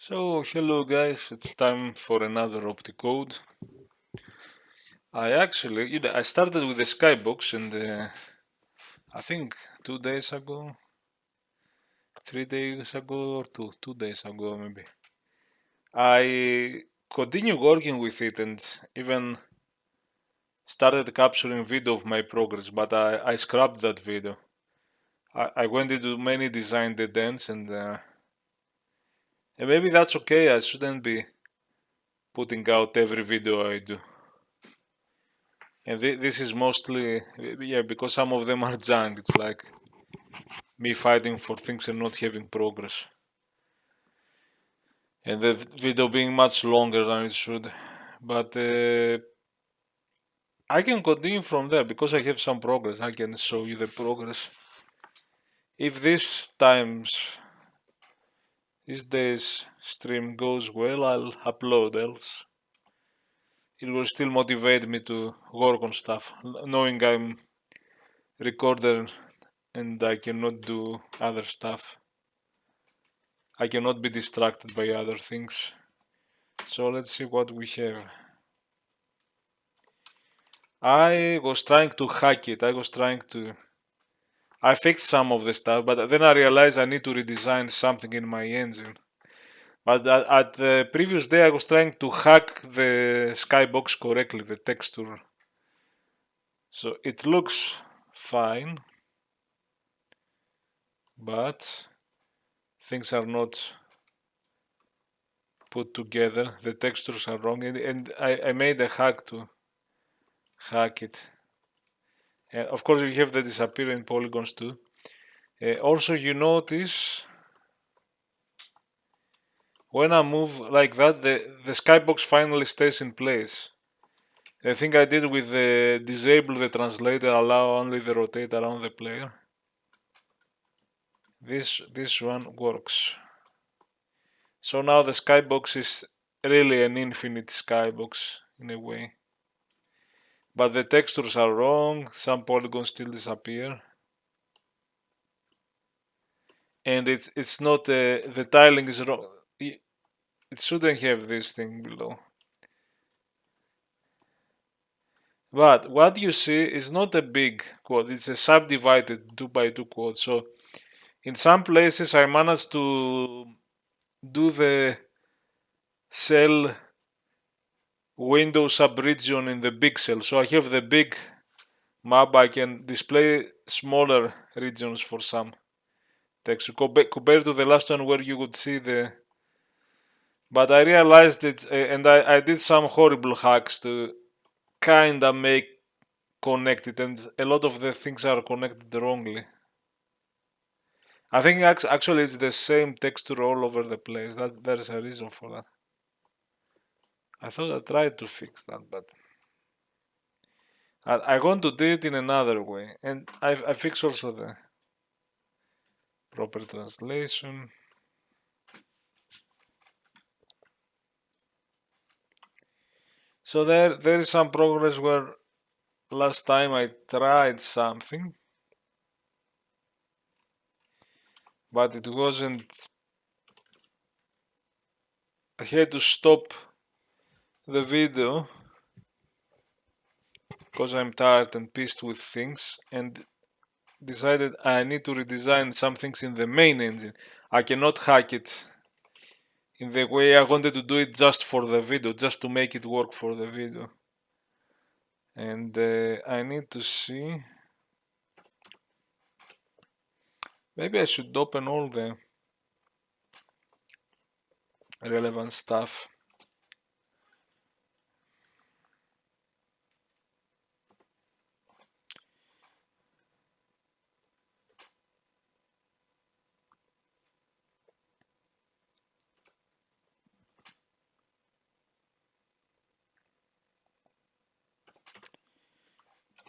So, hello guys, it's time for another OptiCode. I started with the skybox and I think 2 days ago, 3 days ago or 2 days ago maybe, I continued working with it and even started capturing video of my progress, but I scrapped that video. I went into many design dead ends and maybe that's okay, I shouldn't be putting out every video I do. And this is mostly, yeah, because some of them are junk. It's like me fighting for things and not having progress. And the video being much longer than it should. But I can continue from there because I have some progress. I can show you the progress. If this day's stream goes well, I'll upload, else it will still motivate me to work on stuff, knowing I'm recorder and I cannot do other stuff. I cannot be distracted by other things. So let's see what we have. I was trying to hack it. I fixed some of the stuff, but then I realized I need to redesign something in my engine. But at the previous day, I was trying to hack the skybox correctly, the texture. So it looks fine, but things are not put together. The textures are wrong, and I made a hack to hack it. Of course, you have the disappearing polygons too. Also, you notice when I move like that, the skybox finally stays in place. The thing I did with the disable the translator, allow only the rotate around the player. This one works. So now the skybox is really an infinite skybox in a way. But the textures are wrong, some polygons still disappear. And it's not, the tiling is wrong. It shouldn't have this thing below. But what you see is not a big quad, it's a subdivided 2x2 quad. So in some places I managed to do the cell window subregion in the big cell. So I have the big map, I can display smaller regions for some text compared to the last one where you would see the. But I realized it, and I did some horrible hacks to kinda make connected, and a lot of the things are connected wrongly. I think actually it's the same texture all over the place. There's a reason for that. I thought I tried to fix that, but I want to do it in another way, and I fix also the proper translation. So there is some progress where last time I tried something, but it wasn't. I had to stop the video because I'm tired and pissed with things, and decided I need to redesign some things in the main engine. I cannot hack it in the way I wanted to do it just for the video, just to make it work for the video. And I need to see. Maybe I should open all the relevant stuff.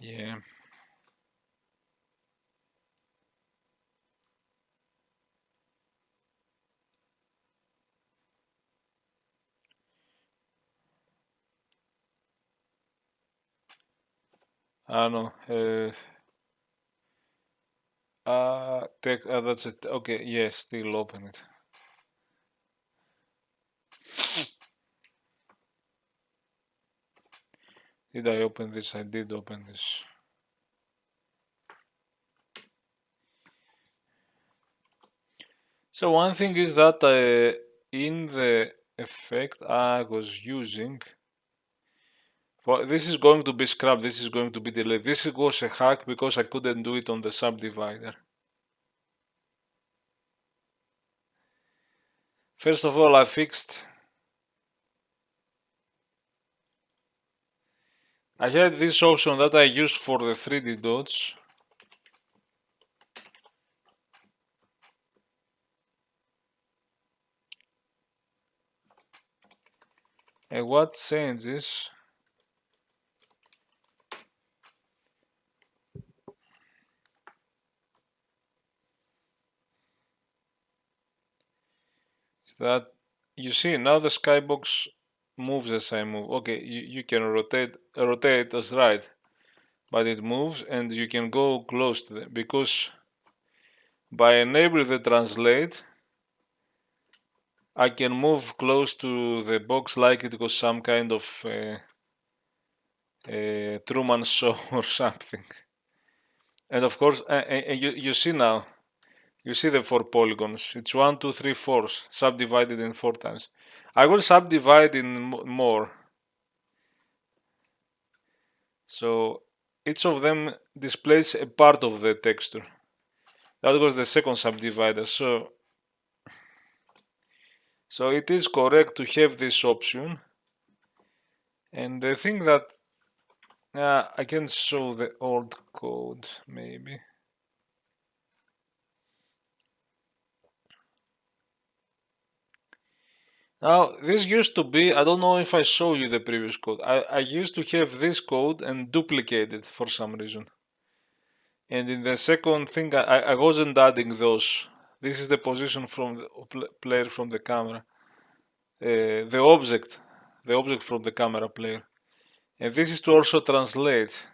Yeah. I don't know. That's it. Okay, yeah, still open it. Did I open this? I did open this. So one thing is that in the effect I was using, this is going to be scrapped, this is going to be deleted. This was a hack because I couldn't do it on the subdivider. First of all, I had this option that I used for the 3D dots. And what changes is that you see now the skybox moves as I move. Okay, you can rotate as right, but it moves and you can go close to it because by enabling the translate, I can move close to the box like it was some kind of Truman Show or something. And of course, you see now, you see the 4 polygons. It's 1, 2, 3, 4 subdivided in 4 times. I will subdivide in more. So each of them displays a part of the texture. That was the second subdivider. So it is correct to have this option. And the thing that I can show the old code maybe. Now this used to be, I don't know if I show you the previous code. I used to have this code and duplicate it for some reason. And in the second thing I wasn't adding those. This is the position from the player from the camera. The object from the camera player. And this is to also translate.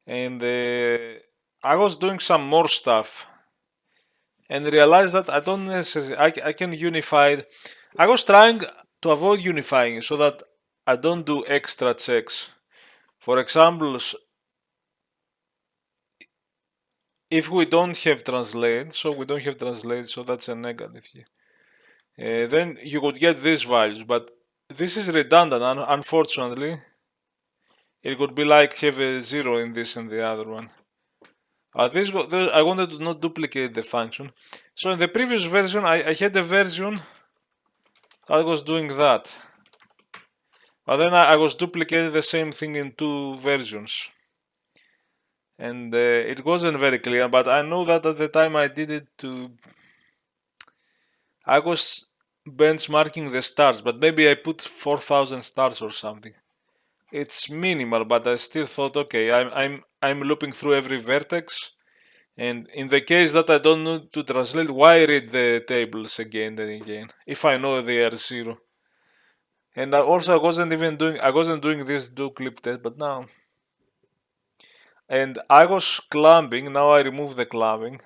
And I was doing some more stuff and realized that I don't necessarily, I can unify it. I was trying to avoid unifying so that I don't do extra checks. For example, if we don't have translate, so that's a negative here. Then you would get these values, but this is redundant, unfortunately. It would be like have a 0 in this and the other one. I wanted to not duplicate the function. So in the previous version, I had a version that was doing that. But then I was duplicating the same thing in 2 versions. And it wasn't very clear, but I know that at the time I did it I was benchmarking the stars, but maybe I put 4,000 stars or something. It's minimal, but I still thought, okay, I'm looping through every vertex. And in the case that I don't need to translate, why read the tables again and again if I know they are 0? And I wasn't doing this do clip test, but now. And I was clamping, now I remove the clamping.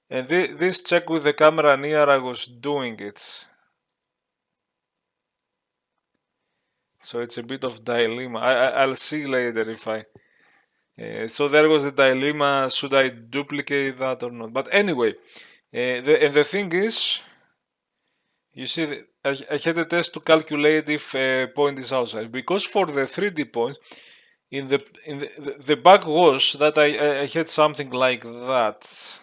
And this check with the camera near, I was doing it. So it's a bit of dilemma. I'll see later if I. So there was the dilemma, should I duplicate that or not? But anyway, the thing is, you see, I had a test to calculate if a point is outside. Because for the 3D point, the bug was that I had something like that.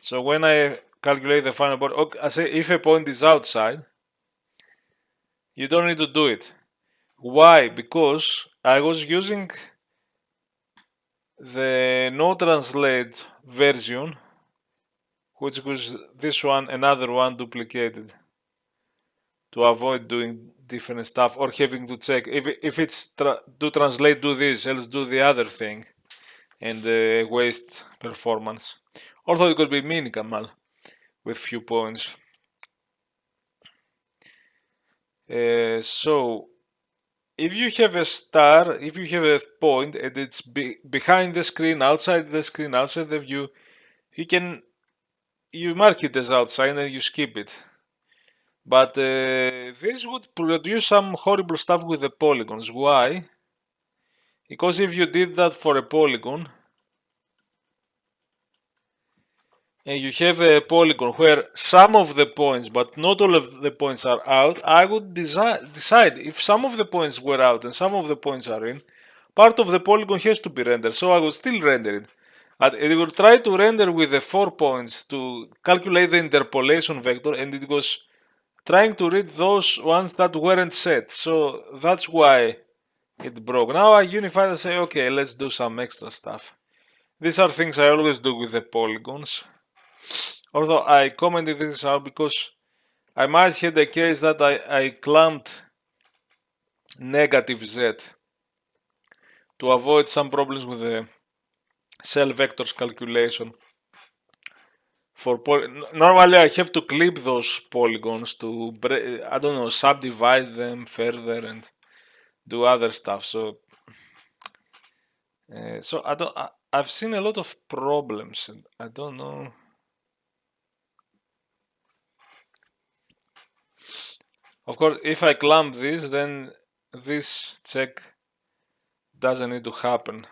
So when I calculate the final point, okay, I say if a point is outside, you don't need to do it. Why? Because I was using the no translate version, which was this one, another one duplicated, to avoid doing different stuff or having to check if it's do translate, do this, else do the other thing, and waste performance. Although it could be minimal with few points. So if you have a star, if you have a point and it's behind the screen, outside the view, you mark it as outside and you skip it. But this would produce some horrible stuff with the polygons. Why? Because if you did that for a polygon, and you have a polygon where some of the points, but not all of the points are out, I would decide if some of the points were out and some of the points are in, part of the polygon has to be rendered, so I would still render it. And it will try to render with the 4 points to calculate the interpolation vector, and it was trying to read those ones that weren't set, so that's why it broke. Now I unified and say, okay, let's do some extra stuff. These are things I always do with the polygons. Although I commented this out because I might have the case that I clamped negative z to avoid some problems with the cell vectors calculation. Normally I have to clip those polygons to, I don't know, subdivide them further and do other stuff. So I've seen a lot of problems and I don't know. Of course, if I clamp this, then this check doesn't need to happen.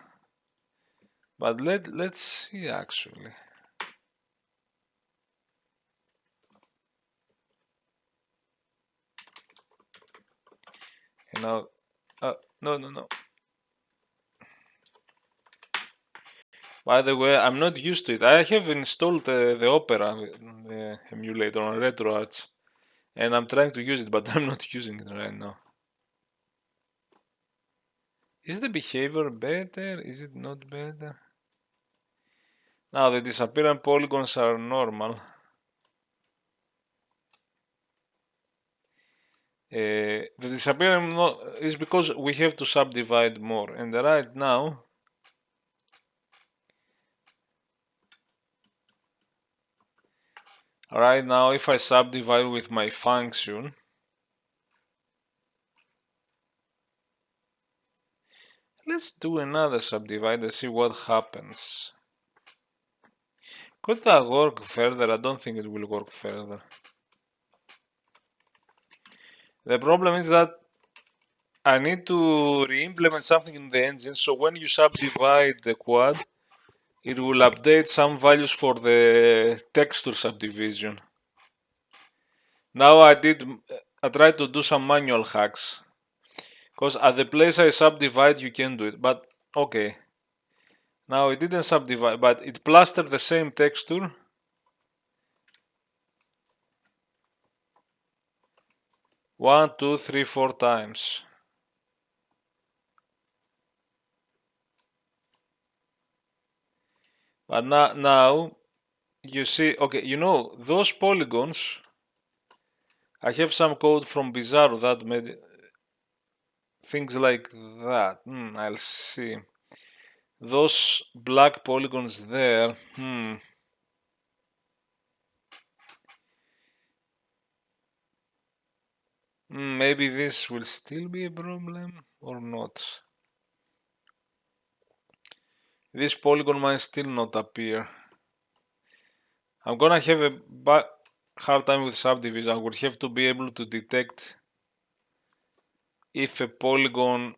But let's see actually. You know, no. By the way, I'm not used to it. I have installed the Opera the emulator on RetroArch, and I'm trying to use it, but I'm not using it right now. Is the behavior better? Is it not better? Now the disappearance polygons are normal. The disappearance is because we have to subdivide more, and right now if I subdivide with my function, let's do another subdivide and see what happens. Could that work further? I don't think it will work further. The problem is that I need to re-implement something in the engine, so when you subdivide the quad, it will update some values for the texture subdivision. Now I tried to do some manual hacks, because at the place I subdivide you can do it, but okay. Now it didn't subdivide, but it plastered the same texture. One, two, three, 4 times. But now you see, okay, you know, those polygons, I have some code from Bizarro that made things like that. I'll see. Those black polygons there, maybe this will still be a problem or not. This polygon might still not appear. I'm gonna have a hard time with subdivision. I would have to be able to detect if a polygon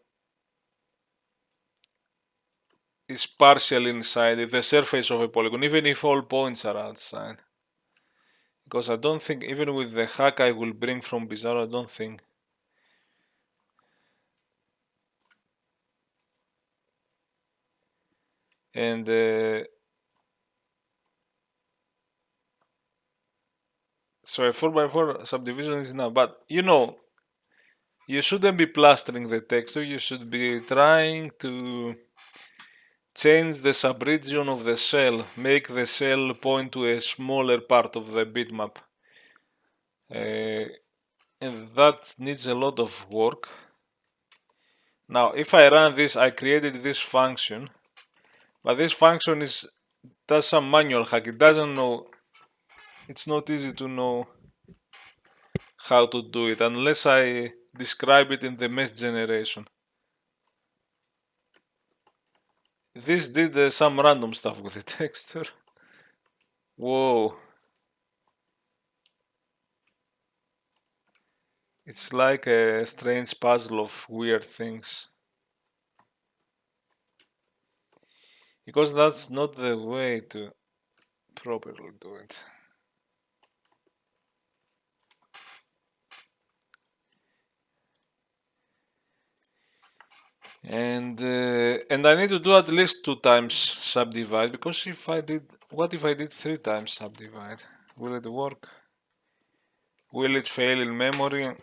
is partially inside, if the surface of a polygon, even if all points are outside. Because I don't think, even with the hack I will bring from Bizarro, I don't think. And so a 4x4 subdivision is enough, but you know, you shouldn't be plastering the texture, you should be trying to change the subregion of the cell, make the cell point to a smaller part of the bitmap. And that needs a lot of work. Now, if I run this, I created this function, but this function does some manual hack. It doesn't know, it's not easy to know how to do it unless I describe it in the mesh generation. This did some random stuff with the texture. Whoa. It's like a strange puzzle of weird things. Because that's not the way to properly do it. And I need to do at least 2 times subdivide, because what if I did 3 times subdivide? Will it work? Will it fail in memory?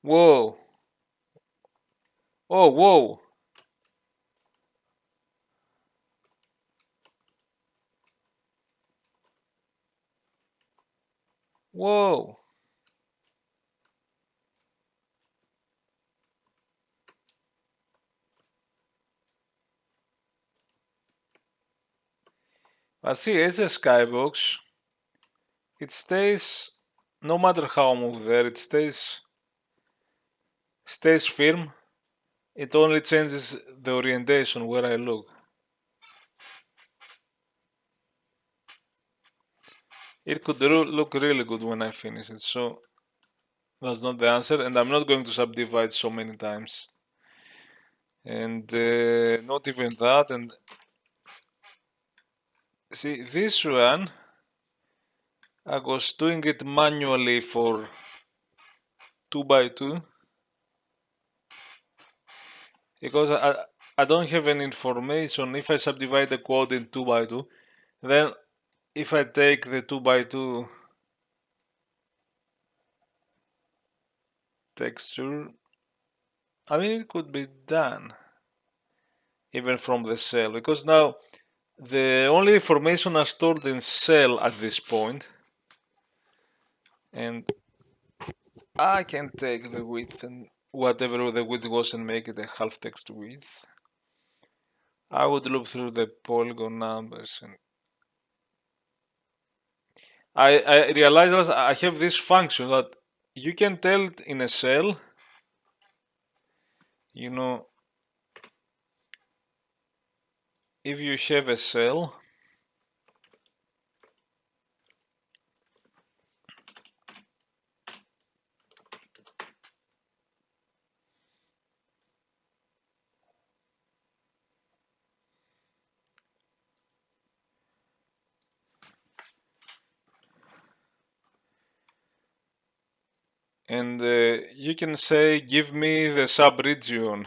Whoa! Oh, whoa! Whoa! But see, as a skybox, it stays, no matter how I move there, it stays firm. It only changes the orientation where I look. It could look really good when I finish it, so that's not the answer, and I'm not going to subdivide so many times. And not even that, and see, this one, I was doing it manually for 2 by 2, because I don't have any information. If I subdivide the code in 2 by 2, then if I take the 2 by 2 texture, I mean, it could be done even from the cell, because now the only information are stored in cell at this point, and I can take the width and whatever the width was and make it a half text width. I would look through the polygon numbers, and I realized that I have this function that you can tell it in a cell, you know, if you have a cell, and you can say, give me the subregion.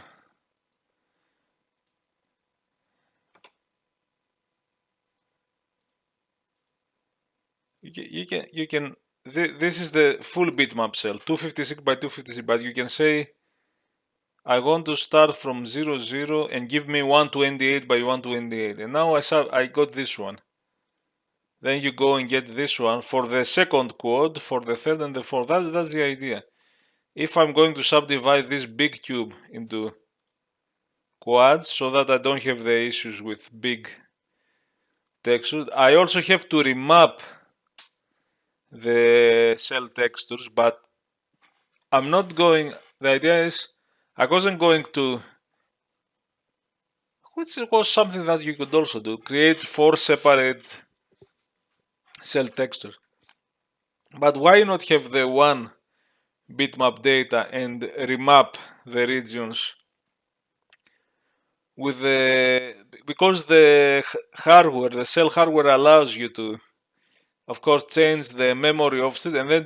You can this is the full bitmap cell, 256 by 256, but you can say, I want to start from 0, 0 and give me 128 by 128, and now I got this one. Then you go and get this one for the second quad, for the third and the fourth. That's the idea. If I'm going to subdivide this big cube into quads so that I don't have the issues with big textures, I also have to remap the cell textures, but I'm not going, the idea is, I wasn't going to, which was something that you could also do, create 4 separate cell textures. But why not have the one bitmap data and remap the regions with because the hardware, the cell hardware allows you to, of course, change the memory offset and then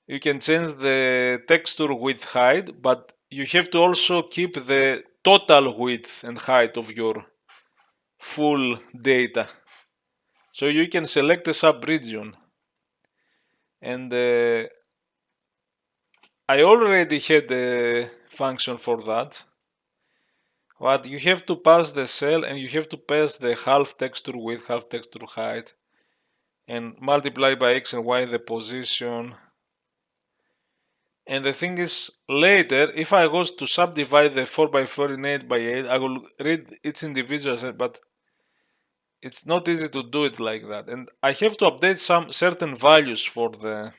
you can change the texture width height, but you have to also keep the total width and height of your full data. So you can select a subregion, and I already had a function for that. But you have to pass the cell and you have to pass the half texture width, half texture height, and multiply by x and y the position. And the thing is, later, if I was to subdivide the 4x4 in 8x8, I will read each individual cell, but it's not easy to do it like that. And I have to update some certain values for the,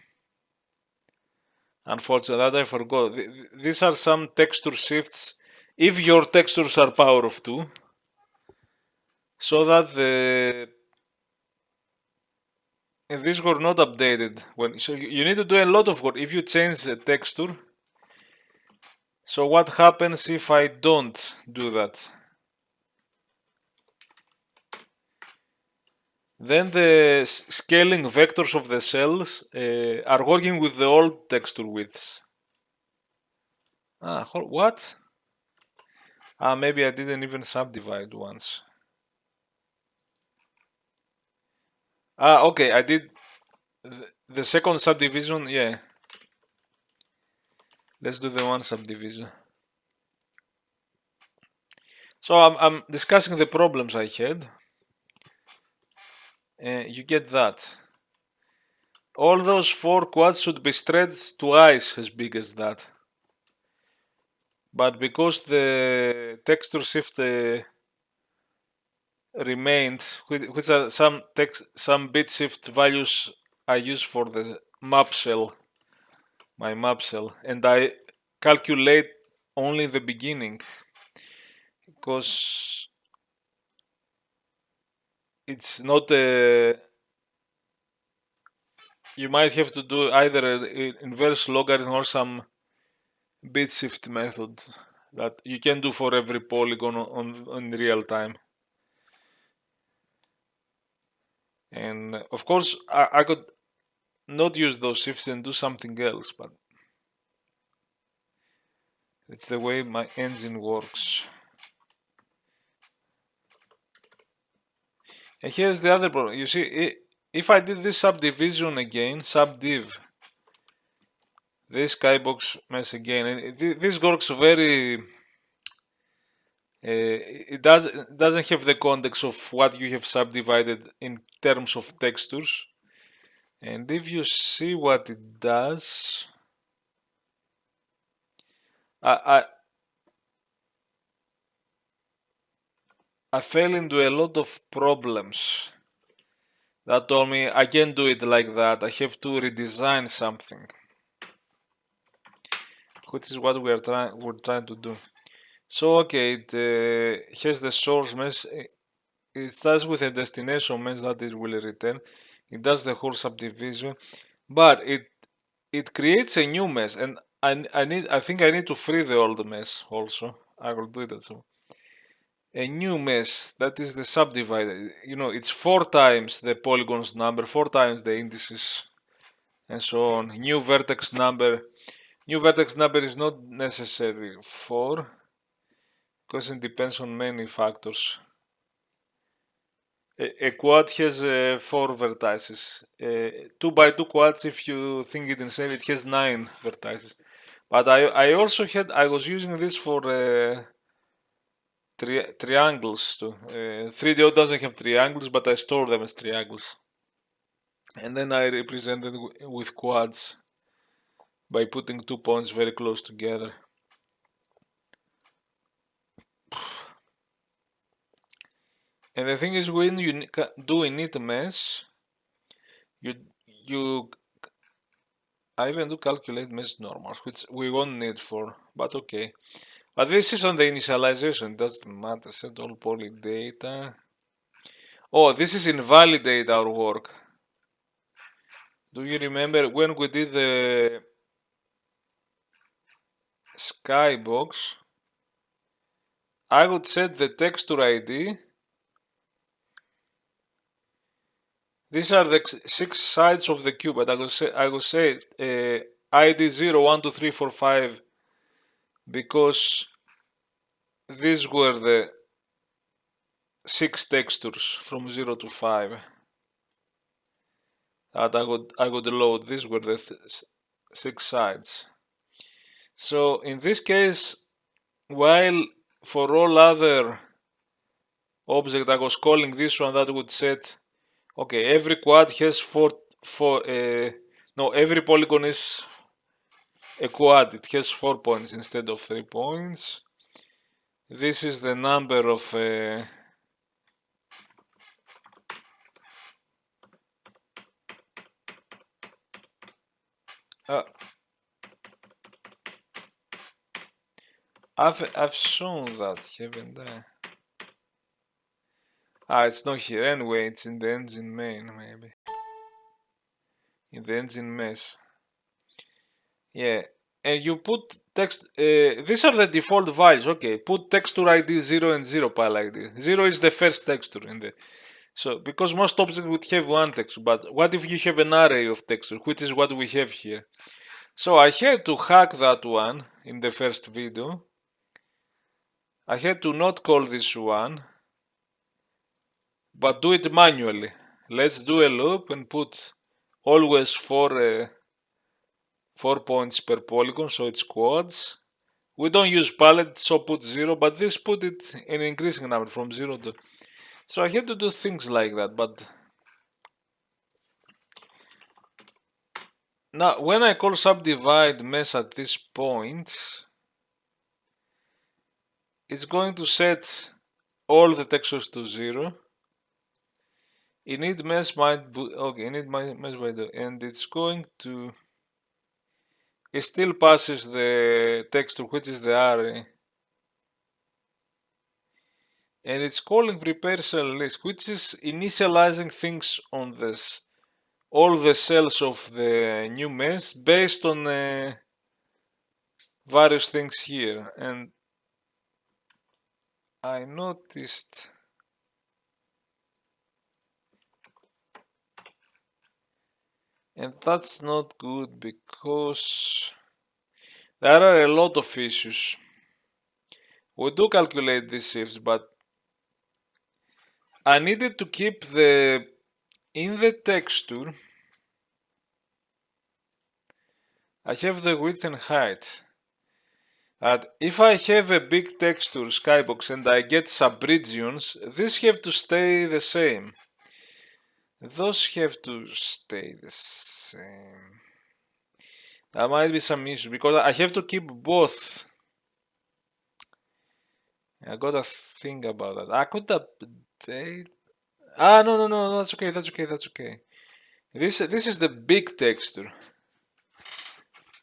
unfortunately, that I forgot. These are some texture shifts. If your textures are power of 2, so that these were not updated. So you need to do a lot of work if you change the texture. So what happens if I don't do that? Then the scaling vectors of the cells are working with the old texture widths. What? Maybe I didn't even subdivide once. Okay, I did the second subdivision, yeah. Let's do the one subdivision. So I'm discussing the problems I had. You get that. All those 4 quads should be stretched twice as big as that. But because the texture shift remained, which are some bit shift values I use for the map cell, my map cell, and I calculate only the beginning because it's not you might have to do either an inverse logarithm or some bit shift method that you can do for every polygon on real time. And of course, I could not use those shifts and do something else, but it's the way my engine works. And here's the other problem. You see, if I did this subdivision again, subdiv, this skybox mess again, and this works very. It doesn't have the context of what you have subdivided in terms of textures. And if you see what it does, I fell into a lot of problems that told me I can't do it like that. I have to redesign something, which is what we're trying to do. So okay, it has the source mesh. It starts with a destination mesh that it will return. It does the whole subdivision, but it creates a new mesh, and I think I need to free the old mesh also. I will do that. So a new mesh that is the subdivided. You know, it's 4 times the polygons number, 4 times the indices, and so on. New vertex number. New vertex number is not necessary 4 because it depends on many factors. A quad has 4 vertices. 2 by 2 quads, if you think it insane, it has 9 vertices. But I also I was using this for triangles too. 3DO doesn't have triangles, but I store them as triangles. And then I represented with quads by putting 2 points very close together. And the thing is, when you do init mesh, I even do calculate mesh normals, which we won't need for, but okay. But this is on the initialization, it doesn't matter. Set all poly data. Oh, this is invalidate our work. Do you remember when we did the skybox? I would set the texture ID. These are the 6 sides of the cube, but I will say ID 0, 1, 2, 3, 4, 5 because these were the 6 textures from 0 to 5 that I would load. These were the 6 sides. So in this case, while for all other objects I was calling this one that would set, okay, every quad has every polygon is a quad. It has 4 points instead of 3 points. This is the number of I've shown that, haven't I? It's not here. Anyway, it's in the engine main, maybe. In the engine mesh. Yeah. And you put text, these are the default values. Okay, put texture ID 0 and 0 pi like this. 0 is the first texture in the. So, because most objects would have one texture, but what if you have an array of texture, which is what we have here? So I had to hack that one in the first video. I had to not call this one, but do it manually. Let's do a loop and put always 4 points per polygon, so it's quads. We don't use palette, so put 0, but this put it in increasing number from 0 to... So I had to do things like that, but... Now, when I call subdivide mesh at this point, it's going to set all the textures to 0. Init mesh might be... Okay, init mesh by the... And it's going to... It still passes the texture, which is the array. And it's calling prepare cell list, which is initializing things on this, all the cells of the new mesh based on various things here. And I noticed and that's not good because there are a lot of issues. We do calculate these shifts, but I needed to keep in the texture, I have the width and height. And if I have a big texture skybox and I get subregions, these have to stay the same. Those have to stay the same. There might be some issue because I have to keep both. I gotta think about that. I could update. No, that's okay. This is the big texture.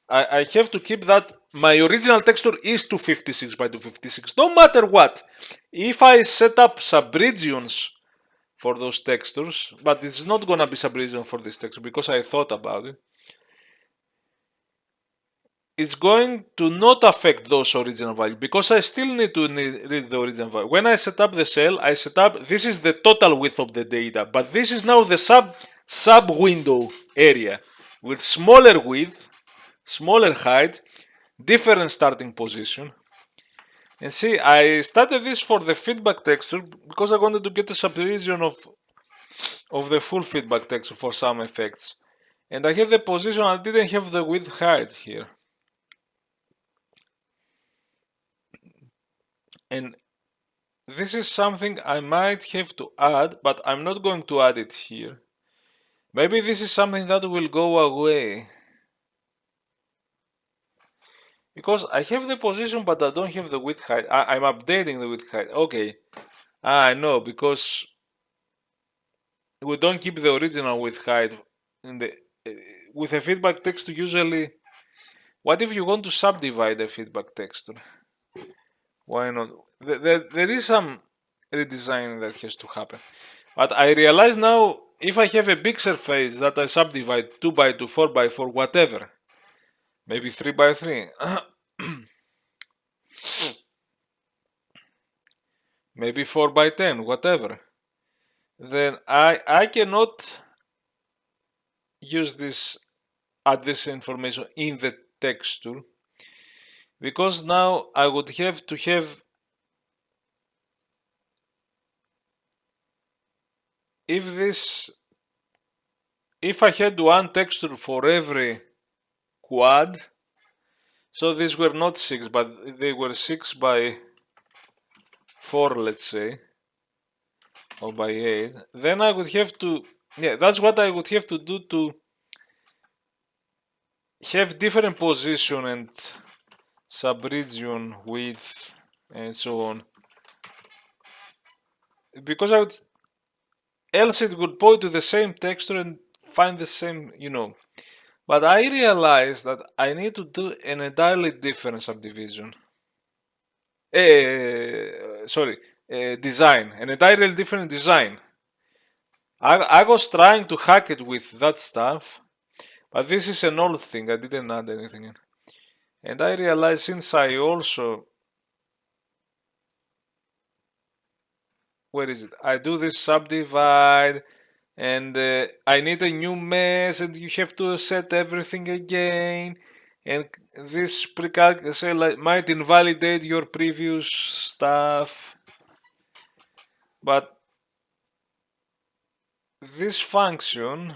I have to keep that. My original texture is 256 by 256, no matter what. If I set up subregions for those textures, but it's not gonna be subregion for this texture because I thought about it. It's going to not affect those original values because I still need to read the original value. When I set up the cell, I set up, this is the total width of the data, but this is now the sub window area with smaller width, smaller height, different starting position. And see, I started this for the feedback texture because I wanted to get a subregion of the full feedback texture for some effects. And I had the position, I didn't have the width height here. And this is something I might have to add, but I'm not going to add it here. Maybe this is something that will go away. Because I have the position, but I don't have the width height. I'm updating the width height. Okay. I know, because we don't keep the original width height. With a feedback text, usually... What if you want to subdivide the feedback texture? Why not? There is some redesign that has to happen. But I realize now, if I have a big surface that I subdivide 2 by 2, 4 by 4, whatever, maybe 3 by 3, maybe 4 by 10, whatever, then I cannot use this, add this information in the texture, because now I would have to have, if I had one texture for every quad, so these were not 6, but they were 6 by 4, let's say, or by 8, then I would have to, yeah, that's what I would have to do to have different position and subregion width and so on, because else it would point to the same texture and find the same, but I realized that I need to do an entirely different subdivision, design, an entirely different design. I was trying to hack it with that stuff, but this is an old thing. I didn't add anything in. And I realized since I also, where is it? I do this subdivide, and I need a new mesh, and you have to set everything again. And this precalc cell might invalidate your previous stuff. But this function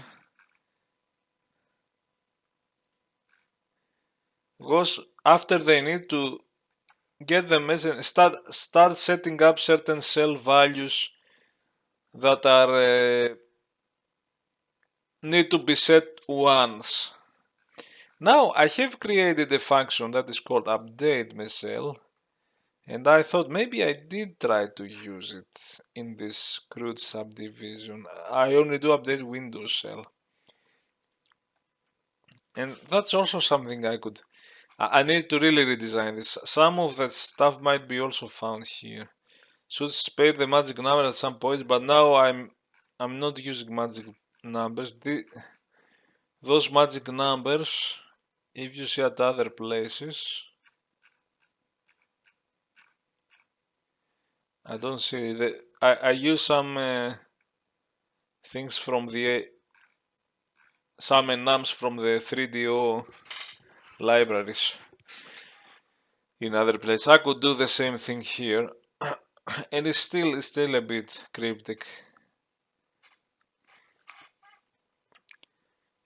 goes after they need to get the mesh and start setting up certain cell values that are need to be set once. Now I have created a function that is called update mesh cell, and I thought maybe I did try to use it in this crude subdivision. I only do update Windows cell, and that's also something I need to really redesign this. Some of that stuff might be also found here. Should spare the magic number at some point, but now I'm not using magic numbers. Those magic numbers, if you see at other places, I don't see the. I use some things from some enums from the 3DO libraries in other places. I could do the same thing here, and it's still a bit cryptic.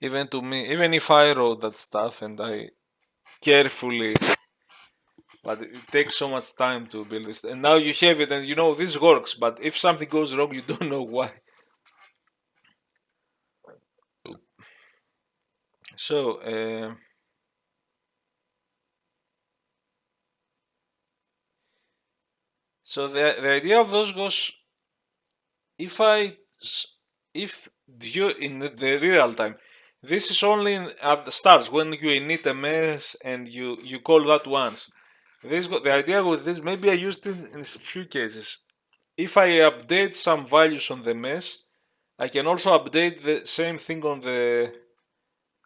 Even to me, even if I wrote that stuff and I carefully, but it takes so much time to build this, and now you have it and you know this works, but if something goes wrong you don't know why. So the idea of those goes, if you in the real time, this is only at the starts when you init a mesh and you call that once. The idea with this, maybe I used it in a few cases. If I update some values on the mesh, I can also update the same thing on the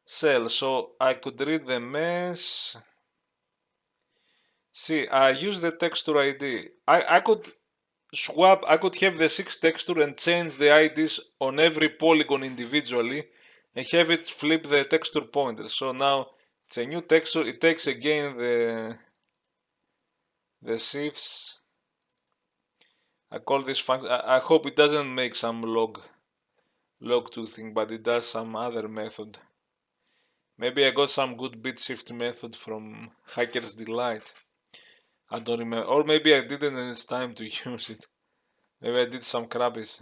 cell. So I could read the mesh. See, I use the texture ID. I could swap, I could have the 6 texture and change the IDs on every polygon individually and have it flip the texture pointer. So now it's a new texture. It takes again the shifts. I call this function. I hope it doesn't make some log2 thing, but it does some other method. Maybe I got some good bit shift method from Hacker's Delight. I don't remember, or maybe I didn't and it's time to use it. Maybe I did some crappies.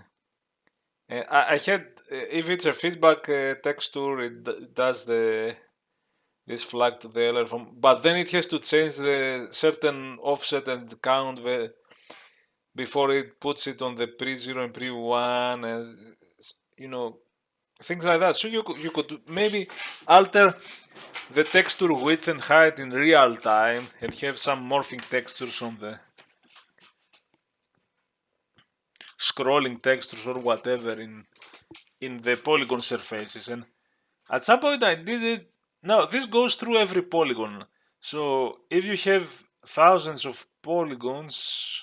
I had, if it's a feedback texture, it does this flag to the LR from, but then it has to change the certain offset and count before it puts it on the pre-0 and pre-1, and you know, things like that. So you could maybe alter the texture width and height in real time and have some morphing textures on the scrolling textures or whatever in the polygon surfaces. And at some point I did it. Now this goes through every polygon. So if you have thousands of polygons,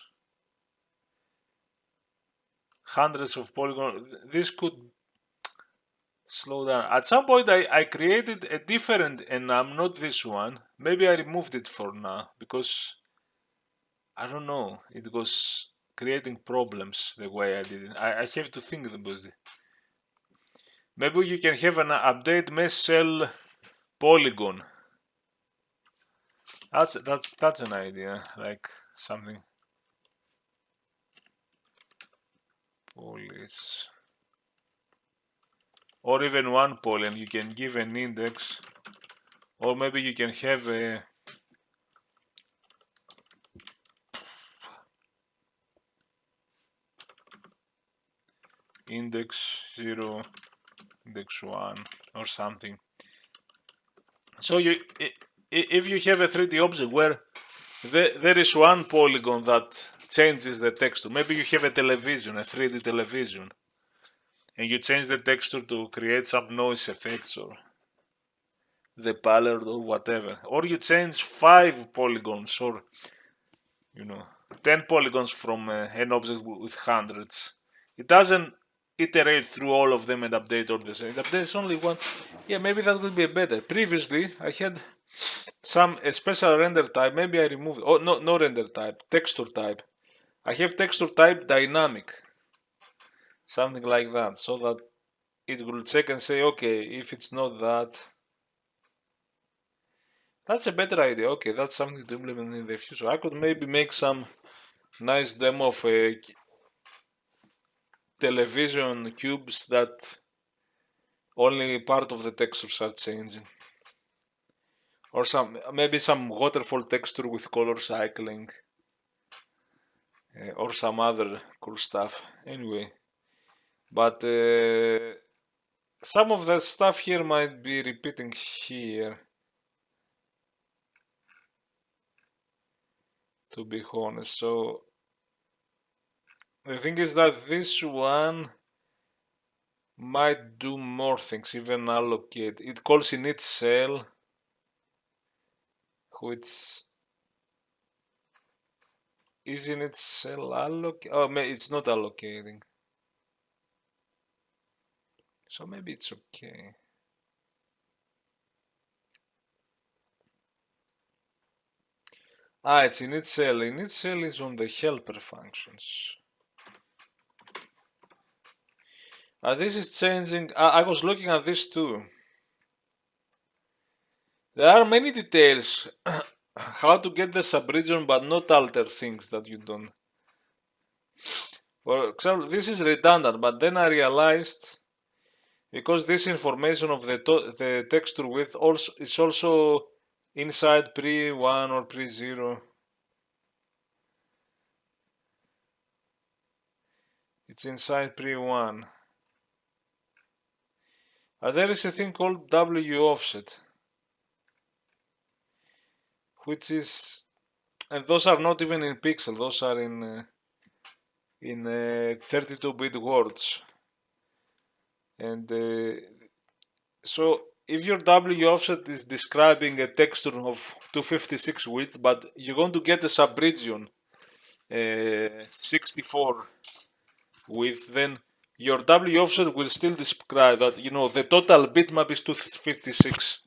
hundreds of polygons, this could slow down. At some point I created a different enum, not this one. Maybe I removed it for now because I don't know, it was creating problems the way I did it. I have to think about it. Maybe you can have an update mesh cell polygon. That's an idea, like something. Polys. Or even one poly, and you can give an index. Or maybe you can have a index 0, index 1, or something. So if you have a 3D object where there is one polygon that changes the texture. Maybe you have a television, a 3D television, and you change the texture to create some noise effects or the palette or whatever. Or you change 5 polygons or 10 polygons from an object with hundreds. It doesn't iterate through all of them and update all the same. It updates only one. Yeah, maybe that would be better. Previously, I had a special render type. Maybe I removed. Oh, no render type. Texture type. I have texture type dynamic. Something like that. So that it will check and say, okay, if it's not that. That's a better idea. Okay, that's something to implement in the future. I could maybe make some nice demo of a television cubes that only part of the textures are changing. Or maybe some waterfall texture with color cycling. Or some other cool stuff. Anyway. But some of the stuff here might be repeating here. To be honest. So the thing is that this one might do more things, even allocate. It calls init cell, which is init cell allocate. Oh, it's not allocating. So maybe it's okay. It's init cell. Init cell is on the helper functions. This is changing. I was looking at this too. There are many details how to get the subregion but not alter things that you don't. For example, this is redundant, but then I realized because this information of the texture width is also inside pre1 or pre0. It's inside pre1. There is a thing called W offset, which is, and those are not even in pixel, those are in 32-bit words. And so if your W offset is describing a texture of 256 width, but you're going to get a subregion 64 width, then your W offset will still describe that, the total bitmap is 256.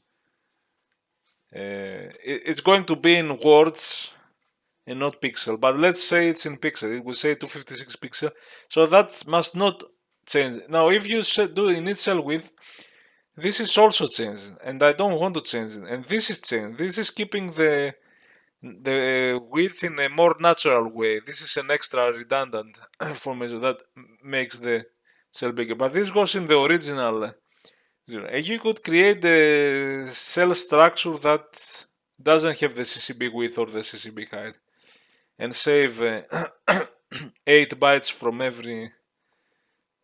It's going to be in words and not pixel, but let's say it's in pixel. It will say 256 pixel, so that must not change. Now, if you do initial width, this is also changing, and I don't want to change it. And this is changing. This is keeping the width in a more natural way. This is an extra redundant formation that makes the cell bigger. But this goes in the original. You could create a cell structure that doesn't have the CCB width or the CCB height, and save 8 bytes from every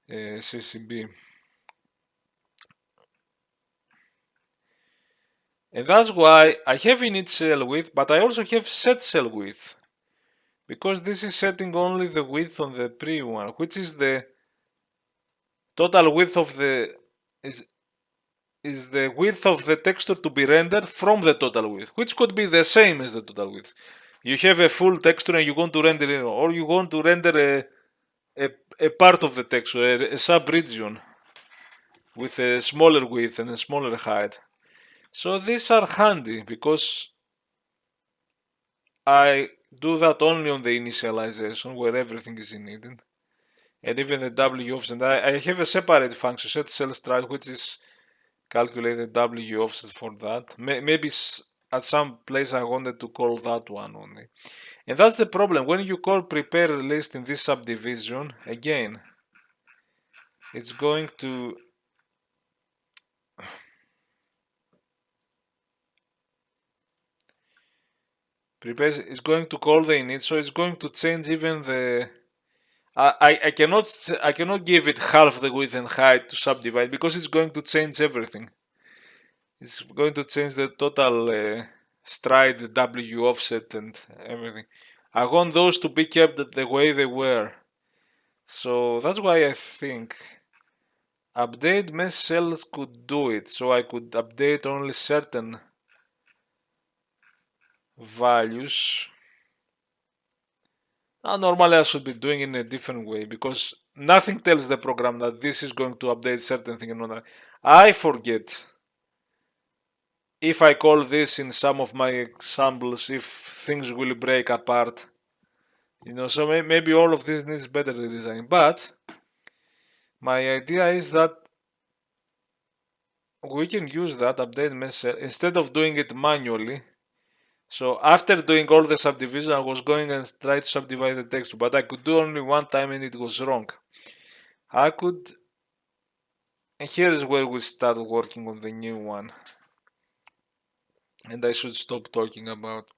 CCB. And that's why I have init cell width, but I also have set cell width, because this is setting only the width on the pre one, which is the total width of the is the width of the texture to be rendered from the total width, which could be the same as the total width. You have a full texture and you want to render it, or you want to render a part of the texture, a sub-region with a smaller width and a smaller height. So these are handy because I do that only on the initialization where everything is needed, and even the W offset. I have a separate function, set cell stride, which is calculated W offset for that. Maybe at some place I wanted to call that one only. And that's the problem. When you call prepare list in this subdivision, again, it's going to prepare is going to call the init, so it's going to change even the I cannot give it half the width and height to subdivide because it's going to change everything. It's going to change the total stride, W offset, and everything. I want those to be kept the way they were. So that's why I think update mesh cells could do it. So I could update only certain values. Now, normally I should be doing it in a different way because nothing tells the program that this is going to update certain thing and not that. I forget if I call this in some of my examples if things will break apart. You know, so maybe all of this needs better redesign. But my idea is that we can use that update message instead of doing it manually. So after doing all the subdivision, I was going and try to subdivide the text, but I could do only one time and it was wrong. I could, and here is where we start working on the new one. And I should stop talking about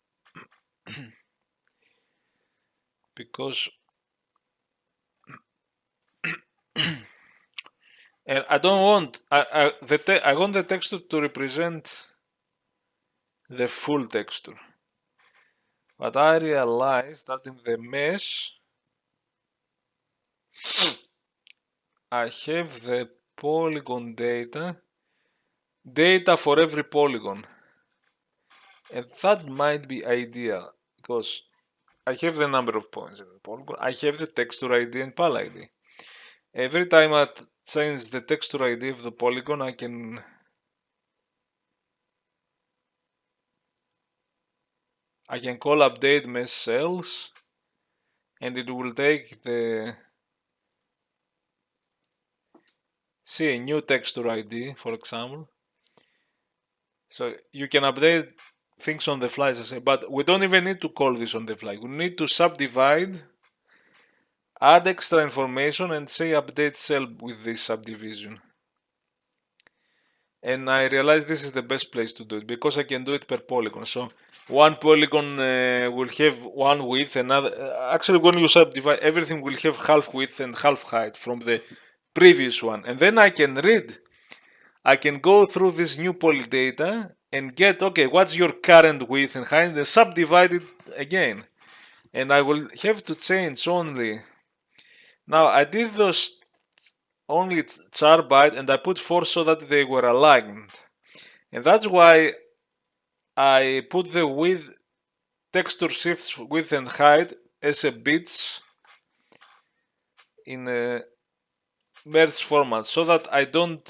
because and I don't want I want the texture to represent the full texture. But I realized that in the mesh I have the polygon data for every polygon. And that might be ideal because I have the number of points in the polygon, I have the texture ID and pal ID. Every time I change the texture ID of the polygon, I can call update mesh cells and it will take the see a new texture ID, for example. So you can update things on the fly, as I say, but we don't even need to call this on the fly. We need to subdivide, add extra information and say update cell with this subdivision. And I realize this is the best place to do it because I can do it per polygon. So one polygon will have one width, another. Actually, when you subdivide, everything will have half width and half height from the previous one. And then I can read. I can go through this new poly data and get, okay, what's your current width and height, and subdivide it again. And I will have to change only. Now, I did those only char byte and I put 4 so that they were aligned. And that's why I put the width texture shifts width and height as a bits in a merge format so that I don't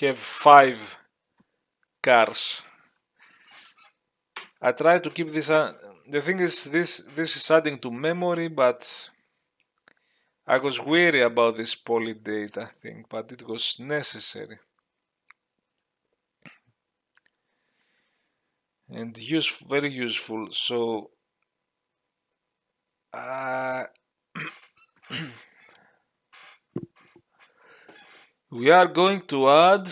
have 5 cars. I try to keep this. The thing is, this is adding to memory, but I was wary about this poly data thing, but it was necessary and very useful. So we are going to add.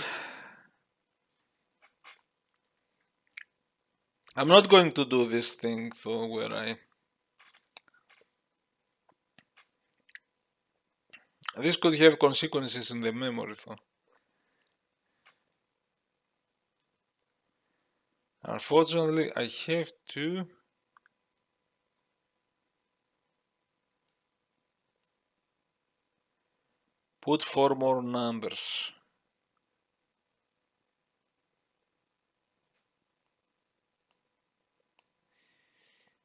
I'm not going to do this thing though, where this could have consequences in the memory though. Unfortunately, I have to put 4 more numbers.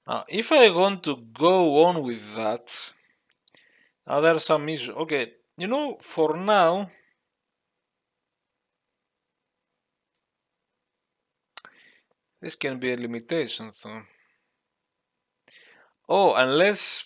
Now, if I want to go on with that, now there are some issues. Okay, you know, for now, this can be a limitation though. Oh, unless...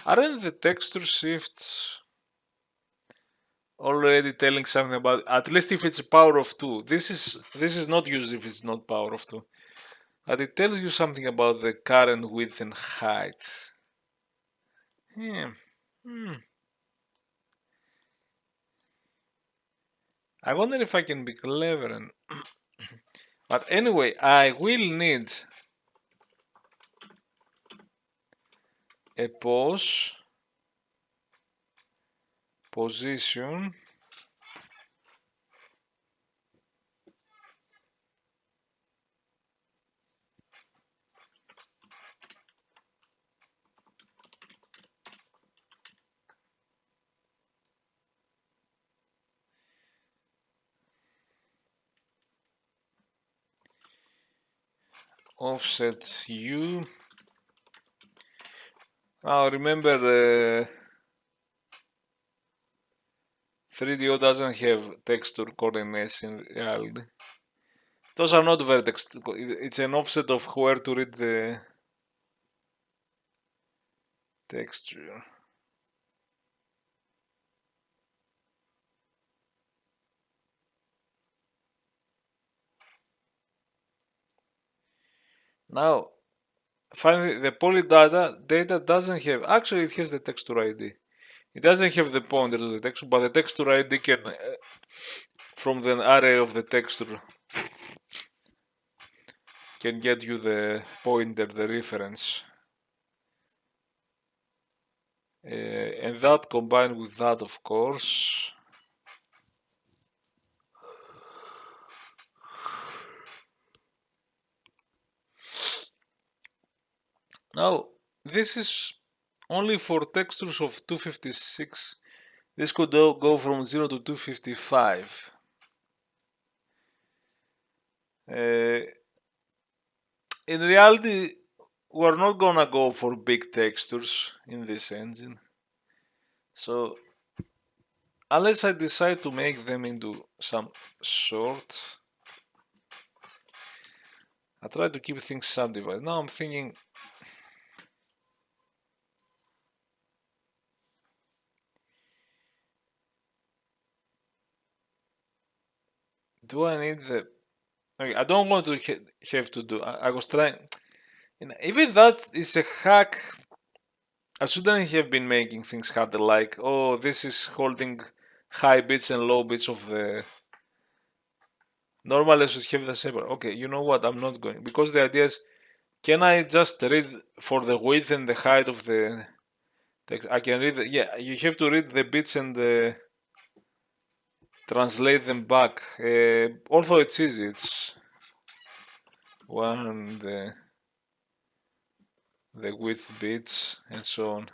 Aren't the texture shifts already telling something about, at least if it's power of 2. This is not used if it's not power of 2. But it tells you something about the current width and height. I wonder if I can be clever and but anyway, I will need a pose, position, offset U. Now remember 3DO doesn't have texture coordinates in reality. Those are not vertex. It's an offset of where to read the texture. Now, finally, the poly data doesn't have. Actually, it has the texture ID. It doesn't have the pointer to the texture, but the texture ID can, from the array of the texture, can get you the pointer, the reference. And that combined with that, of course, now this is only for textures of 256. This could go from 0 to 255. In reality, we're not gonna go for big textures in this engine. So unless I decide to make them into some sort, I try to keep things subdivided. Now I'm thinking, do I need the... Okay, I don't want to have to do... I was trying... Even that is a hack. I shouldn't have been making things harder, like, oh, this is holding high bits and low bits of the... Normally I should have the separate. Okay, you know what, I'm not going. Because the idea is, can I just read for the width and the height of the... I can read... Yeah, you have to read the bits and translate them back. Although it's easy, it's one the width bits and so on.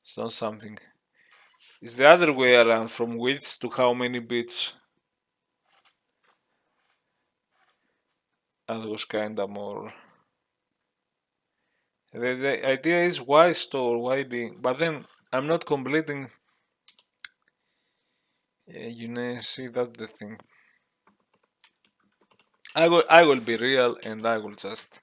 It's not something. It's the other way around, from width to how many bits. That was kinda more. The idea is why store, why being, but then I'm not completing. You know, see, that's the thing. I will be real and I will just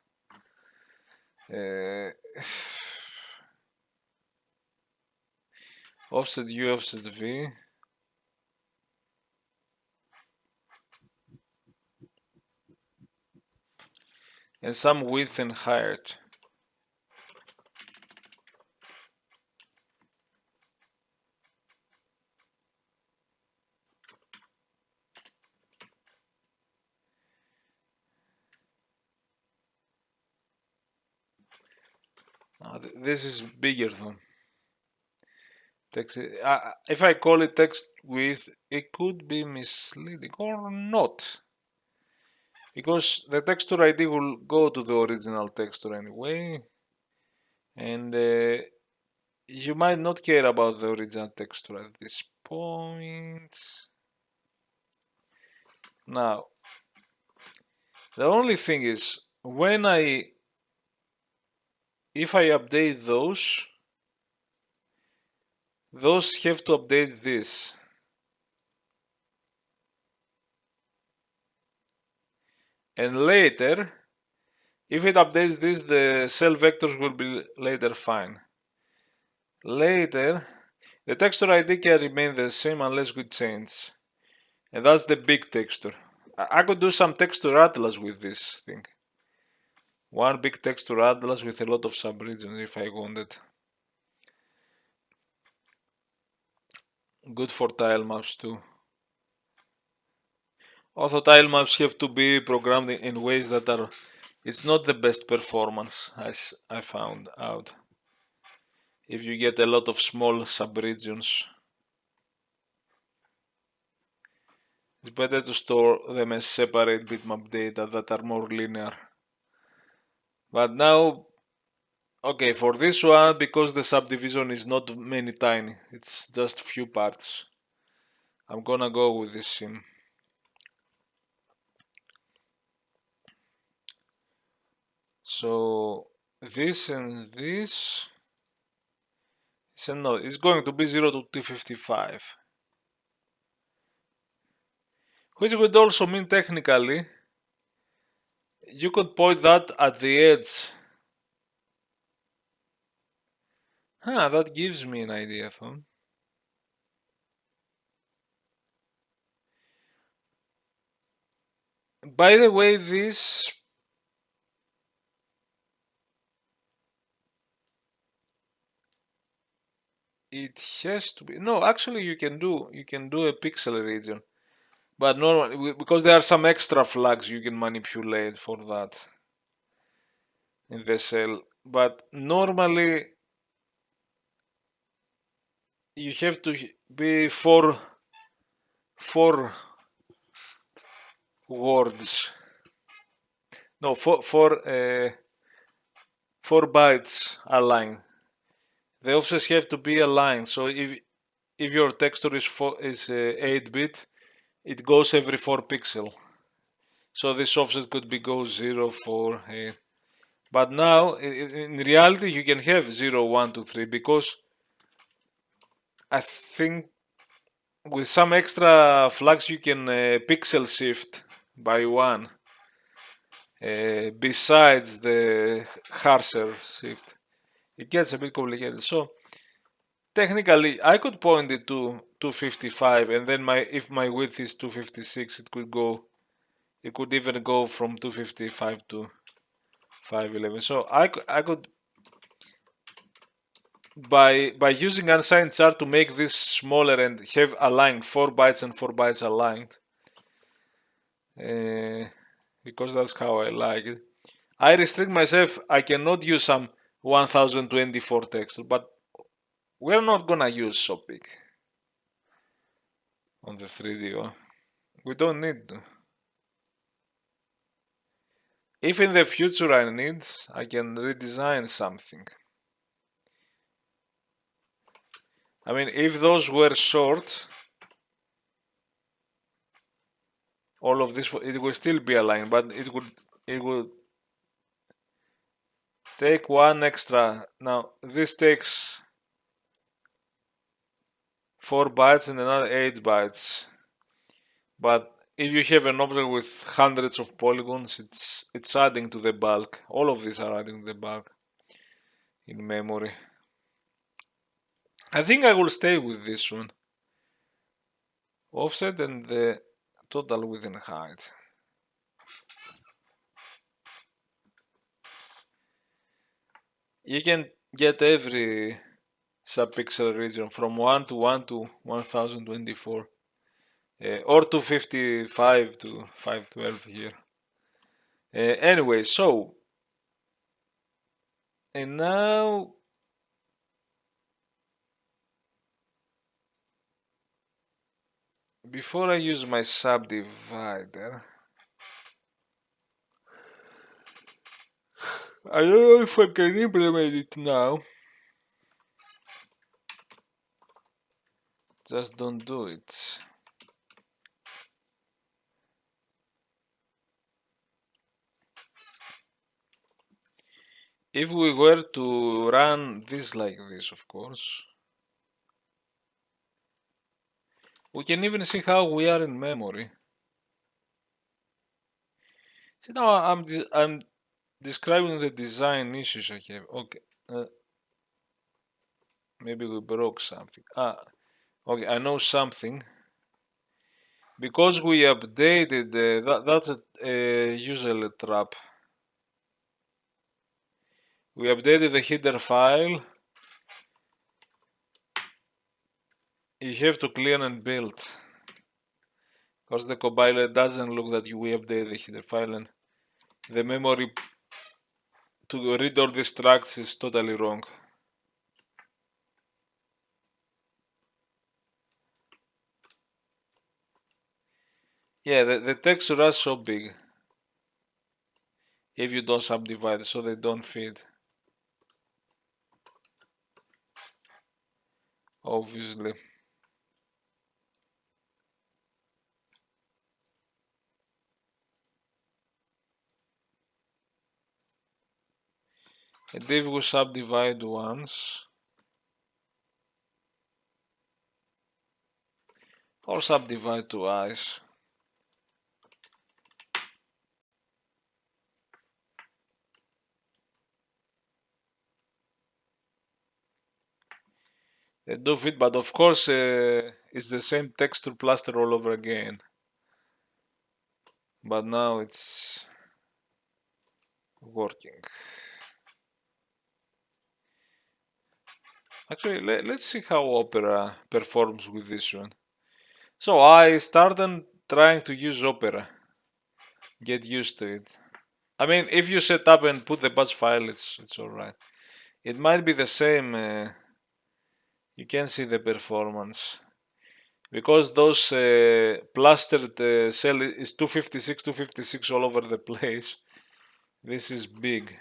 offset U, offset V. And some width and height. This is bigger though. Text, if I call it text width, it could be misleading or not. Because the texture ID will go to the original texture anyway. And you might not care about the original texture at this point. Now, the only thing is, if I update those have to update this. And later, if it updates this, the cell vectors will be later fine. Later, the texture ID can remain the same unless we change. And that's the big texture. I could do some texture atlas with this thing. One big texture atlas with a lot of subregions if I wanted. Good for tile maps too. Although tile maps have to be programmed in ways that are... It's not the best performance, as I found out. if you get a lot of small subregions. It's better to store them as separate bitmap data that are more linear. But now, okay, for this one, because the subdivision is not many tiny, it's just few parts, I'm gonna go with this sim. So this and this, so no, it's going to be 0 to 255. Which would also mean technically, you could point that at the edge. That gives me an idea, though. By the way, this it has to be no. Actually, you can do a pixel region, but normally because there are some extra flags you can manipulate for that in the cell. But normally you have to be four words. No, four bytes aligned. The offsets have to be aligned. So if your texture is 8-bit, it goes every 4 pixel. So this offset could be go 0, 4, 8. But now in reality you can have 0, 1, 2, 3 because I think with some extra flags you can pixel shift by 1 besides the harsher shift. It gets a bit complicated. So technically I could point it to 255 and then if my width is 256 it could even go from 255 to 511. So I could by using unsigned chart to make this smaller and have aligned 4 bytes and 4 bytes aligned, because that's how I like it. I restrict myself. I cannot use some 1024 text, but we're not gonna use so big on the 3D. We don't need to. If in the future I need, I can redesign something. I mean, if those were short, all of this it will still be aligned, but it would take one extra. Now this takes 4 bytes and another 8 bytes. But if you have an object with hundreds of polygons, it's adding to the bulk. All of these are adding to the bulk in memory. I think I will stay with this one. Offset and the total width and height. You can get every subpixel region from 1 to 1 to 1024. Or 255 to 512 here. Anyway, so and now before I use my subdivider, I don't know if I can implement it now. Just don't do it. If we were to run this like this, of course, we can even see how we are in memory. See, now I'm describing the design issues I have. Okay, maybe we broke something. Okay, I know something. Because we updated that's a usual trap. We updated the header file. You have to clean and build. Because the compiler doesn't look that we updated the header file and the memory to read all these tracks is totally wrong. Yeah, the texture are so big if you don't subdivide, so they don't fit, obviously. And if we subdivide once, or subdivide twice, they do fit, but of course it's the same texture plaster all over again. But now it's working. Actually, let's see how Opera performs with this one. So I started trying to use Opera. Get used to it. I mean, if you set up and put the batch file, it's alright. It might be the same. You can see the performance because those plastered cell is 256 all over the place. This is big.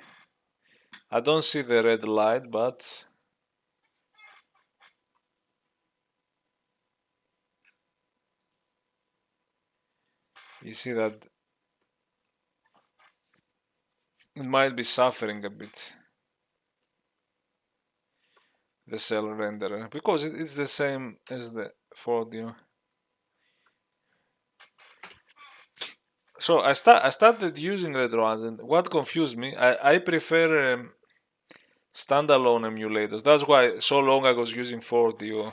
I don't see the red light, but you see that it might be suffering a bit, the cell renderer, because it's the same as the 4D. So I started using RetroAds, and what confused me, I prefer standalone emulators. That's why so long I was using 4DO,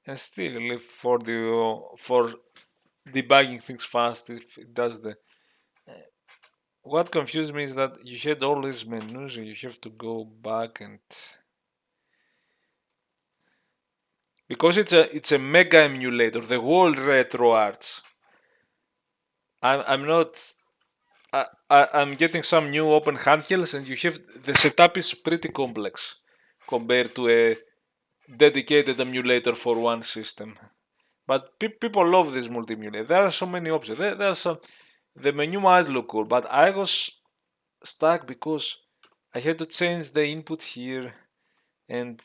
and still leave 4DO for debugging things fast if it does the. What confused me is that you had all these menus and you have to go back and because it's a mega emulator, the whole RetroArts. I'm not. I'm getting some new open handhelds, and you have the setup is pretty complex compared to a dedicated emulator for one system. But people love this multi-emulator. There are so many options. There are some. The menu might look cool, but I was stuck because I had to change the input here, and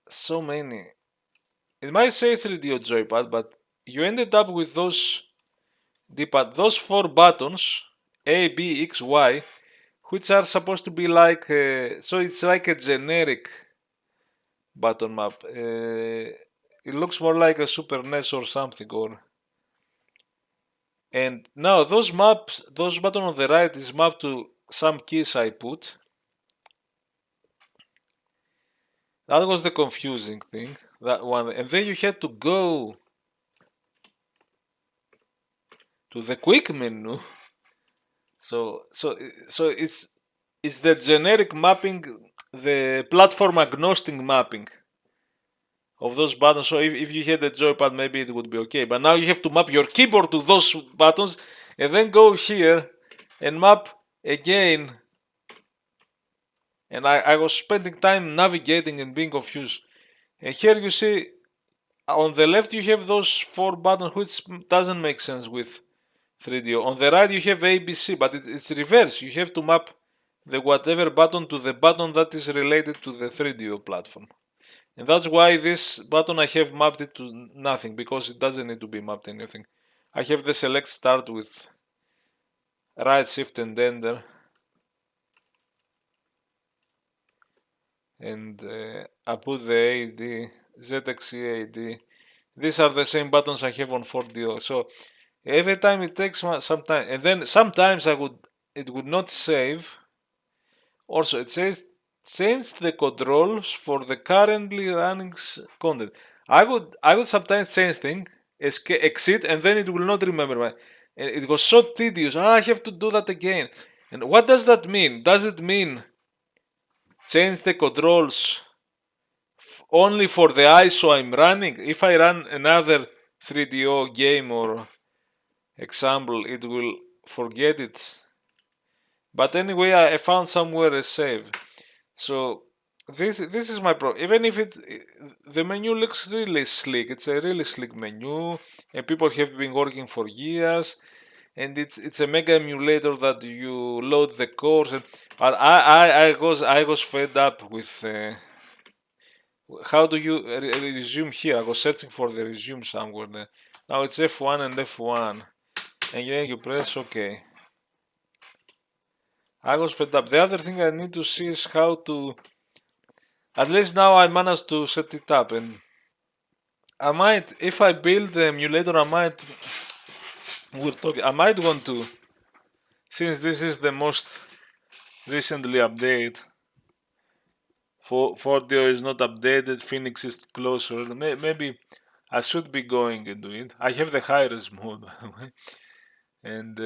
so many. It might say 3D joypad, but you ended up with those D-pad, those four buttons, A, B, X, Y, which are supposed to be like, so it's like a generic button map. It looks more like a Super NES or something, or. And now those maps, those button on the right is mapped to some keys I put. That was the confusing thing, that one. And then you had to go to the quick menu. So it's the generic mapping, the platform agnostic mapping of those buttons. So if you had a joypad, maybe it would be okay. But now you have to map your keyboard to those buttons and then go here and map again. And I was spending time navigating and being confused. And here you see on the left you have those four buttons, which doesn't make sense with 3DO. On the right you have ABC, but it's reverse. You have to map the whatever button to the button that is related to the 3DO platform. And that's why this button I have mapped it to nothing, because it doesn't need to be mapped anything. I have the select start with right shift and enter. And I put the AD, ZXCAD. These are the same buttons I have on 4DO. So every time it takes some time, and then sometimes it would not save. Also, it says change the controls for the currently running content. I would sometimes change things, exit, and then it will not remember my. And it was so tedious. I have to do that again. And what does that mean? Does it mean change the controls only for the ISO I'm running? If I run another 3DO game or example, it will forget it. But anyway, I found somewhere a save. So this is my problem. Even if the menu looks really slick, it's a really slick menu, and people have been working for years, and it's a mega emulator that you load the cores. And, but I was fed up with how do you resume here. I was searching for the resume somewhere there. Now it's F1 and F1, and yeah, you press OK. I was fed up. The other thing I need to see is how to. At least now I managed to set it up, and I might, if I build the emulator, I might want to, since this is the most recently updated, Fordio is not updated, Phoenix is closer, maybe I should be going into it. I have the high-res mode, by the way, and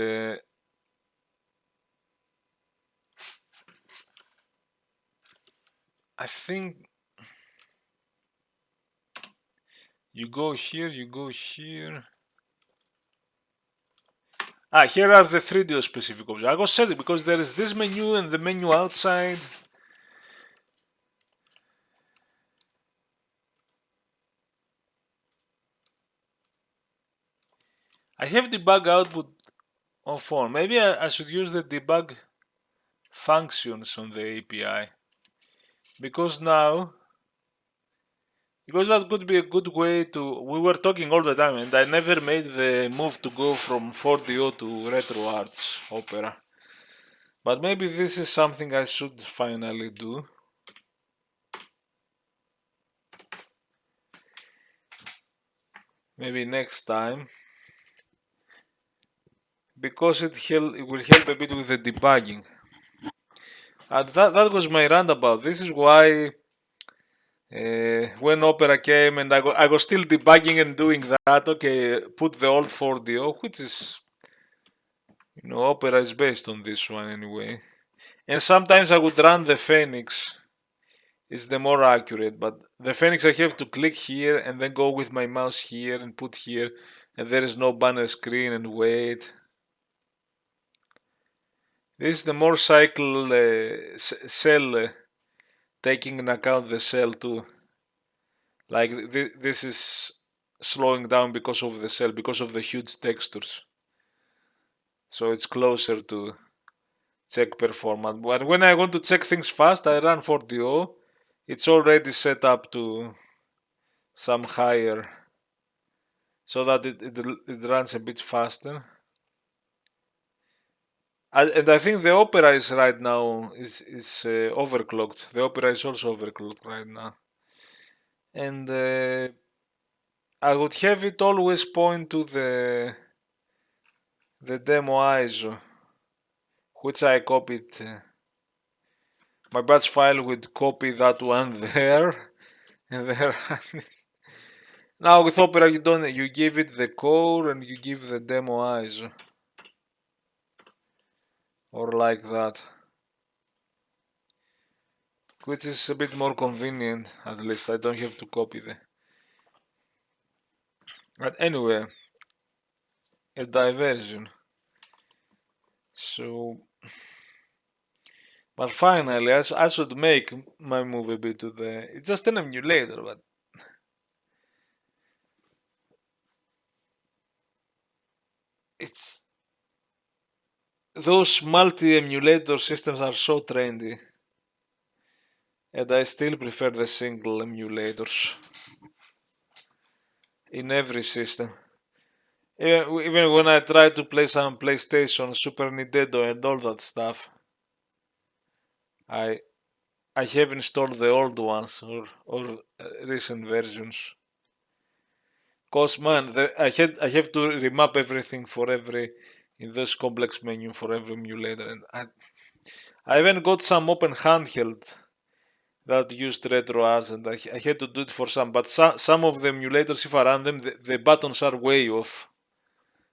I think you go here, here are the 3D specific options. I was setting because there is this menu and the menu outside. I have debug output on phone. Maybe I should use the debug functions on the API, because that could be a good way to. We were talking all the time, and I never made the move to go from 4DO to RetroArch Opera. But maybe this is something I should finally do. Maybe next time, because it will help a bit with the debugging. And that was my rant about. This is why when Opera came and I was still debugging and doing that, okay, put the old 4DO, which is, Opera is based on this one anyway. And sometimes I would run the Phoenix, it's the more accurate, but the Phoenix I have to click here and then go with my mouse here and put here, and there is no banner screen and wait. This is the more cycle cell, taking into account the cell too. Like this is slowing down because of the cell, because of the huge textures. So it's closer to check performance. But when I want to check things fast, I run 4DO. It's already set up to some higher, so that it runs a bit faster. And I think the Opera is right now is overclocked. The Opera is also overclocked right now. And I would have it always point to the demo ISO, which I copied. My batch file would copy that one there, and there. Now with Opera you give it the core and you give the demo ISO, or like that, which is a bit more convenient. At least I don't have to copy the. But anyway, a diversion. So, but finally, I should make my move a bit to the. It's just an emulator, but it's those multi-emulator systems are so trendy, and I still prefer the single emulators in every system. Even when I try to play some PlayStation, Super Nintendo, and all that stuff, I have installed the old ones or recent versions. Cause man, I have to remap everything for every in this complex menu for every emulator, and I even got some open handheld that used RetroArch, and I had to do it for some. But some of the emulators, if I run them, the buttons are way off,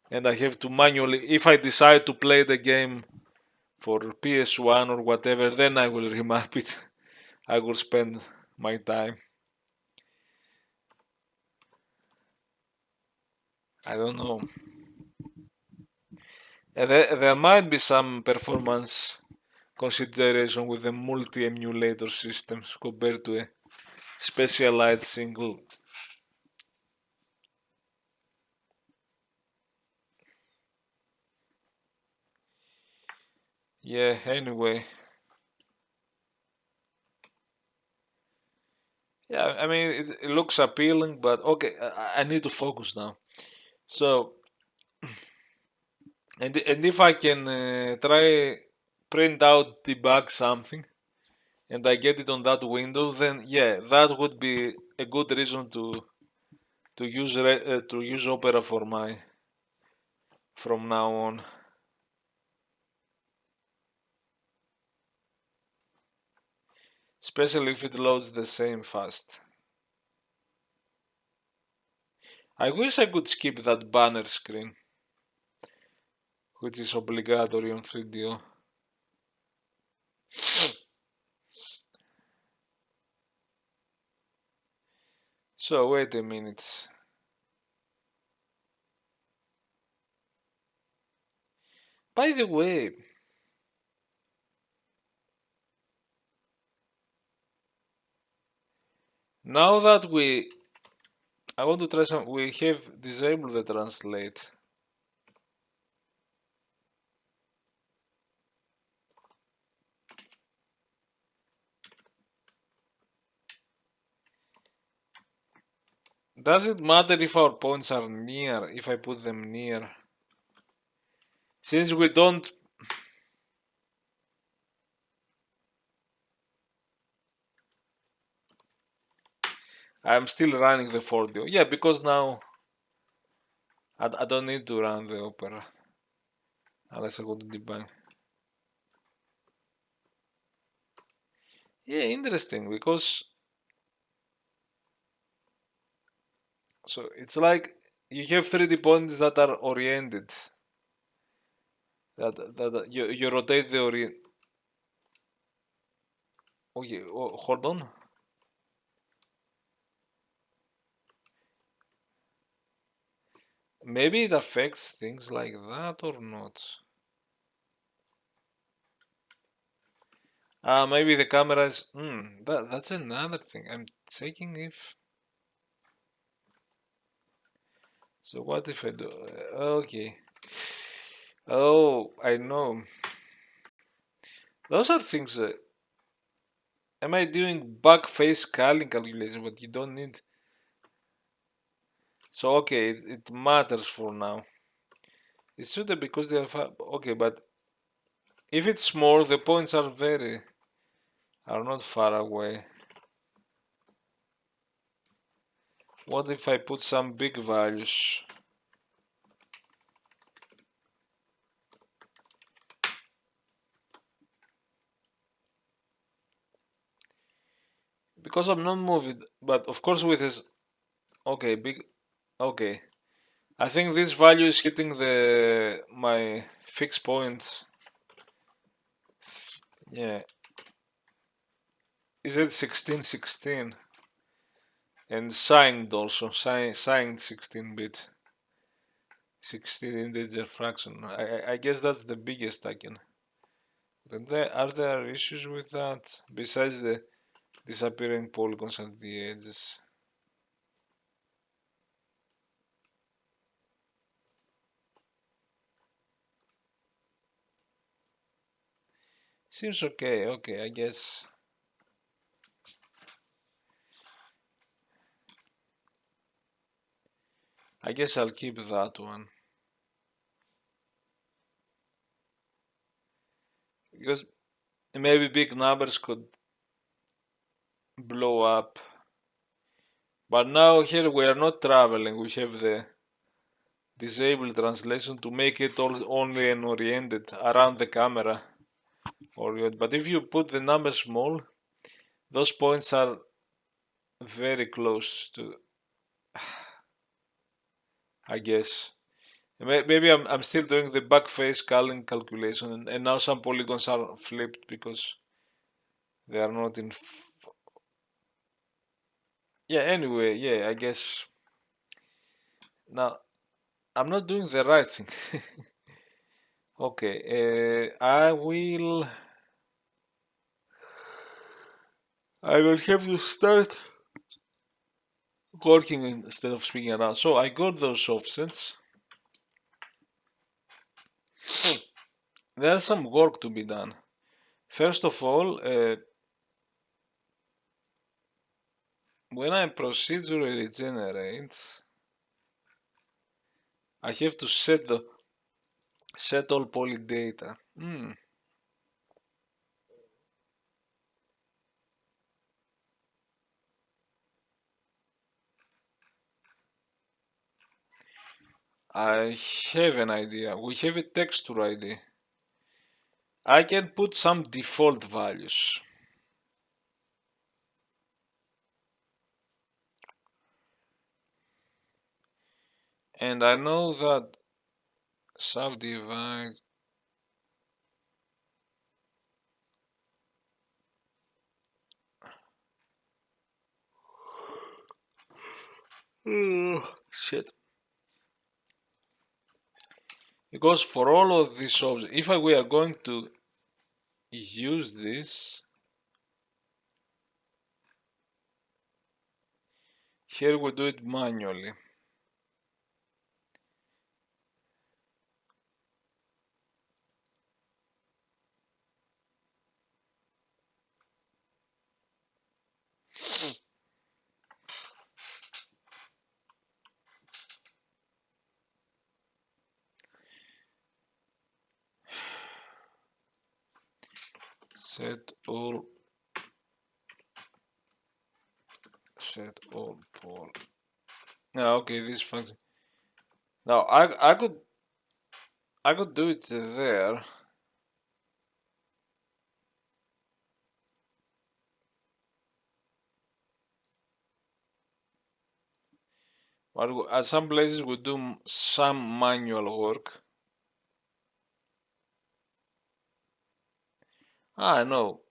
and I have to manually. If I decide to play the game for PS1 or whatever, then I will remap it. I will spend my time. I don't know. There might be some performance consideration with the multi-emulator systems compared to a specialized single. Yeah, anyway. Yeah, I mean, it looks appealing, but okay, I need to focus now. So, and if I can try print out debug something and I get it on that window, then yeah, that would be a good reason to use Opera for my from now on. Especially if it loads the same fast. I wish I could skip that banner screen, which is obligatory on 3DO. So wait a minute. By the way, now that I want to try we have disabled the translate. Does it matter if our points are near, if I put them near? Since we don't... I'm still running the 4DO. Yeah, because now I don't need to run the Opera. Unless I go to debug. Yeah, interesting, because... So it's like you have 3D points that are oriented. That you rotate the orient... Okay, oh, hold on. Maybe it affects things like that or not. Maybe the camera is... that's another thing. I'm checking if... So what if I do... okay. Oh, I know. Those are things... am I doing back face scaling calculation, but you don't need... So okay, it matters for now. It shouldn't because they are... okay, but if it's small, the points are not far away. What if I put some big values? Because I'm not moving, but of course with this... okay, big... okay. I think this value is hitting my fixed point. Yeah. Is it 1616? And signed also, signed 16-bit. 16 integer fraction. I guess that's the biggest I can. Are there issues with that besides the disappearing polygons at the edges? Seems okay. Okay, I guess. I'll keep that one. Because maybe big numbers could blow up. But now here we are not traveling. We have the disable translation to make it only an oriented around the camera. But if you put the number small, those points are very close to... I guess. Maybe I'm still doing the back face scaling calculation, and now some polygons are flipped because they are not in... yeah, anyway, yeah, I guess. Now, I'm not doing the right thing. Okay, I will... I will have to start working instead of speaking around. So I got those offsets. There's some work to be done. First of all, when I procedurally generate, I have to set all poly data. I have an idea. We have a texture ID. I can put some default values. And I know that subdivide shit. Because for all of these objects, if we are going to use this, here we do it manually. Set all poly. Now, okay, this function. Now I could do it there. But at some places we do some manual work. I know.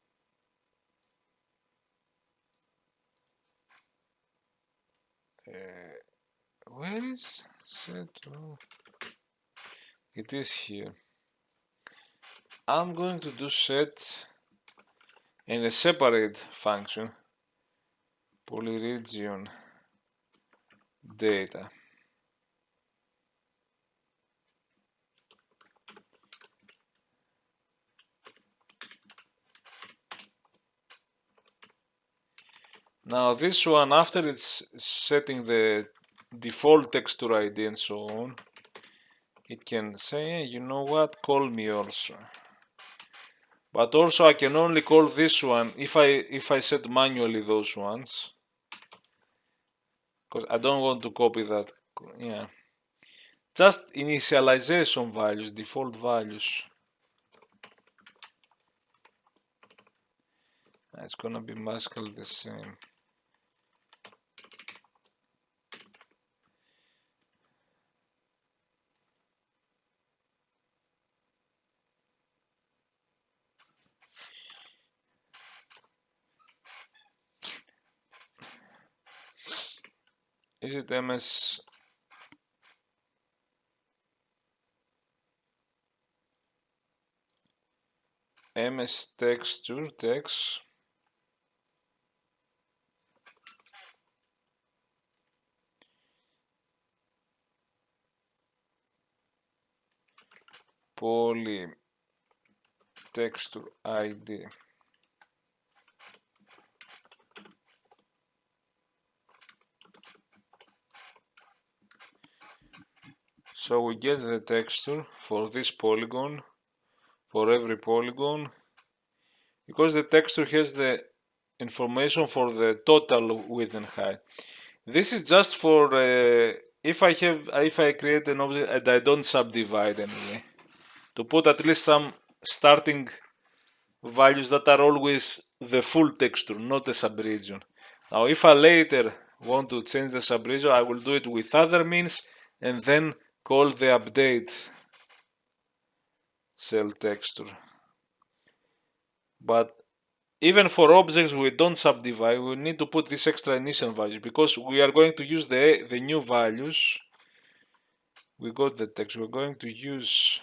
Where is set? Oh, it is here. I'm going to do set in a separate function, polyregion data. Now this one, after it's setting the default texture ID and so on, it can say, you know what, call me also. But also I can only call this one if I set manually those ones, because I don't want to copy that. Yeah, just initialization values, default values. It's gonna be masked the same. Is it MS texture text? Poly texture ID. So we get the texture for this polygon, for every polygon, because the texture has the information for the total width and height. This is just for if I create an object and I don't subdivide anyway, to put at least some starting values that are always the full texture, not a subregion. Now if I later want to change the subregion, I will do it with other means and then call the update cell texture. But even for objects we don't subdivide, we need to put this extra initial value because we are going to use the new values. We got the text, we're going to use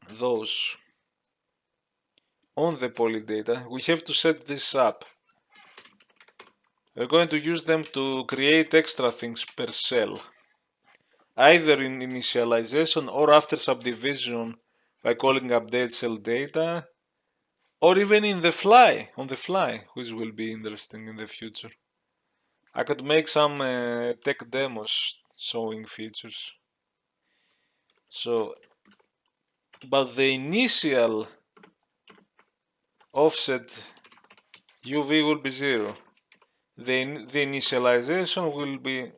those on the poly data, we have to set this up. We're going to use them to create extra things per cell, either in initialization or after subdivision by calling update cell data, or even in the fly, on the fly, which will be interesting in the future. I could make some tech demos showing features. So, but the initial offset UV will be 0. The initialization will be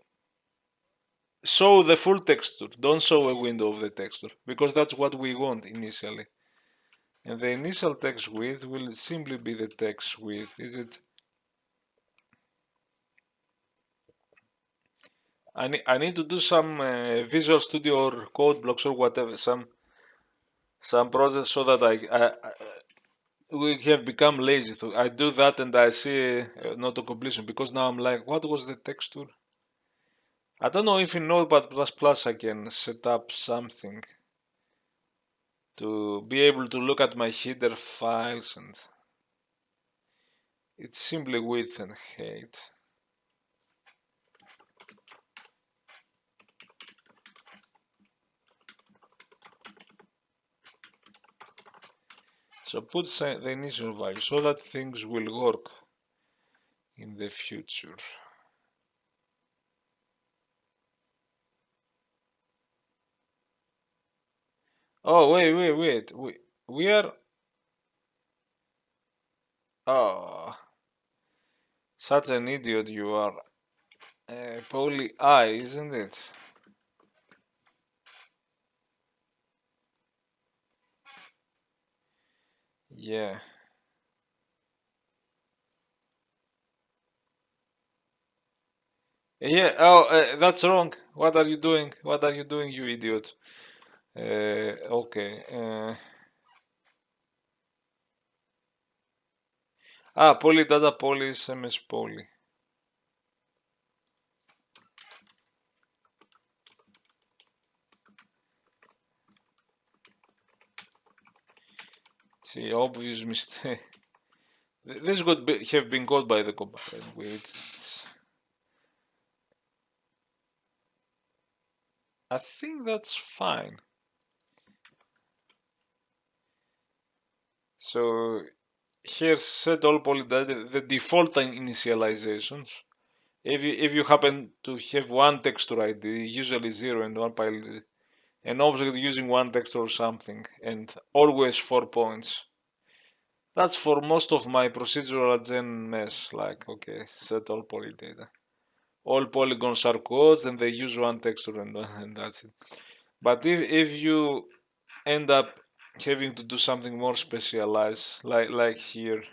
show the full texture, don't show a window of the texture, because that's what we want initially. And the initial text width will simply be the text width. Is it? I need to do some Visual Studio or code blocks or whatever, some process so that we have become lazy. So I do that and I see not a completion, because now I'm like, what was the texture? I don't know if in Notepad++ I can set up something to be able to look at my header files, and it's simply width and height. So put the initial value so that things will work in the future. Oh, wait. We are... Oh, such an idiot you are. Poly I, isn't it? Yeah. Yeah, oh, that's wrong. What are you doing? What are you doing, you idiot? Okay. Poly data poly is MS poly. See, obvious mistake. This could have been caught by the compiler. I think that's fine. So here set all poly data, the default initializations. If you happen to have one texture ID, usually 0 and one an object using one texture or something, and always 4 points. That's for most of my procedural gen mess, like, okay, set all poly data. All polygons are codes and they use one texture and that's it. But if you end up having to do something more specialized, like here,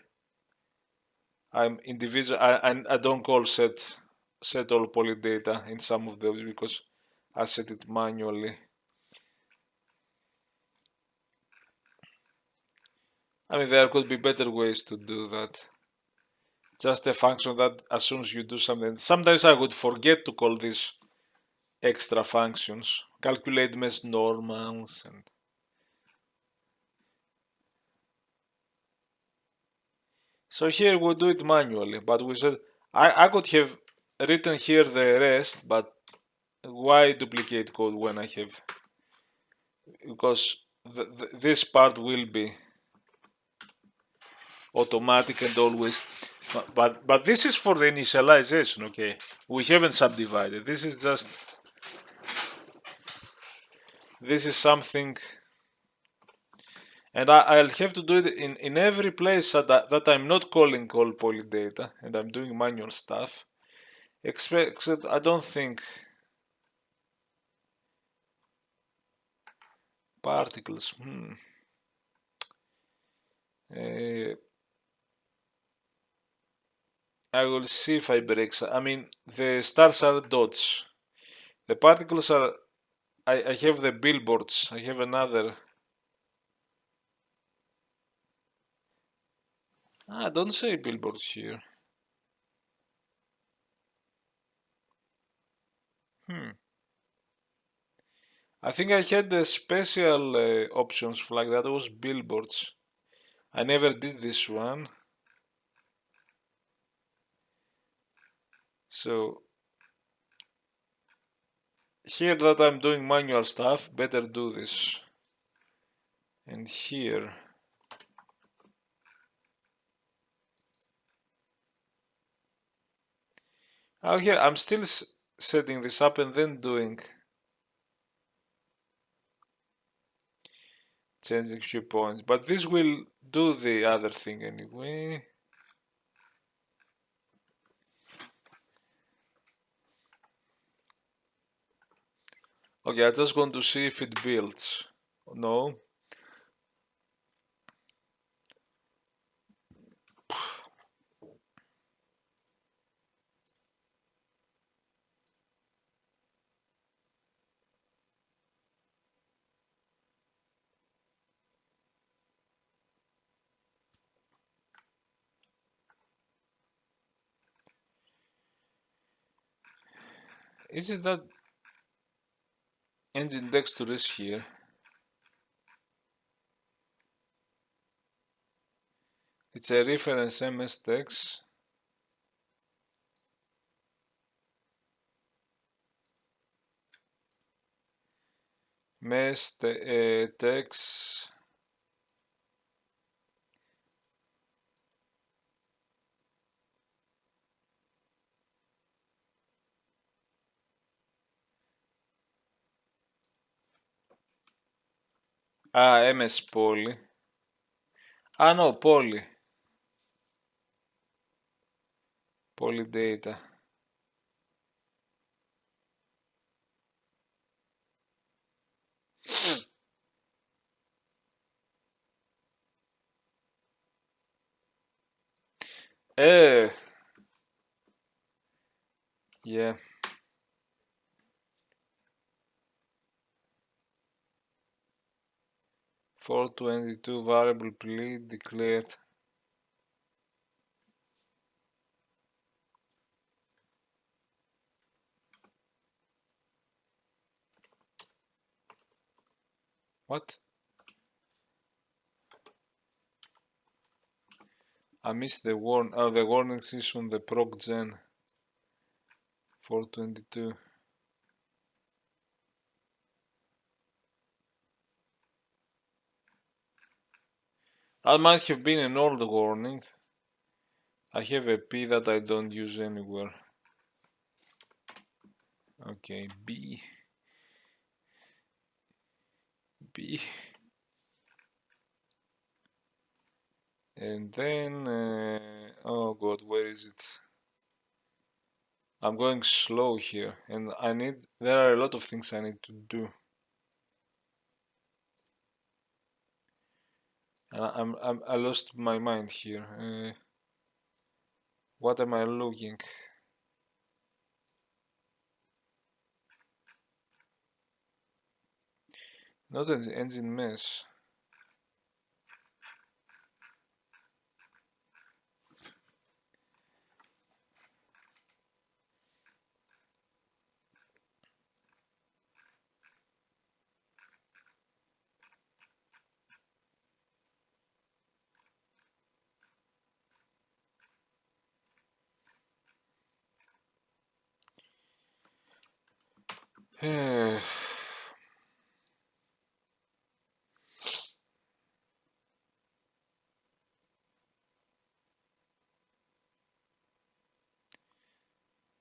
I'm individual. I don't call set all poly data in some of those because I set it manually. I mean, there could be better ways to do that. Just a function that assumes you do something. Sometimes I would forget to call these extra functions, calculate mesh normals, and so here we do it manually. But we said I could have written here the rest, but why duplicate code when I have, because this part will be automatic and always, but this is for the initialization. Okay, we haven't subdivided. This is just, this is something, and I'll have to do it in every place that I'm not calling call poly data and I'm doing manual stuff, except I don't think particles. I will see if I break. I mean, the stars are dots. The particles are. I have the billboards. I have another. Don't say billboards here. I think I had the special options flag that was billboards. I never did this one. So here that I'm doing manual stuff, better do this. And here. Oh, here I'm still setting this up and then doing changing few points, but this will do the other thing anyway. Okay, I just want to see if it builds. No. Is it that engine texture is here? It's a reference MS text. MS text. Ah, MS poly. Ah, no, poly. Poly data. Eh. Yeah. $422 variable plea declared. What? I missed the warn. Oh, the warnings is on the proc gen 422. That might have been an old warning. I have a P that I don't use anywhere. Okay, B. And then, oh god, where is it? I'm going slow here, and there are a lot of things I need to do. I lost my mind here. What am I looking? Not an engine mess.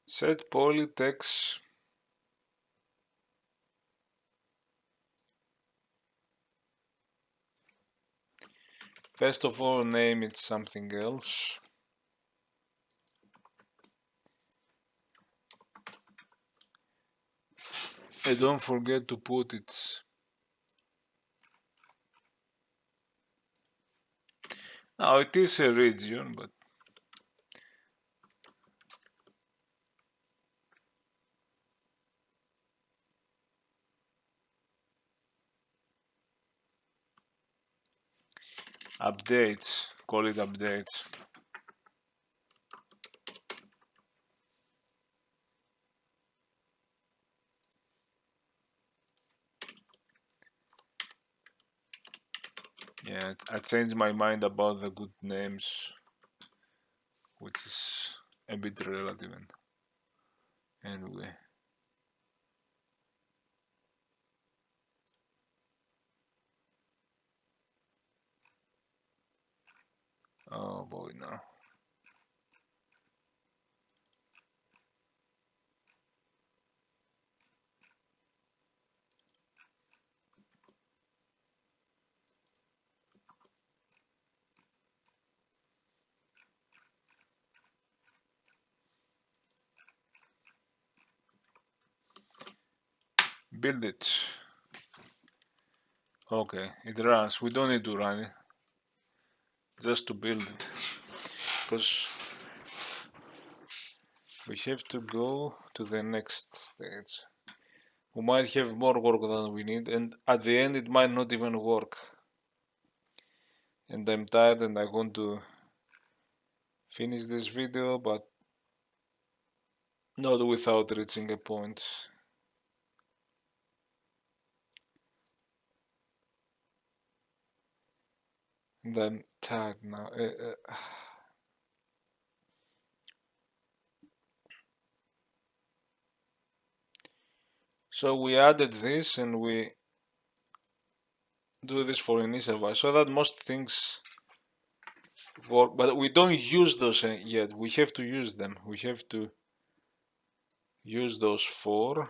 Set polytext. First of all, name it something else. And don't forget to put it. Now it is a region, but updates. Call it updates. Yeah. Yeah, I changed my mind about the good names, which is a bit relative. Anyway. Oh boy, no. Build it. Okay, it runs. We don't need to run it just to build it, because we have to go to the next stage. We might have more work than we need, and at the end it might not even work. And I'm tired and I want to finish this video, but not without reaching a point. And I'm tired now. So we added this and we do this for initial so that most things work, but we don't use those yet. We have to use them. We have to use those for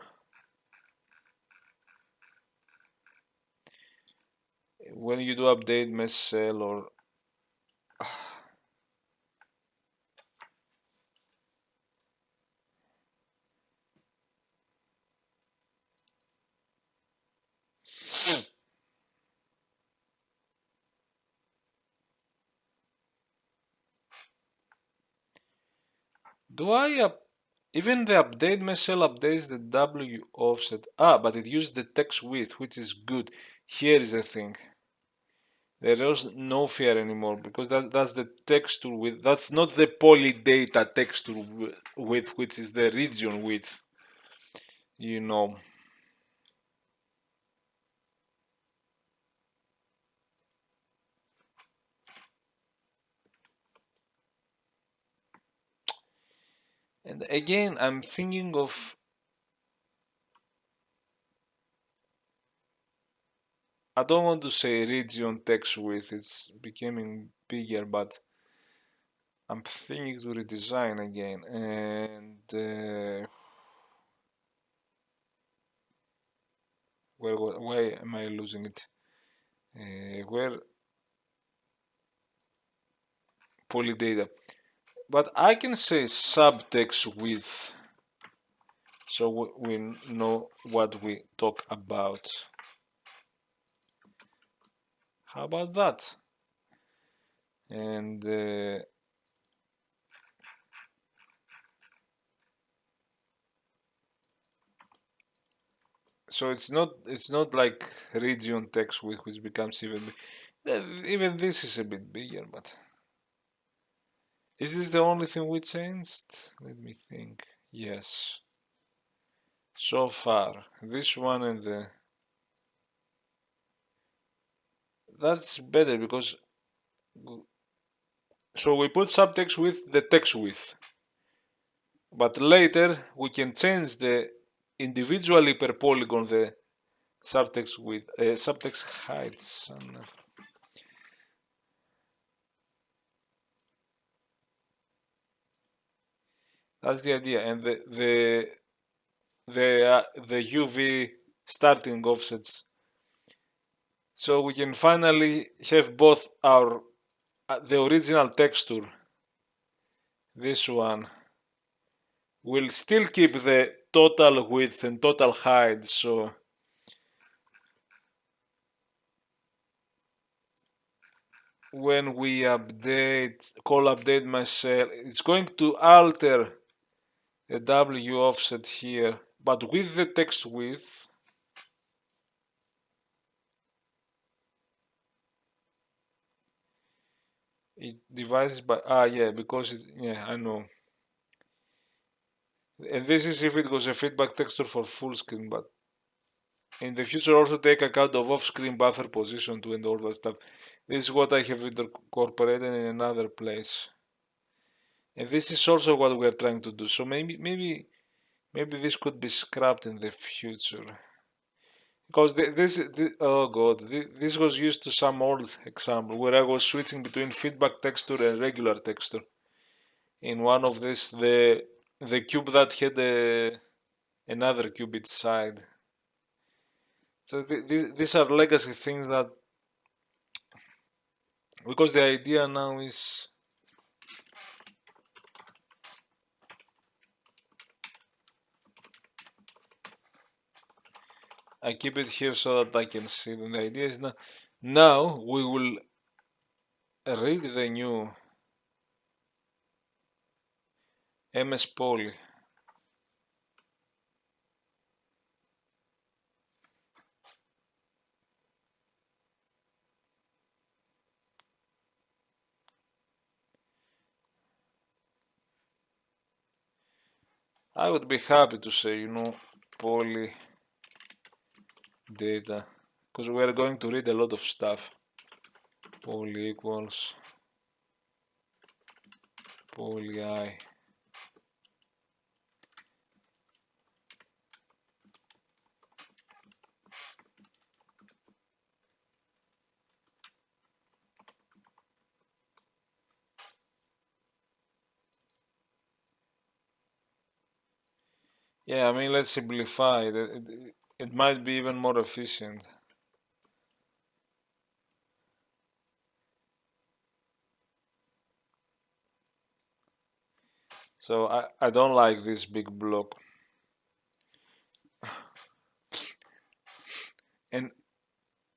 when you do update mesh cell or do I even the update mesh cell updates the W offset. But it uses the text width, which is good. Here is the thing. There is no fear anymore because that's the texture width. That's not the polydata texture width, which is the region width. You know. And again, I'm thinking of I don't want to say region text width, it's becoming bigger, but I'm thinking to redesign again. And why am I losing it? Where polydata. But I can say subtext width, so we know what we talk about. How about that? And so it's not like region text width, which becomes even this is a bit bigger. But is this the only thing we changed? Let me think. Yes. So far, this one and the that's better because so we put subtext with the text width, but later we can change the individually per polygon the subtext width, subtext height. That's the idea, and the UV starting offsets, so we can finally have both our the original texture. This one will still keep the total width and total height, so when we call update mesh cell, it's going to alter the W offset here, but with the text width. It divides by yeah, because it's yeah, I know. And this is if it was a feedback texture for full screen, but in the future also take account of off-screen buffer position too and all that stuff. This is what I have incorporated in another place. And this is also what we're trying to do. So maybe this could be scrapped in the future. Because oh god, this was used to some old example where I was switching between feedback texture and regular texture. In one of this, the cube that had another cube each side. So these are legacy things that, because the idea now is I keep it here so that I can see. And the idea is now we will read the new MS Poly. I would be happy to say, poly data, because we are going to read a lot of stuff. Poly equals poly I. Yeah, I mean, let's simplify it. It might be even more efficient. So I don't like this big block. And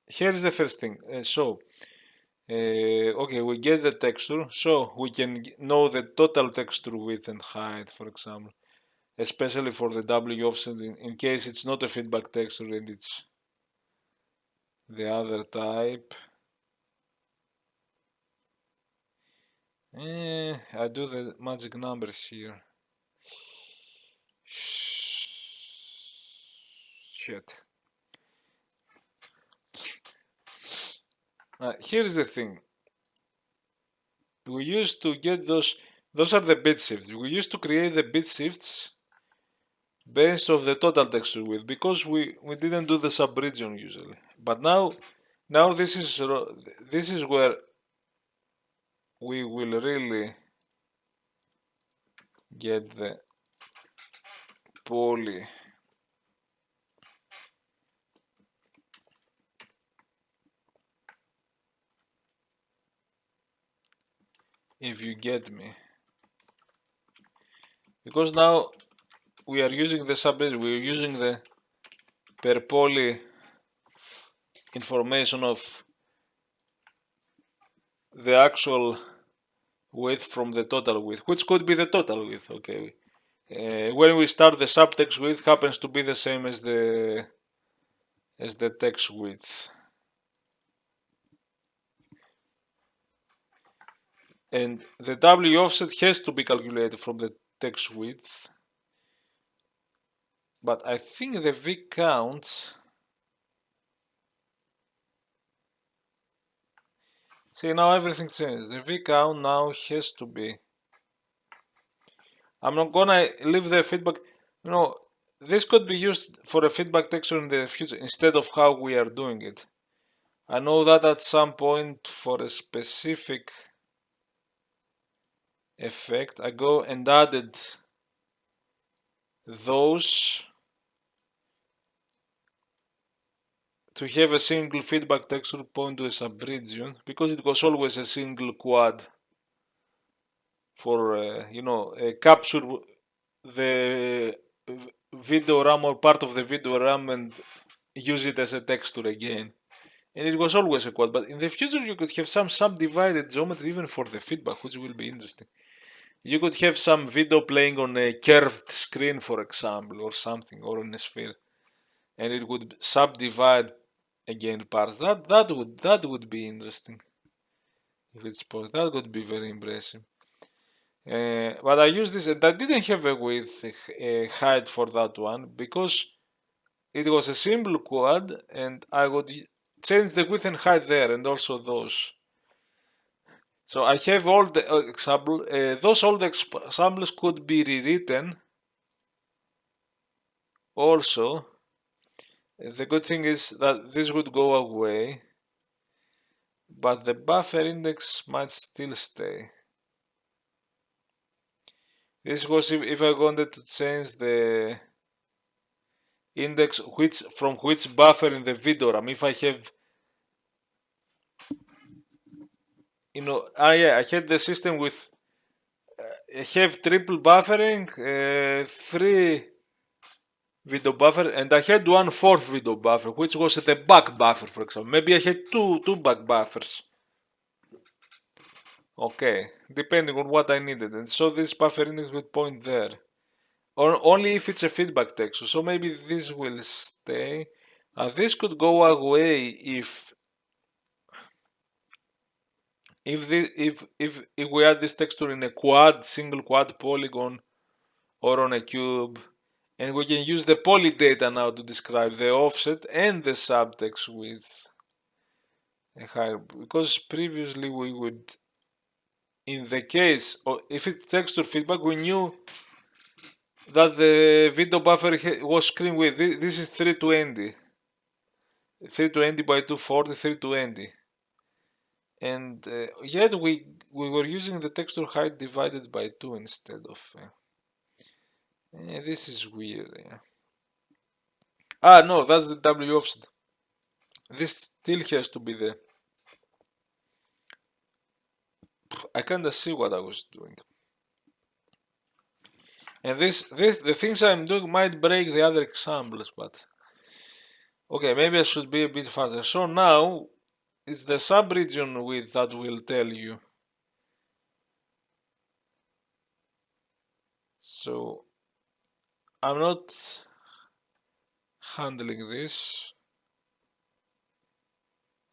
here's the first thing. Okay, we get the texture, so we can know the total texture width and height, for example, especially for the W offset in case it's not a feedback texture and it's the other type. I do the magic numbers here. Shit. Here's the thing. We used to get those are the bit shifts. We used to create the bit shifts based off the total texture width because we didn't do the sub-region usually. But now this is where we will really get the poly. If you get me. Because now we are using the sub-region, we are using the per poly information of the actual width from the total width, which could be the total width, okay. When we start, the subtext width happens to be the same as the text width. And the W offset has to be calculated from the text width. But I think the V count. See, now everything changed. The V count now has to be. I'm not gonna leave the feedback. This could be used for a feedback texture in the future instead of how we are doing it. I know that at some point for a specific effect, I go and added those to have a single feedback texture point to a sub-region because it was always a single quad for capture the video RAM or part of the video RAM and use it as a texture again. And it was always a quad, but in the future you could have some subdivided geometry even for the feedback, which will be interesting. You could have some video playing on a curved screen, for example, or something, or on a sphere, and it would subdivide again parts. That would be interesting if it's possible. That would be very impressive. But I use this, and I didn't have a width height for that one because it was a simple quad, and I would change the width and height there, and also those. So I have all the examples. Those all the examples could be rewritten. Also, the good thing is that this would go away, but the buffer index might still stay. This was if I wanted to change the index from which buffer in the videoram. If I have, yeah, I had the system with I have triple buffering, 3 video buffer, and I had 1/4 video buffer, which was at the back buffer, for example. Maybe I had two back buffers. Okay, depending on what I needed, and so this buffer index would point there. Or only if it's a feedback texture. So maybe this will stay. This could go away if we add this texture in a single quad polygon or on a cube, and we can use the poly data now to describe the offset and the subtext with a higher, because previously we would, in the case of if it's texture feedback, we knew that the video buffer was screen width. This is 320 by 240, 320, and yet we were using the texture height divided by 2 instead of. This is weird. Yeah. No, that's the W offset. This still has to be there. I kinda see what I was doing. And the things I'm doing might break the other examples, but okay, maybe I should be a bit faster. So now it's the subregion width that will tell you. So I'm not handling this.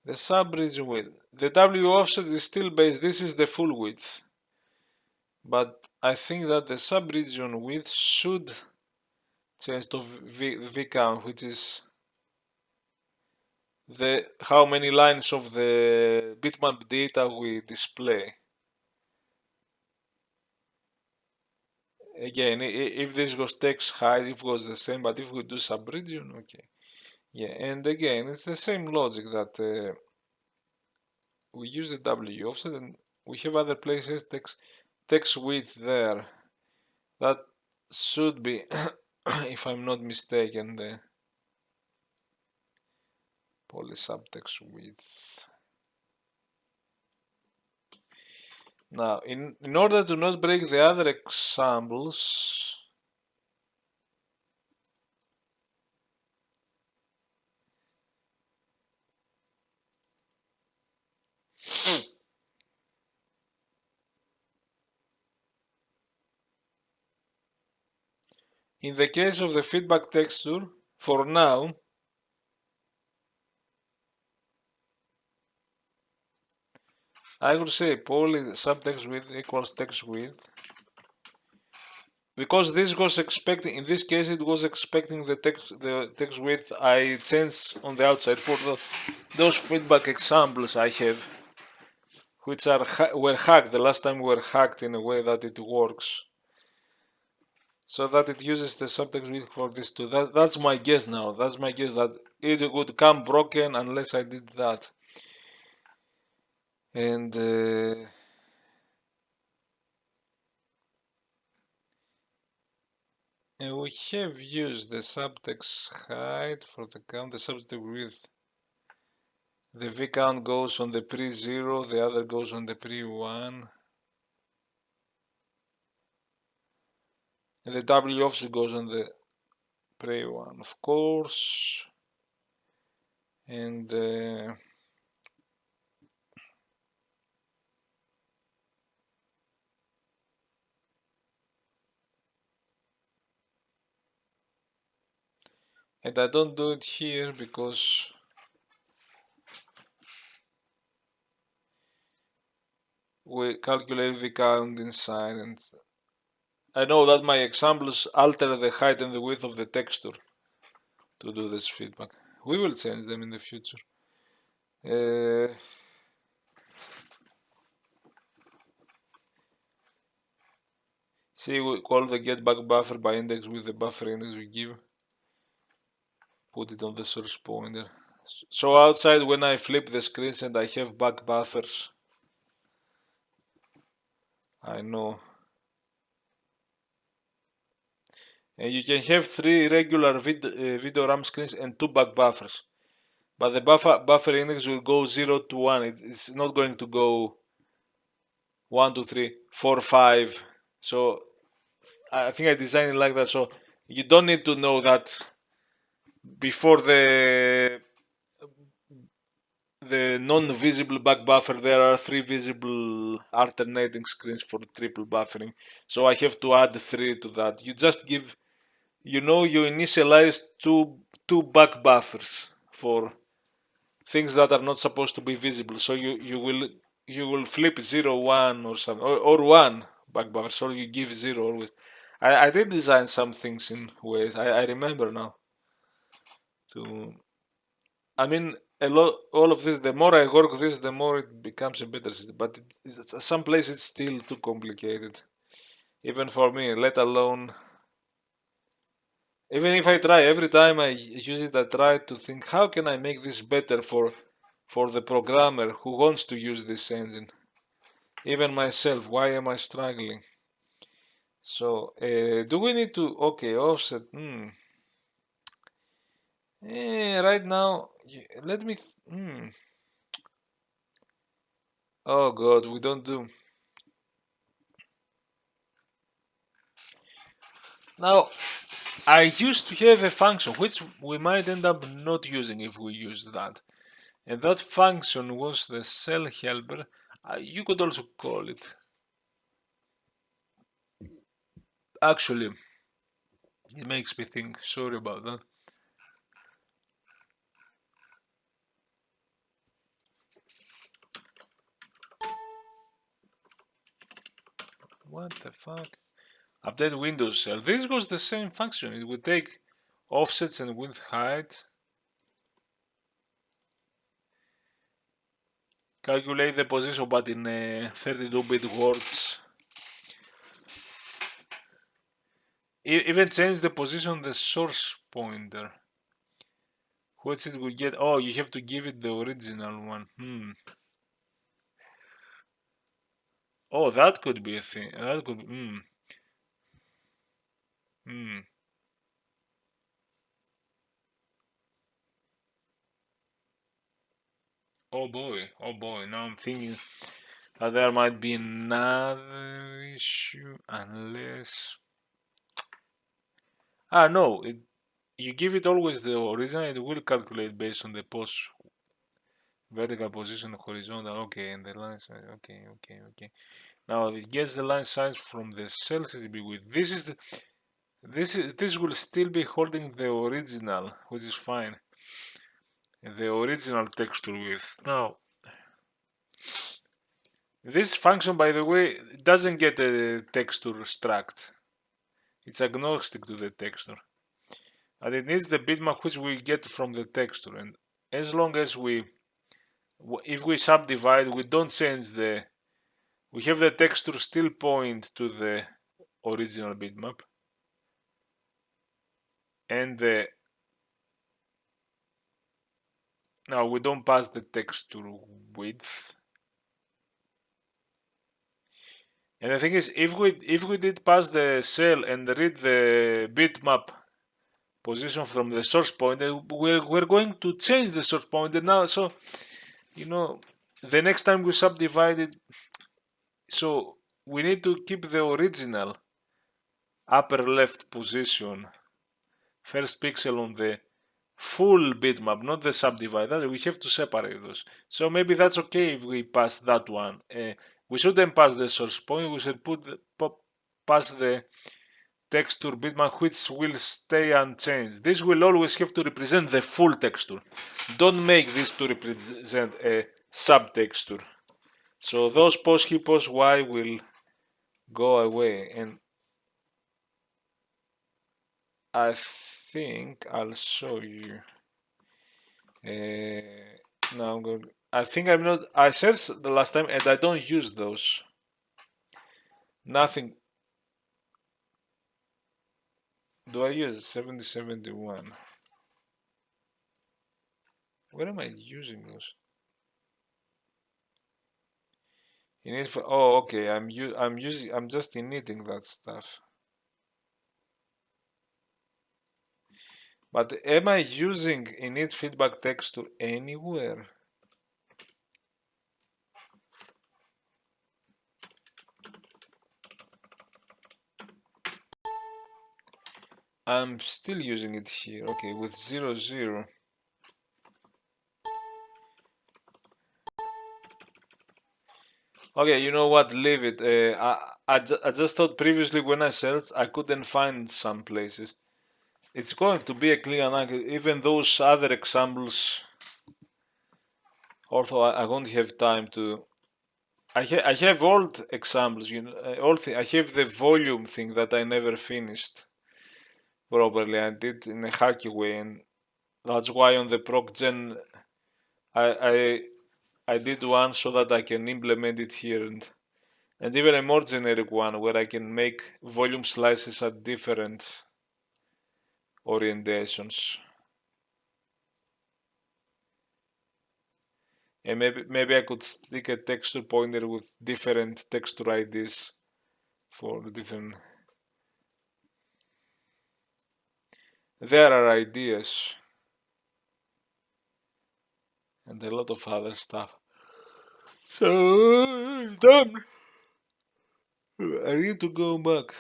The subregion width. The W offset is still based. This is the full width. But I think that the subregion width should change to v count, which is how many lines of the bitmap data we display. Again, if this was text height, it was the same, but if we do subregion, okay. Yeah, and again, it's the same logic that we use the W offset, and we have other places text width there. That should be, if I'm not mistaken, the poly subtext width. Now, in order to not break the other examples, in the case of the feedback texture, for now, I would say poly subtext width equals text width, because this was expecting, in this case it was expecting the text width I changed on the outside for those feedback examples I have, which were hacked. The last time were hacked in a way that it works, so that it uses the subtext width for this too. That's my guess now. That's my guess that it would come broken unless I did that. And we have used the subtext height for the count, the subtext width. The v count goes on the pre-0, the other goes on the pre-1. And the W offset goes on the pre-1, of course. And I don't do it here because we calculate the count inside, and I know that my examples alter the height and the width of the texture. to do this feedback. We will change them in the future. See, we call the get back buffer by index with the buffer index we give. Put it on the source pointer. So outside, when I flip the screens and I have back buffers, I know. And you can have 3 regular video RAM screens and 2 back buffers. But the buffer index will go 0 to 1. It's not going to go 1, 2, 3, 4, 5. So I think I designed it like that. So you don't need to know that before the non-visible back buffer there are 3 visible alternating screens for triple buffering. So I have to add 3 to that. You just give, you initialize two back buffers for things that are not supposed to be visible. So you will flip 0, 1 or something, or 1 back buffer. So you give 0 always. I did design some things in ways. I remember now. I mean, all of this, the more I work with this, the more it becomes a better system. But some places it's still too complicated, even for me. Let alone, even if I try, every time I use it, I try to think, how can I make this better for the programmer who wants to use this engine? Even myself, why am I struggling? So, do we need to, okay, offset, right now, let me, oh God, we don't do. Now, I used to have a function which we might end up not using if we use that. And that function was the cell helper. You could also call it. Actually, it makes me think. Sorry about that. What the fuck? Update Windows cell. This was the same function. It would take offsets and width height. Calculate the position, but in 32-bit words. Even change the position of the source pointer. What's it we get? Oh, you have to give it the original one. Oh, that could be a thing. That could be. Oh boy. Now I'm thinking that there might be another issue unless. No. You give it always the original. It will calculate based on the post vertical position, horizontal. Okay, and the line size. Okay. Now it gets the line size from the cell CTB width. This will still be holding the original, which is fine. The original texture width. Now, this function, by the way, doesn't get a texture struct. It's agnostic to the texture. And it needs the bitmap which we get from the texture. And as long as if we subdivide, we don't change we have the texture still point to the original bitmap. And now we don't pass the texture width. And the thing is, if we did pass the cell and read the bitmap position from the source pointer, we're going to change the source pointer now. So, the next time we subdivide it, so we need to keep the original upper left position, first pixel on the full bitmap, not the subdivided. We have to separate those. So maybe that's okay if we pass that one. We shouldn't pass the source point. We should pass the texture bitmap, which will stay unchanged. This will always have to represent the full texture. Don't make this to represent a subtexture. So those post hippos Y will go away, and I think I'll show you. Now I'm going. I think I'm not. I searched the last time and I don't use those. Nothing. Do I use 7071? Where am I using those? Init for. Oh, okay. I'm just initting that stuff. But am I using init feedback texture anywhere? I'm still using it here. Okay, with 0, 0. Okay, you know what? Leave it. I just thought previously when I searched, I couldn't find some places. It's going to be a clear angle. Even those other examples, although I won't have time to. I have old examples, you know, I have the volume thing that I never finished properly. I did in a hacky way, and that's why on the procgen I I did one so that I can implement it here, and even a more generic one where I can make volume slices at different orientations. And maybe I could stick a texture pointer with different texture IDs for different. There are ideas and a lot of other stuff. So done. I need to go back.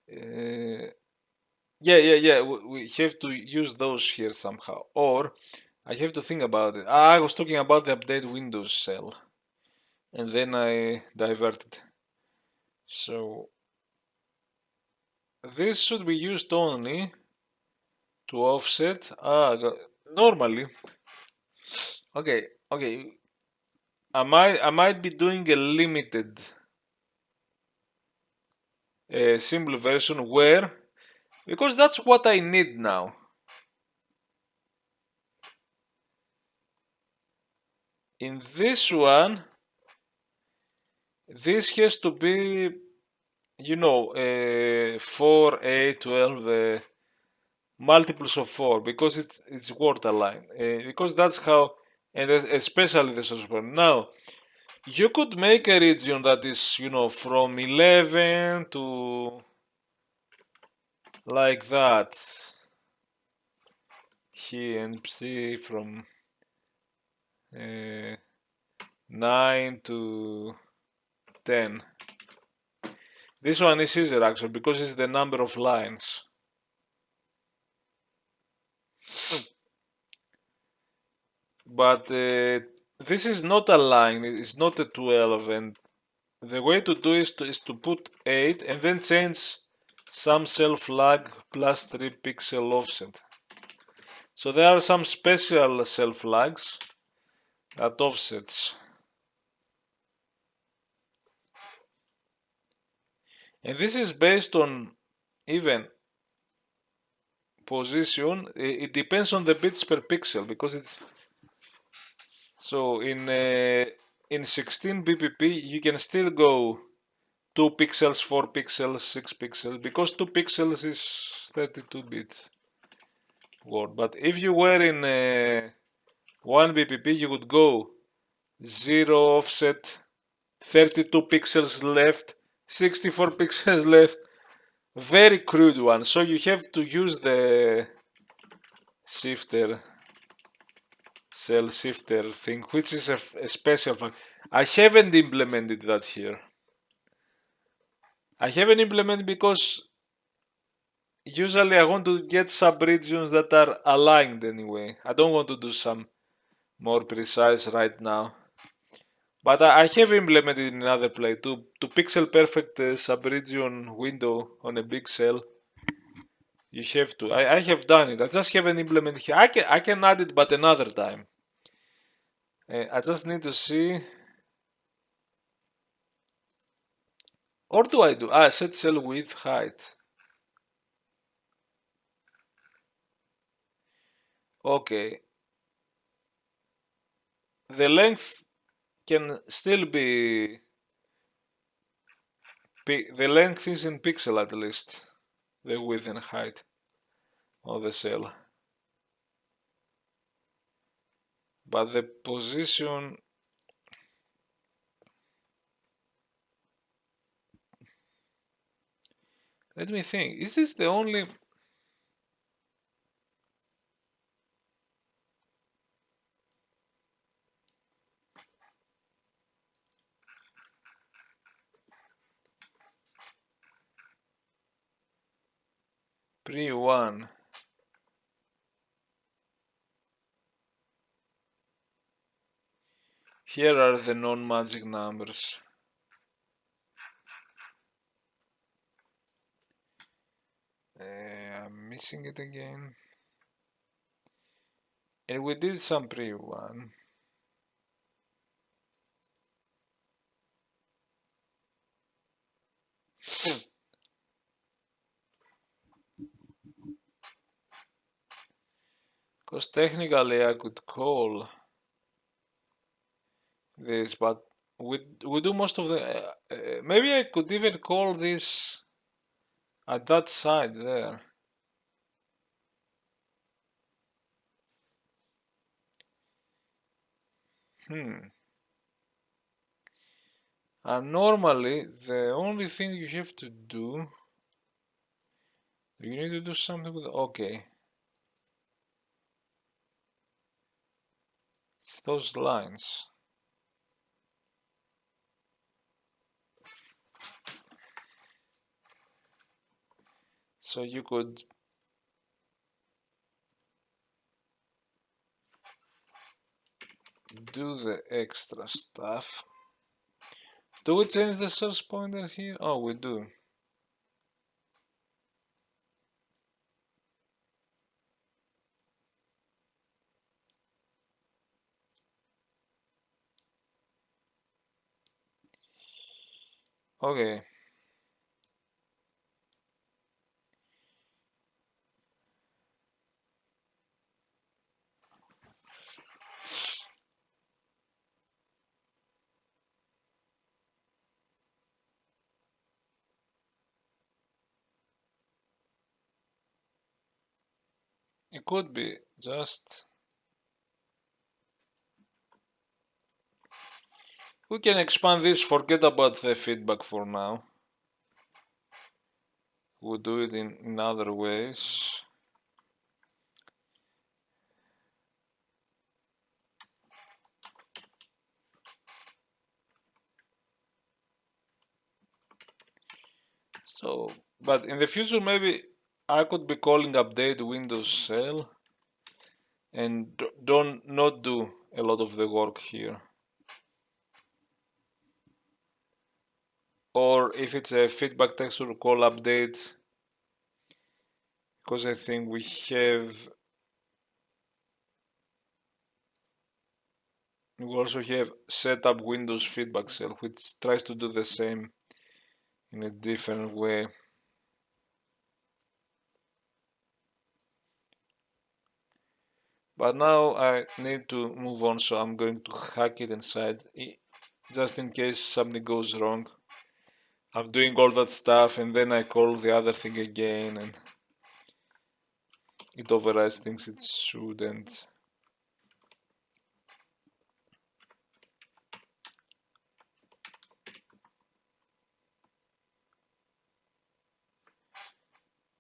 Yeah. We have to use those here somehow, or I have to think about it. I was talking about the update Windows cell, and then I diverted. So this should be used only to offset. Normally. Okay. I might be doing a limited simple version where, because that's what I need now. In this one, this has to be, you know, 4, 8, 12, multiples of 4, because it's word aligned. Because that's how, and especially the source point. Now, you could make a region that is, you know, from 11 to like that. Here and see from 9 to 10. This one is easier actually because it's the number of lines. But this is not a line, it's not a 12, and the way to do is to put 8 and then change some cell flag plus 3 pixel offset. So there are some special cell flags that offsets. And this is based on even position. It depends on the bits per pixel because it's so in 16 bpp you can still go 2 pixels, 4 pixels, 6 pixels because 2 pixels is 32 bits word. But if you were in 1 bpp you would go 0 offset, 32 pixels left, 64 pixels left. Very crude one. So you have to use the shifter, cell shifter thing, which is a special function. I haven't implemented that here. I haven't implemented because usually I want to get sub-regions that are aligned anyway. I don't want to do some more precise right now. But I have implemented in another place to pixel perfect sub-region window on a big cell. You have to. I have done it. I just haven't implemented here. I can add it, but another time. I just need to see. Or do I do? Set cell width height. Okay. The length can still be. The length is in pixel at least. The width and height of the cell. But the position. Let me think. Is this the only. Pre-1. Here are the non-magic numbers. I'm missing it again. And we did some pre-1. Because technically I could call this, but we do most of the. Maybe I could even call this at that side there. And normally the only thing you have to do. You need to do something with. Okay. It's those lines. So you could do the extra stuff. Do we change the source pointer here? Oh, we do. Okay. It could be just. We can expand this, forget about the feedback for now. We'll do it in other ways. So, but in the future maybe I could be calling update Windows cell and don't not do a lot of the work here. Or if it's a feedback texture, call update, because I think we also have set up Windows feedback cell, which tries to do the same in a different way. But now I need to move on, so I'm going to hack it inside, just in case something goes wrong. I'm doing all that stuff and then I call the other thing again and it overrides things it shouldn't.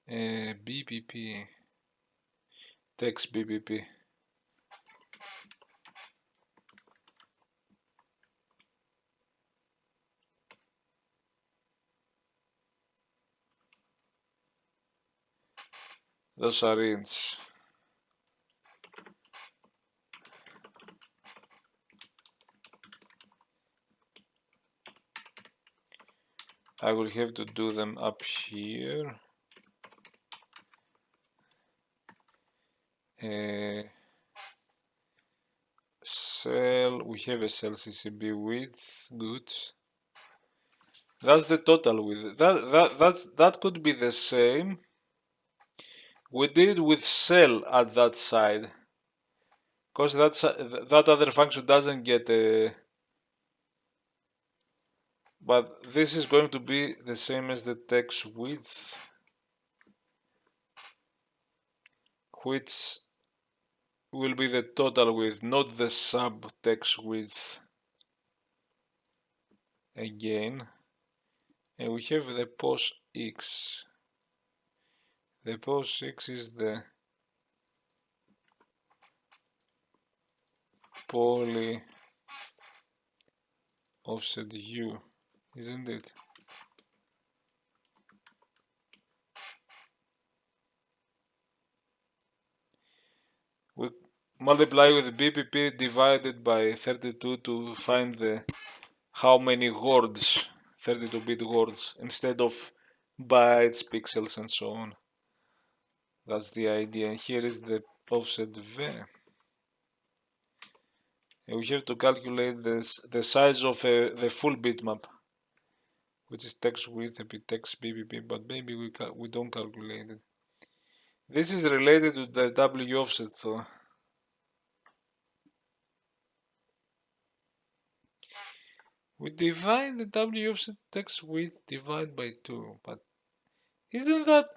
BPP, text BPP. Those are ints. I will have to do them up here. Cell, we have a cell CCB width, good. That's the total width. That could be the same. We did it with cell at that side, because that other function doesn't get a. But this is going to be the same as the text width, which will be the total width, not the sub text width again. And we have the pos x. The pos x is the poly offset u, isn't it? We multiply with BPP divided by 32 to find the how many words, 32-bit words, instead of bytes, pixels, and so on. That's the idea. And here is the offset v. And we have to calculate the size of the full bitmap, which is text width, text BPP, but maybe we don't calculate it. This is related to the W offset though. We divide the W offset text width divide by 2, but isn't that...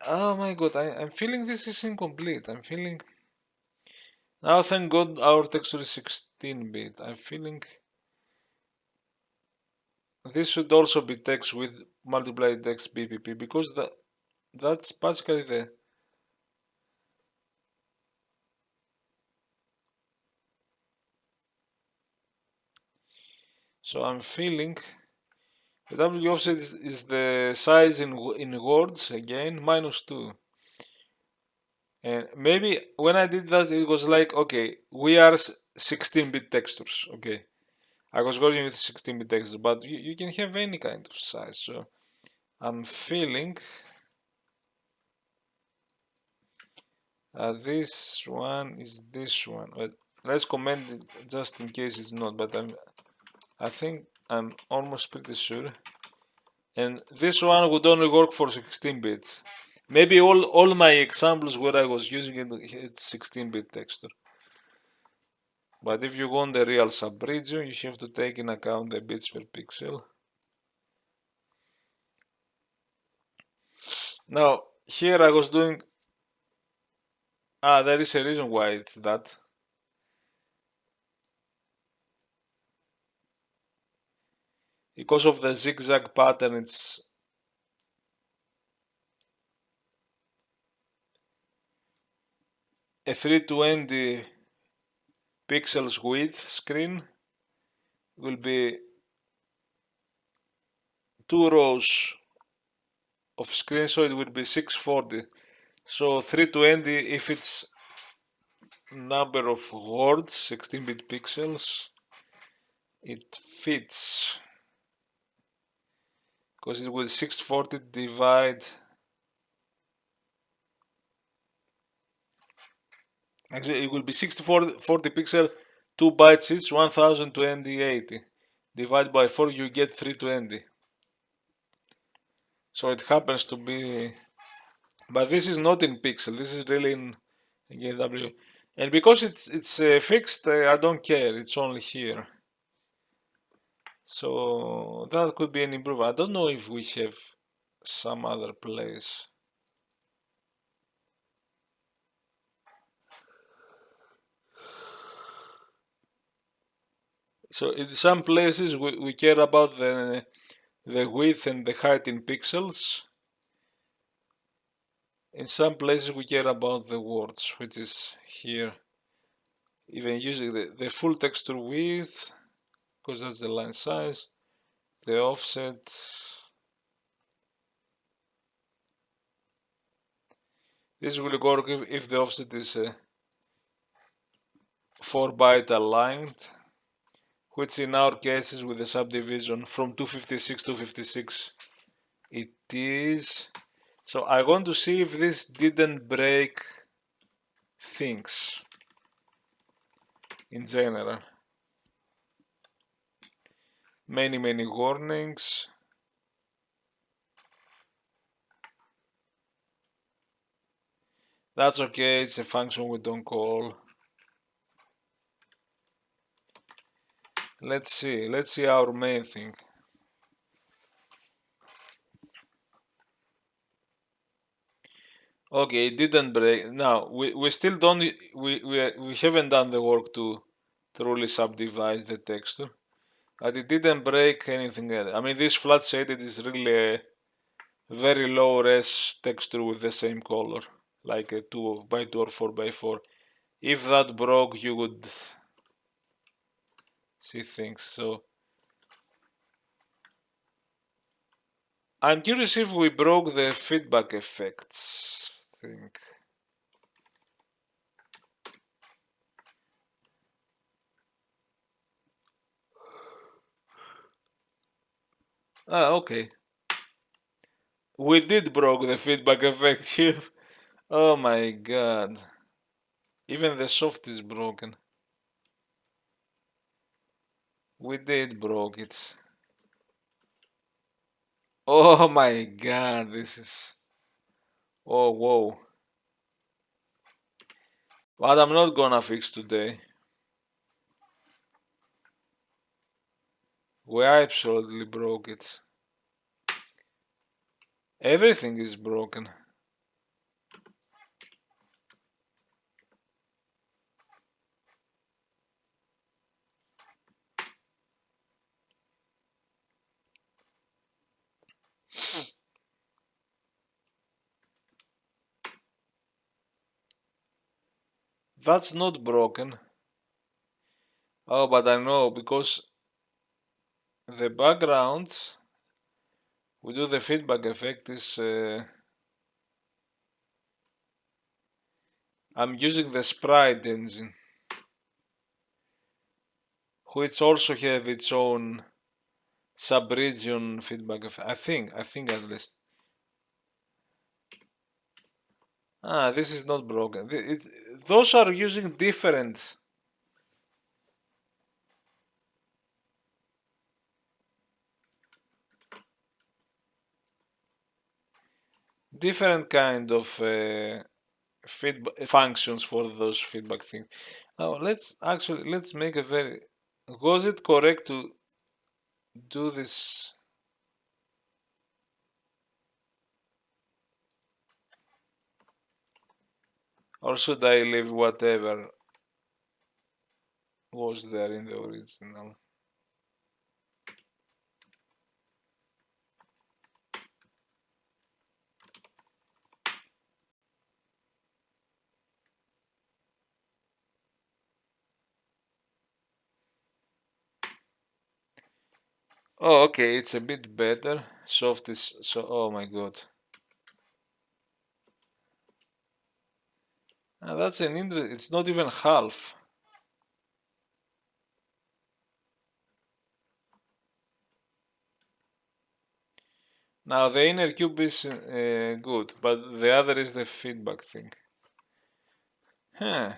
oh my god, I'm feeling this is incomplete. I'm feeling... now thank god our texture is 16-bit. I'm feeling this should also be text with multiplied text BPP, because that's basically the... so I'm feeling the W offset is the size in words again minus 2. And maybe when I did that it was like, okay, we are 16-bit textures, okay. I was going with 16-bit textures, but you can have any kind of size. So I'm feeling this one is this one. But let's comment it just in case it's not, but I think I'm almost pretty sure. And this one would only work for 16-bit. Maybe all my examples where I was using it's 16-bit texture. But if you want the real sub-region, you have to take in account the bits per pixel. Now, here I was doing... there is a reason why it's that. Because of the zigzag pattern, it's... a 320 pixels width screen will be 2 rows of screen, so it will be 640. So 320, if it's number of words, 16-bit pixels, it fits, because it will 640 divide... actually it will be 640 pixel, 2 bytes each, 1080. Divide by 4, you get 320. So it happens to be... but this is not in pixel, this is really in W. And because it's fixed, I don't care, it's only here. So that could be an improvement. I don't know if we have some other place. So in some places we care about the width and the height in pixels. In some places we care about the words, which is here. Even using the full texture width, because that's the line size, the offset. This will work if the offset is 4-byte aligned, which in our cases with the subdivision from 256 to 56 it is. So I want to see if this didn't break things in general. many warnings. That's okay, it's a function we don't call. Let's see our main thing. Okay, it didn't break. Now we still don't we haven't done the work to truly subdivide the texture, but it didn't break anything else. I mean, this flat shaded is really a very low res texture with the same color, like a 2x2 or 4x4. If that broke, you would see things. So I'm curious if we broke the feedback effects thing. Ah, okay. We did broke the feedback effect here. Oh my god. Even the soft is broken. We did broke it. Oh my god, this is... Oh, whoa. But I'm not gonna fix today. We absolutely broke it. Everything is broken. That's not broken. Oh, but I know, because the background we do the feedback effect is... I'm using the sprite engine, which also have its own sub-region feedback effect. I think at least. Ah, this is not broken. Those are using different... different kind of feedback functions for those feedback things. Now let's make a very... Was it correct to do this? Or should I leave whatever was there in the original? Oh, okay, it's a bit better. Soft is so... Oh my god. That's an interesting... It's not even half. Now the inner cube is good, but the other is the feedback thing. Huh.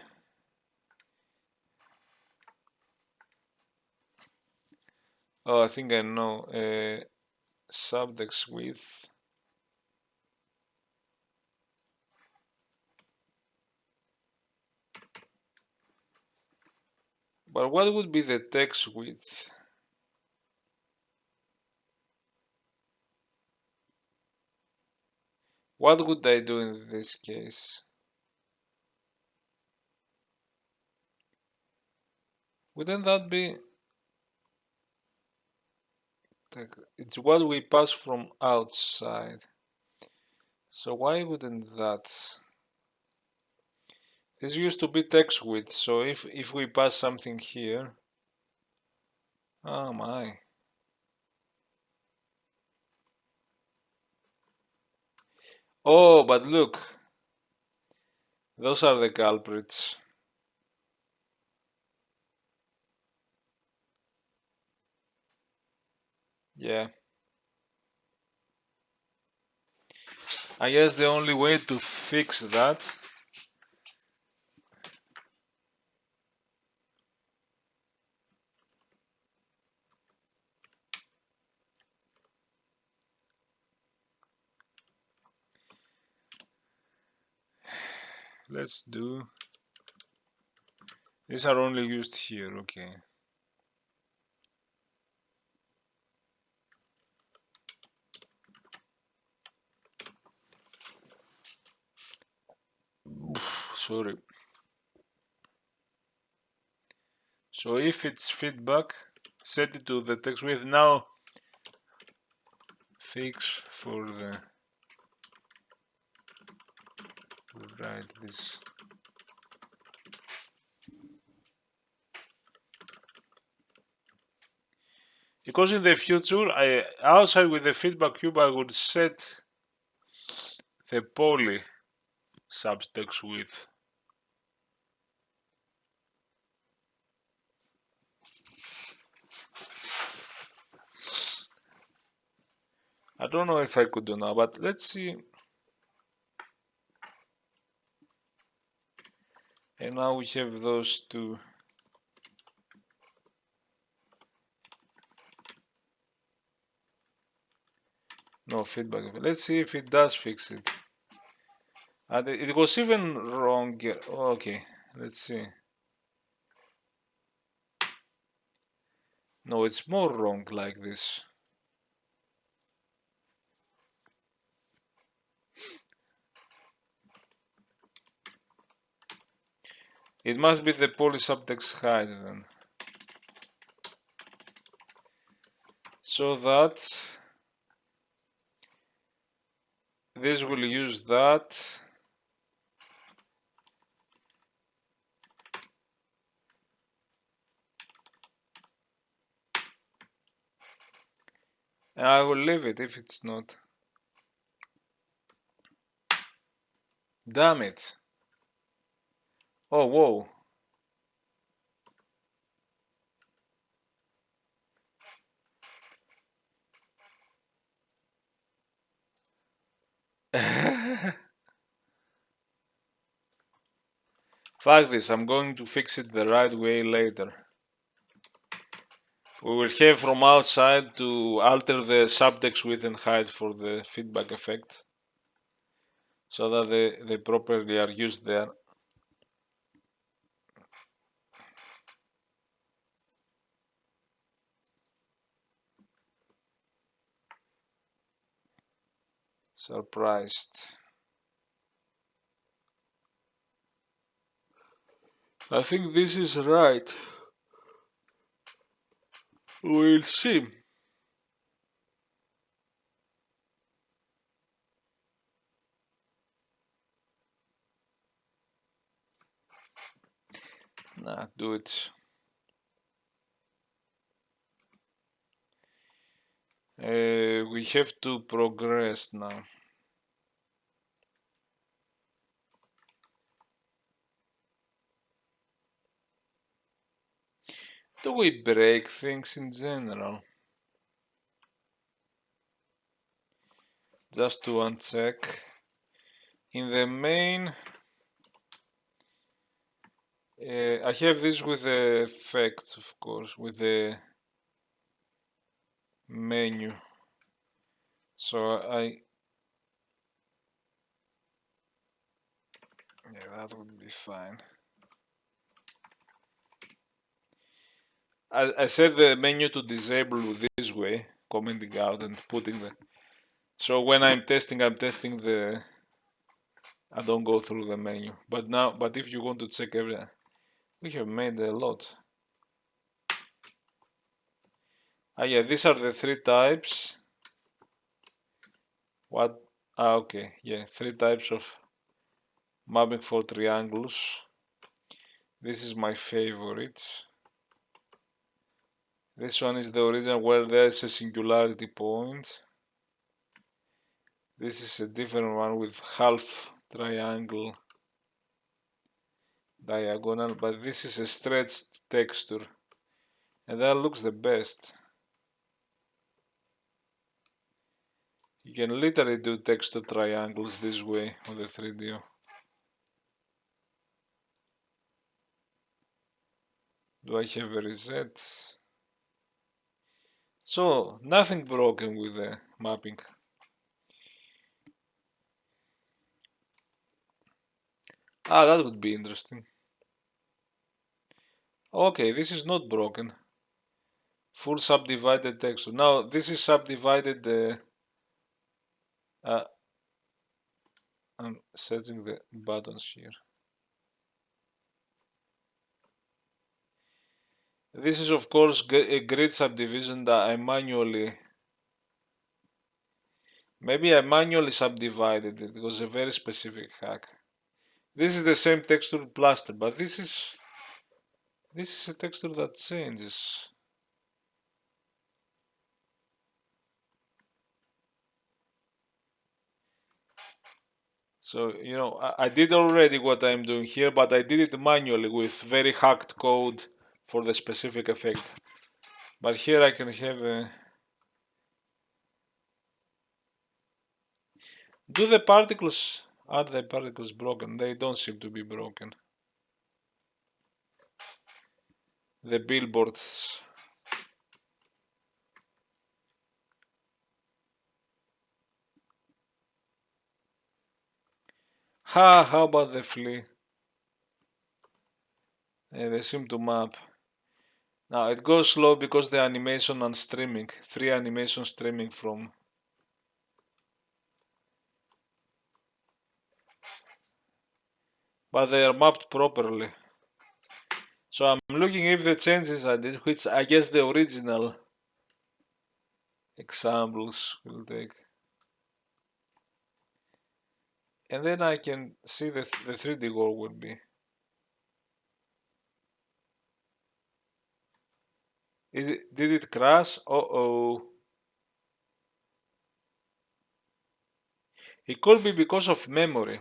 Oh, I think I know. Subtext width. But what would be the text width? What would I do in this case? Wouldn't that be... It's what we pass from outside. So why wouldn't that... This used to be text width, so if we pass something here... Oh my. Oh, but look. Those are the culprits. Yeah. I guess the only way to fix that... let's do, these are only used here, okay. Oof, sorry. So if it's feedback, set it to the text width. Now fix for the, write this. Because in the future, outside with the feedback cube, I would set the poly subtext width. I don't know if I could do now, but let's see. And now we have those two. No feedback. Let's see if it does fix it. And it was even wrong. Okay, let's see. No, it's more wrong like this. It must be the poly subtext height then. So that this will use that. And I will leave it if it's not. Damn it. Oh, whoa. Fuck this, I'm going to fix it the right way later. We will have from outside to alter the subtext width and height for the feedback effect, so that they properly are used there. Surprised. I think this is right. We'll see. Nah, do it. We have to progress now. Do we break things in general? Just to uncheck. In the main, I have this with the effects, of course, with the menu. So yeah, that would be fine. I set the menu to disable this way, commenting out and putting the. So when I'm testing the. I don't go through the menu. But if you want to check everything, we have made a lot. Ah, yeah, these are the three types. What? Ah, okay, yeah, three types of mapping for triangles. This is my favorite. This one is the original where there's a singularity point. This is a different one with half triangle diagonal, but this is a stretched texture, and that looks the best. You can literally do texture triangles this way on the 3D. Do I have a reset? So, nothing broken with the mapping. Ah, that would be interesting. Okay, this is not broken. Full subdivided texture. Now this is subdivided. Uh, I'm setting the buttons here. This is of course a grid subdivision that I manually. Maybe I manually subdivided it. It was a very specific hack. This is the same texture plaster, but this is a texture that changes. So, you know, I did already what I'm doing here, but I did it manually with very hacked code for the specific effect. But here I can have a... Do the particles... Are the particles broken? They don't seem to be broken. The billboards. Ha! How about the flea? They seem to map. Now it goes slow because the animation and streaming. 3 animations streaming from... But they are mapped properly. So I'm looking if the changes I did, which I guess the original examples will take. And then I can see the 3D work will be. Did it crash? Uh-oh. It could be because of memory.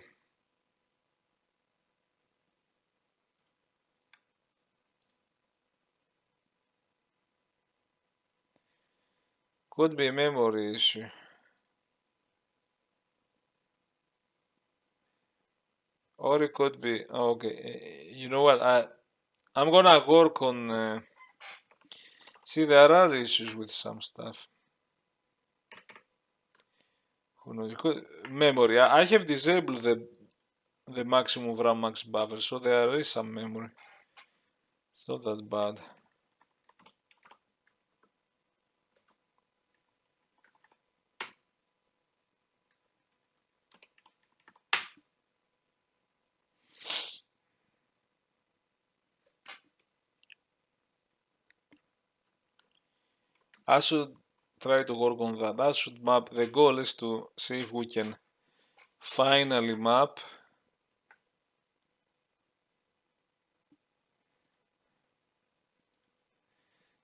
Could be a memory issue. Or it could be, okay, you know what, I'm gonna work on, see there are issues with some stuff. Who knows, memory, I have disabled the maximum RAM max buffer, so there is some memory. It's not that bad. I should try to work on that. I should map. The goal is to see if we can finally map.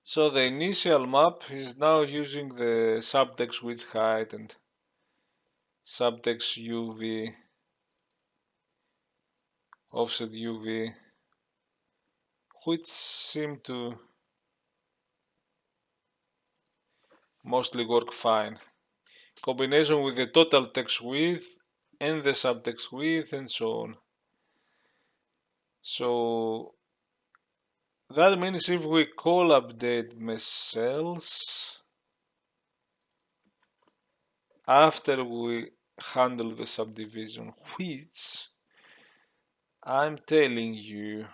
So the initial map is now using the subtext width height and subtext UV, offset UV, which seem to mostly work fine. Combination with the total text width and the subtext width and so on. So that means if we call update mesh cells after we handle the subdivision, which I'm telling you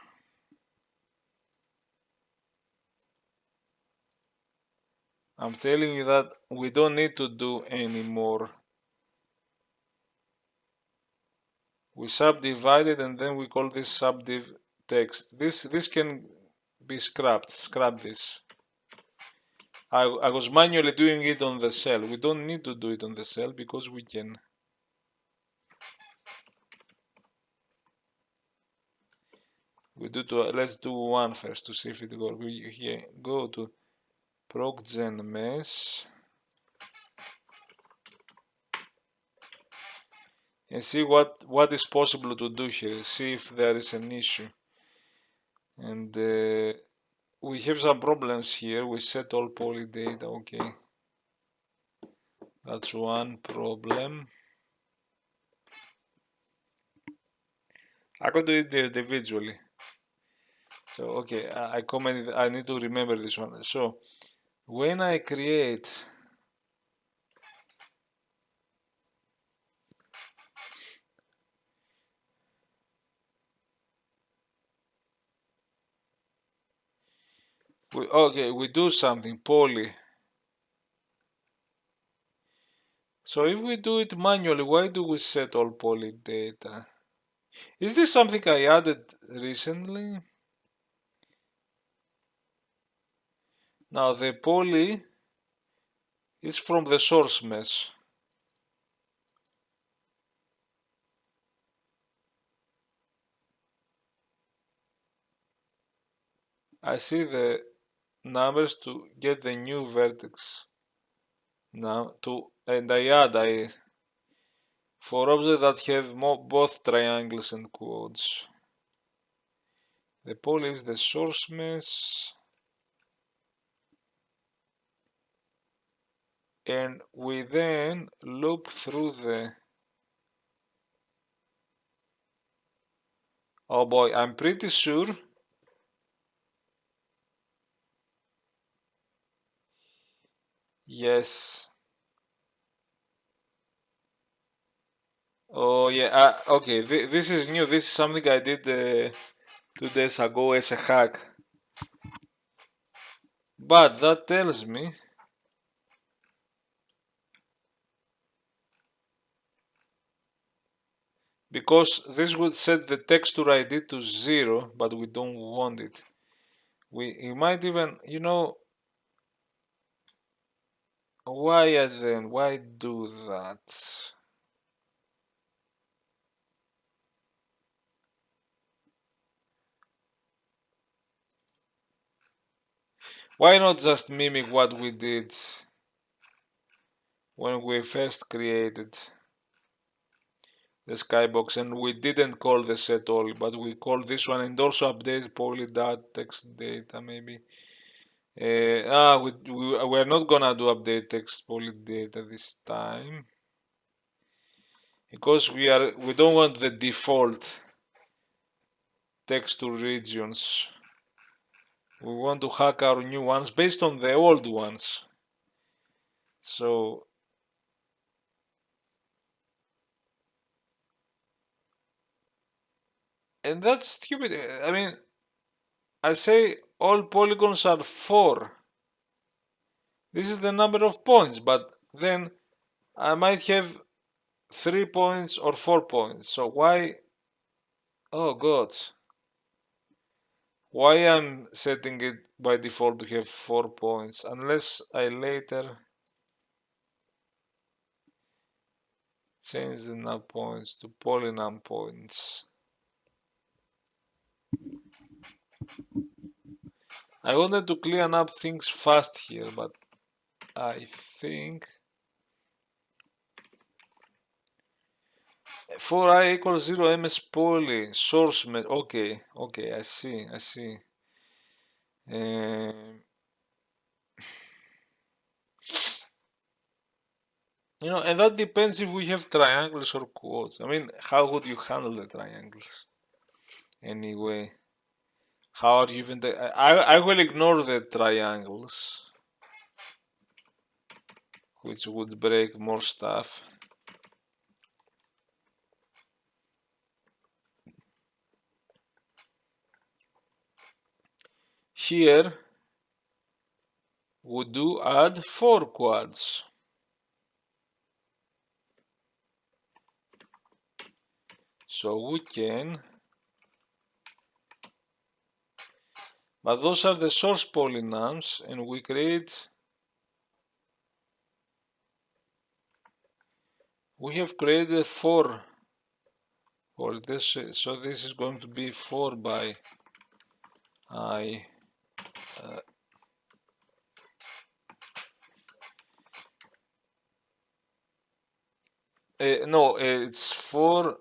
that we don't need to do anymore. We subdivide it and then we call this subdiv text. This can be scrapped. Scrap this. I was manually doing it on the cell. We don't need to do it on the cell because we can. Let's do one first to see if it works. We here go to procgen mesh and see what is possible to do here. See if there is an issue. And we have some problems here. We set all poly data. Okay, that's one problem. I could do it individually. So okay, I commented. I need to remember this one. So when I create Okay, we do something, poly. So if we do it manually, why do we set all poly data? Is this something I added recently? Now the poly is from the source mesh. I see the numbers to get the new vertex. Now and I for objects that have both triangles and quads. The poly is the source mesh, and we then loop through the. Oh boy, I'm pretty sure. Yes. Oh yeah. Okay. This is new. This is something I did 2 days ago as a hack. But that tells me because this would set the texture ID to 0, but we don't want it. We might even, why do that? Why not just mimic what we did when we first created the skybox and we didn't call the set all, but we called this one and also update poly text data maybe. We're not gonna do update text poly data this time because we don't want the default texture regions. We want to hack our new ones based on the old ones. So and that's stupid. I mean, I say all polygons are 4. This is the number of points, but then I might have 3 points or 4 points. So why? Oh God. Why I'm setting it by default to have 4 points unless I later change the num points to polynum points. I wanted to clean up things fast here, but I think for I equals 0 ms poly source met. Okay, I see. Um, and that depends if we have triangles or quads. I mean, how would you handle the triangles? Anyway, how are you even? I will ignore the triangles, which would break more stuff. Here, we do add 4 quads. So we can, but those are the source polynums, and we have created 4 for this, so this is going to be 4 by I. No, it's 4.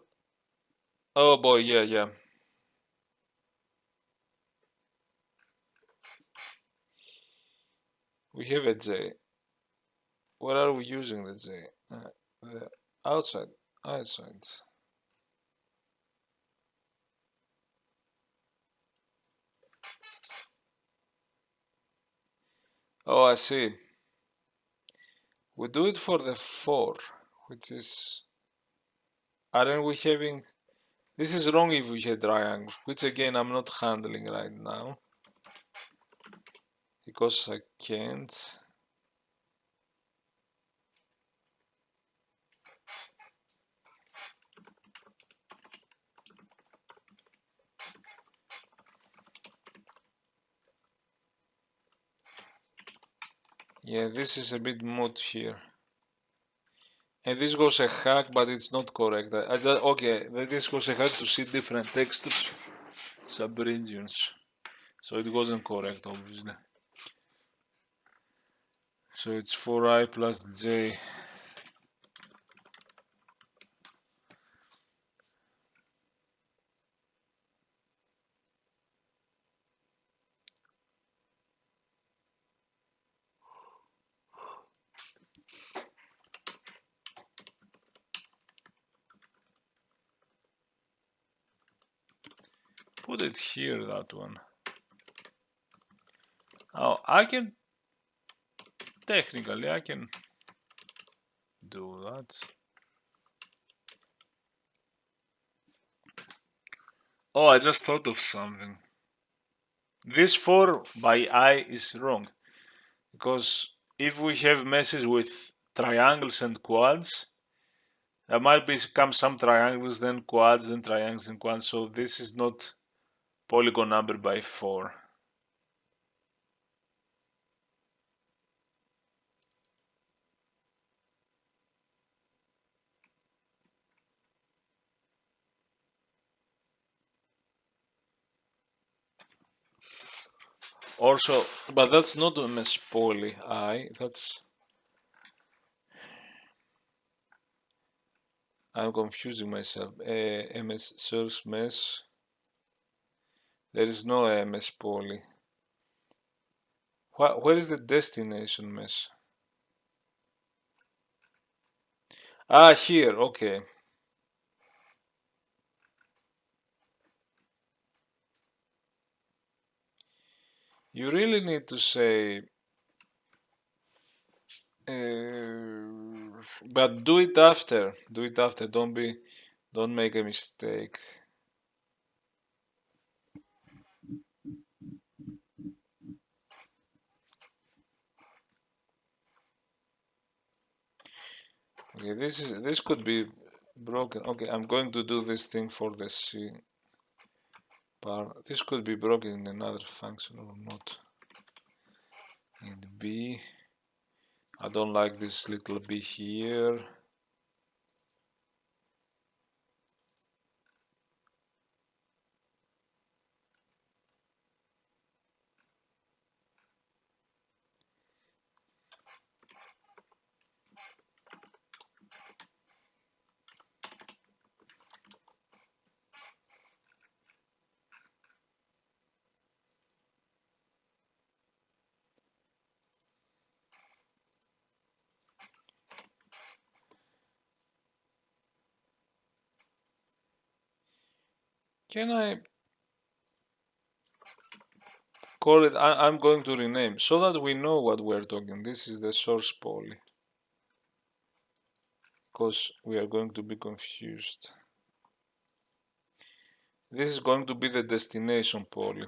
Oh boy, yeah. We have a J. What are we using the J? The outside. Oh, I see. We do it for the 4, which is. Aren't we having. This is wrong if we had triangles, which again I'm not handling right now. because I can't. Yeah, this is a bit moot here. And this was a hack, but it's not correct. I just, okay, this was a hack to see different textures, subregions. So it wasn't correct, obviously. So it's 4i plus j. Put it here, that one. Oh, technically, I can do that. Oh, I just thought of something. This 4 by I is wrong. Because if we have meshes with triangles and quads, there might become some triangles, then quads, then triangles and quads. So this is not polygon number by 4. Also, but that's not a mesh poly I. That's, I'm confusing myself. MS source mesh. There is no MS poly. Where is the destination mesh? Ah, here. Okay. You really need to say, but do it after. Do it after. Don't make a mistake. Okay, this could be broken. Okay, I'm going to do this thing for the C part. This could be broken in another function or not. In B, I don't like this little B here. Can I call it? I'm going to rename so that we know what we're talking. This is the source poly, because we are going to be confused. This is going to be the destination poly.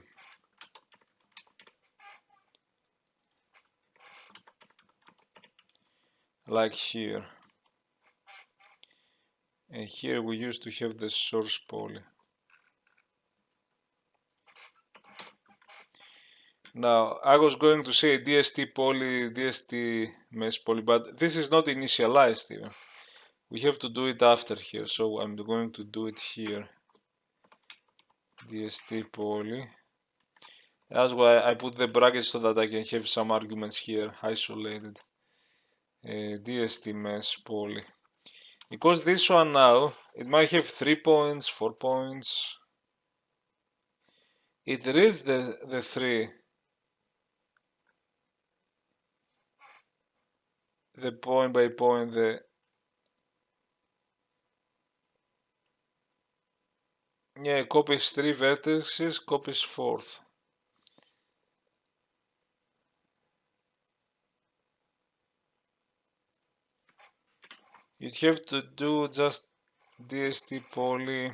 Like here. And here we used to have the source poly. Now, I was going to say DST poly, DST mesh poly, but this is not initialized even. We have to do it after here, so I'm going to do it here. DST poly. That's why I put the brackets so that I can have some arguments here isolated. DST mesh poly. Because this one now, it might have 3 points, 4 points. It reads the 3. The point by point, yeah, copies 3 vertices, copies 4th. You'd have to do just DST poly.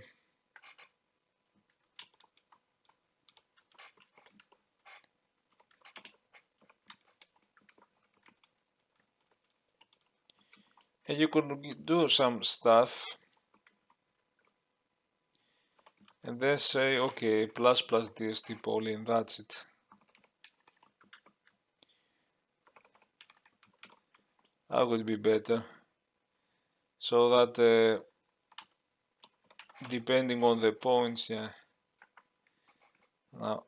and you can do some stuff and then say, okay, plus DST poly, and that's it. That would be better. So that depending on the points, yeah. Now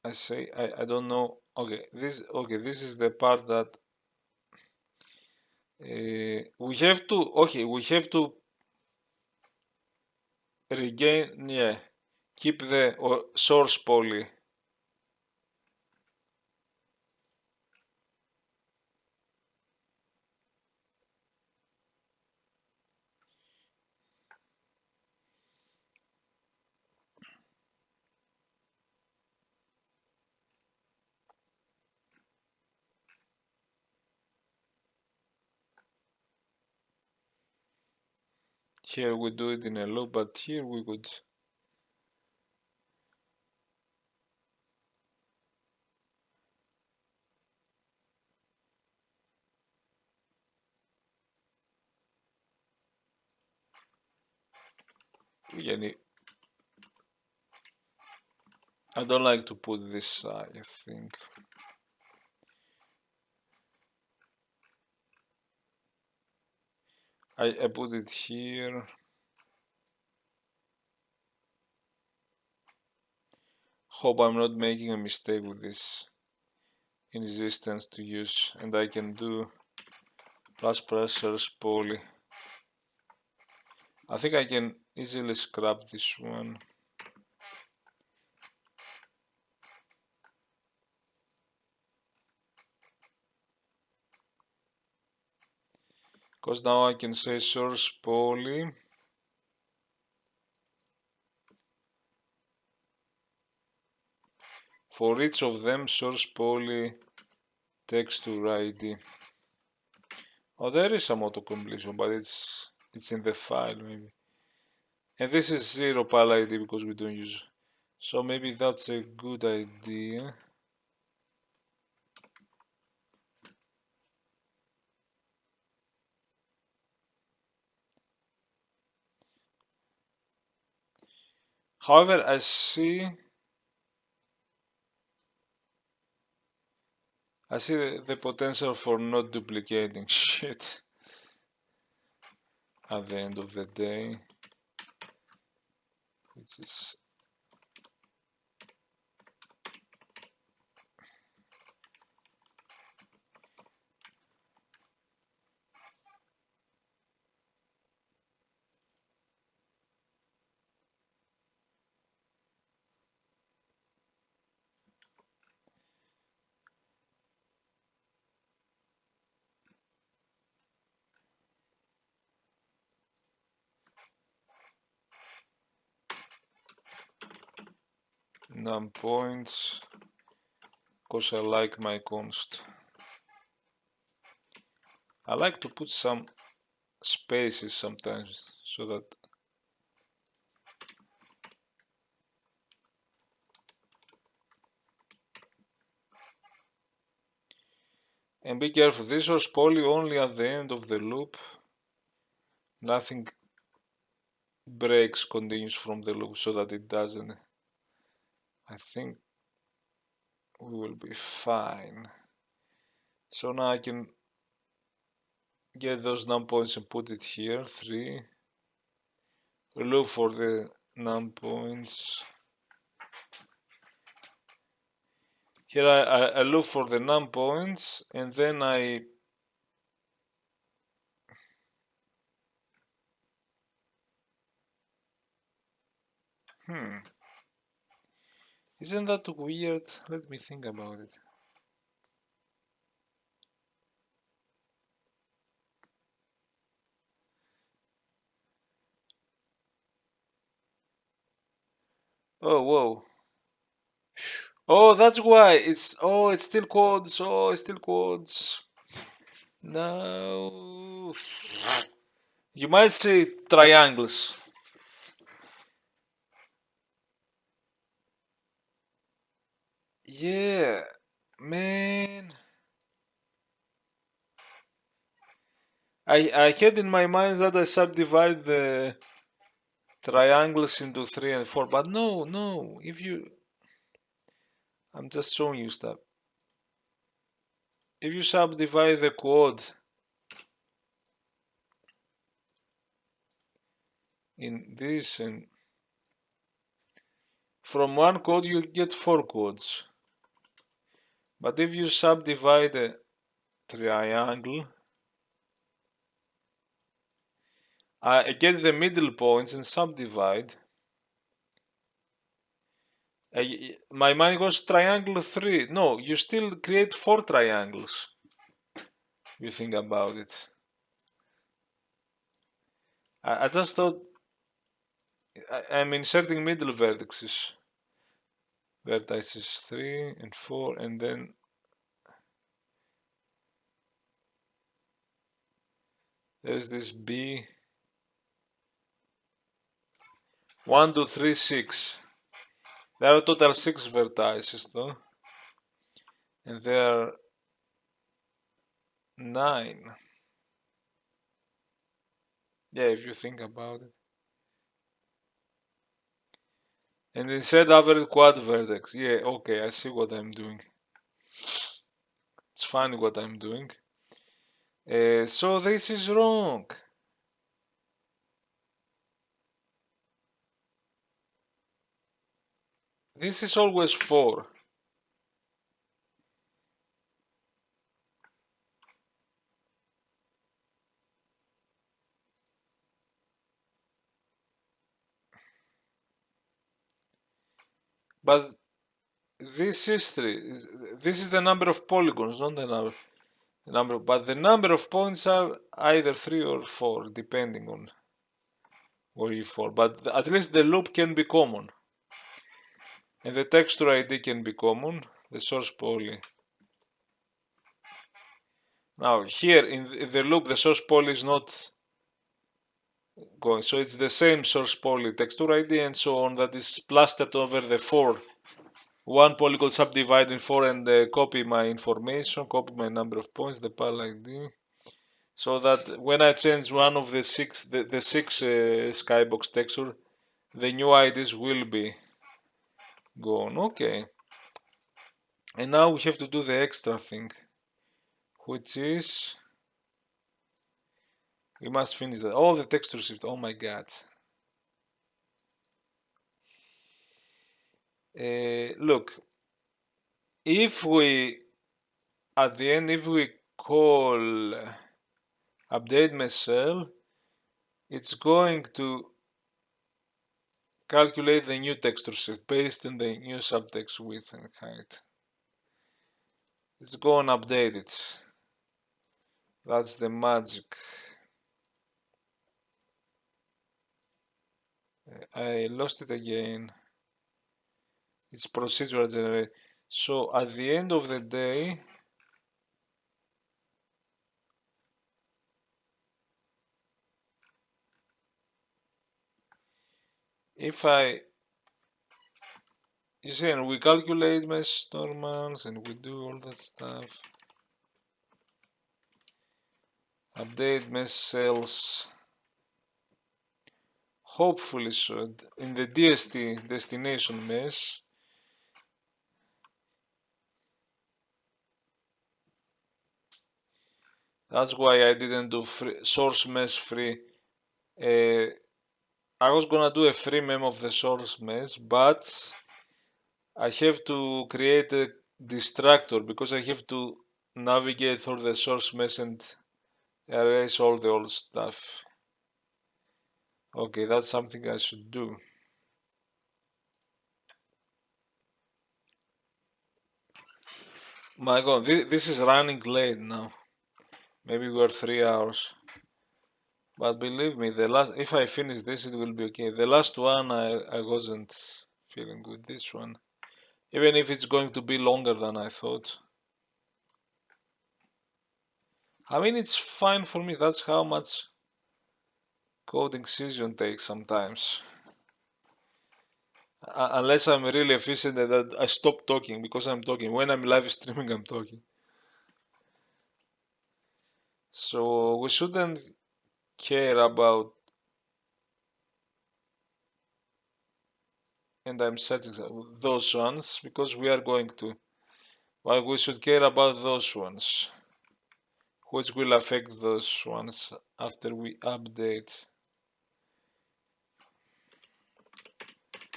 I say I don't know. Okay, this is the part that we have to regain, yeah, keep the source poly. Here we do it in a loop, but here we could really. I don't like to put this, I think. I put it here. Hope I'm not making a mistake with this resistance to use, and I can do plus pressures poly. I think I can easily scrap this one. Because now I can say source poly. For each of them, source poly texture ID. Oh, there is some auto completion, but it's in the file maybe. And this is 0 pal ID because we don't use. So maybe that's a good idea. However, I see the potential for not duplicating shit at the end of the day, which is num points, because I like my const. I like to put some spaces sometimes so that and be careful, this was poly only at the end of the loop. Nothing breaks continues from the loop so that it doesn't. I think we will be fine. So now I can get those num points and put it here, 3. Look for the num points. Here I look for the num points and then I Isn't that weird? Let me think about it. Oh, whoa. Oh, that's why. It's still quads. Oh, it's still quads. No. You might say triangles. Yeah, man. I had in my mind that I subdivide the triangles into 3 and 4, but no, if you, I'm just showing you stuff. If you subdivide the quad in this, and from one quad you get 4 quads. But if you subdivide a triangle, I get the middle points and subdivide. My mind goes triangle 3. No, you still create 4 triangles. You think about it. I just thought I'm inserting middle vertices. Vertices 3 and 4, and then there's this B. 1, 2, 3, 6. There are total 6 vertices though. And there are 9. Yeah, if you think about it. And insert average quad vertex. Yeah, okay, I see what I'm doing. It's funny what I'm doing. So this is wrong. This is always 4. But this is 3. This is the number of polygons, not the number. But the number of points are either 3 or 4, depending on where you fall. But at least the loop can be common. And the texture ID can be common, the source poly. Now here in the loop the source poly is not going, so it's the same source poly texture ID and so on that is plastered over the 4. One polygon subdivide in 4 and copy my information, copy my number of points, the pal ID, so that when I change one of the 6 skybox texture, the new IDs will be gone. Okay. And now we have to do the extra thing, which is we must finish that. All the texture shift. Oh my god. Look, if we at the end, if we call update mesh cell, it's going to calculate the new texture shift based on the new subtext width and height. Let's go and update it. That's the magic. I lost it again. It's procedural generate. So at the end of the day, if you see, and we calculate mesh normals and we do all that stuff. Update mesh cells. Hopefully so. In the DST destination mesh. That's why I didn't do source mesh free. I was gonna do a free mem of the source mesh, but I have to create a distractor because I have to navigate through the source mesh and erase all the old stuff. Okay, that's something I should do. My god, this is running late now. Maybe we're 3 hours. But believe me, the last, if I finish this, it will be okay. The last one, I wasn't feeling good. This one, even if it's going to be longer than I thought. I mean, it's fine for me. That's how much coding session takes sometimes. Unless I'm really efficient and that I stop talking because I'm talking. When I'm live streaming, I'm talking. So we shouldn't care about, and I'm setting those ones because we are going to, but we should care about those ones, which will affect those ones after we update.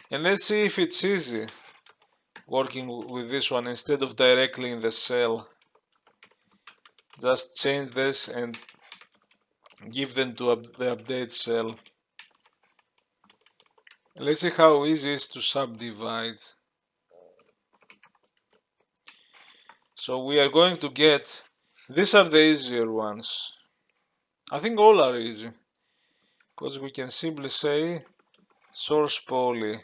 And let's see if it's easy working with this one instead of directly in the cell. Just change this and give them to the update cell. Let's see how easy it is to subdivide. So we are going to get, these are the easier ones. I think all are easy, because we can simply say source poly.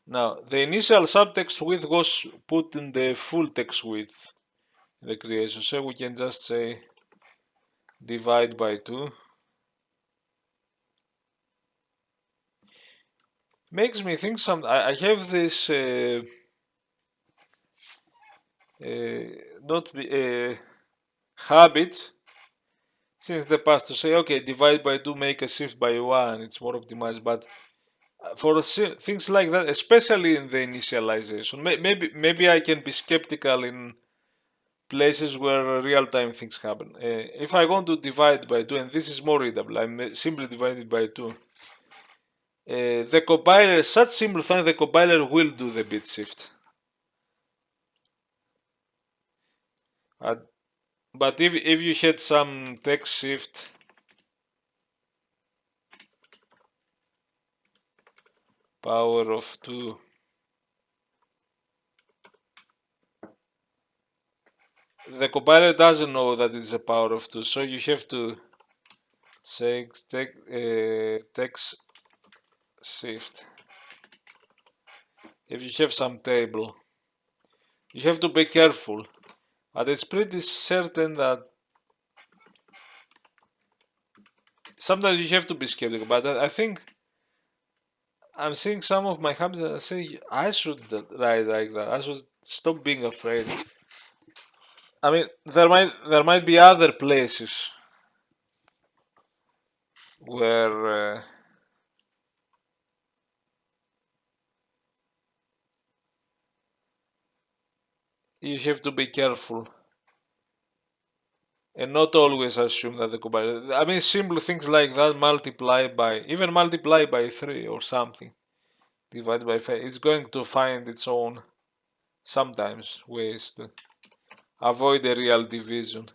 Now, the initial subtext width was put in the full text width in the creation, so we can just say divide by 2. Makes me think I have this not habit since the past to say, okay, divide by 2, make a shift by 1, it's more optimized, but for things like that, especially in the initialization, maybe I can be skeptical in places where real-time things happen. If I want to divide by 2, and this is more readable, I'm simply divided by 2. The compiler, such simple thing, the compiler will do the bit shift. But if you had some text shift, power of 2, the compiler doesn't know that it's a power of 2, so you have to say text shift. If you have some table, you have to be careful, but it's pretty certain that sometimes you have to be skeptical, but I think I'm seeing some of my habits that say I should write like that. I should stop being afraid. I mean, there might be other places where you have to be careful and not always assume that the compiler. I mean, simple things like that even multiply by 3 or something, divide by 5. It's going to find its own sometimes ways to avoid a real division.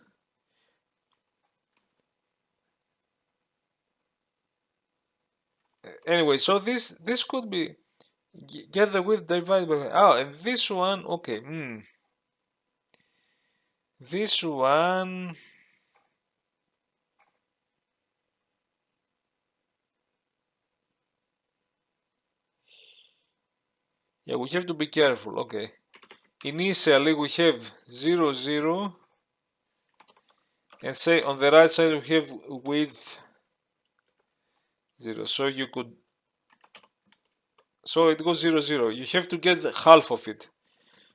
Anyway, so this could be get the width divided by, oh, and this one, okay, this one, yeah, we have to be careful. Okay, initially we have 0 0, and say on the right side we have width 0, so you could, so it goes 0 0. You have to get half of it,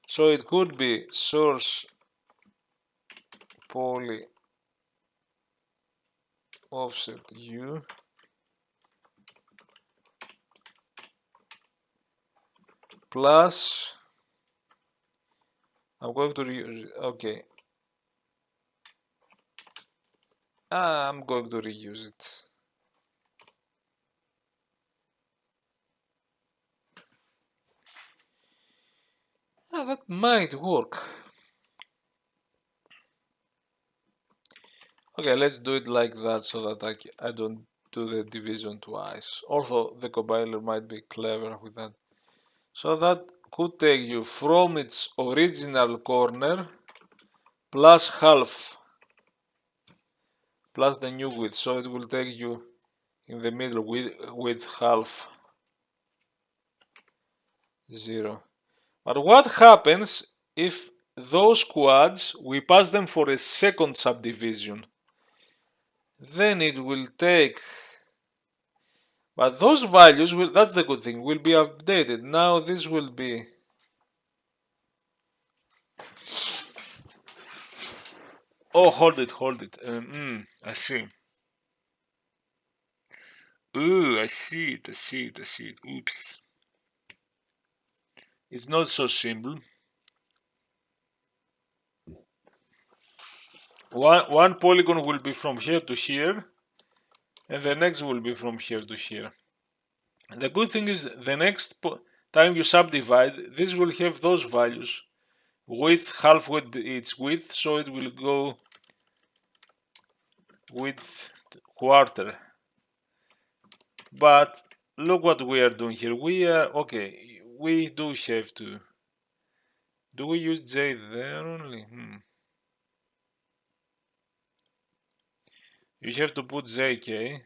so it could be source poly offset u plus, I'm going to reuse, okay, I'm going to reuse it. That might work. Okay, let's do it like that so that I don't do the division twice. Although the compiler might be clever with that. So that could take you from its original corner plus half plus the new width. So it will take you in the middle with half 0. But what happens if those quads, we pass them for a second subdivision? Then it will take, but those values will, that's the good thing, will be updated. Now this will be Oh, hold it. I see. Ooh, I see it. Oops. It's not so simple. One polygon will be from here to here, and the next will be from here to here. And the good thing is the next time you subdivide, this will have those values. Width, half width, its width, so it will go width quarter. But look what we are doing here. We do have to. Do we use J there only? You have to put JK.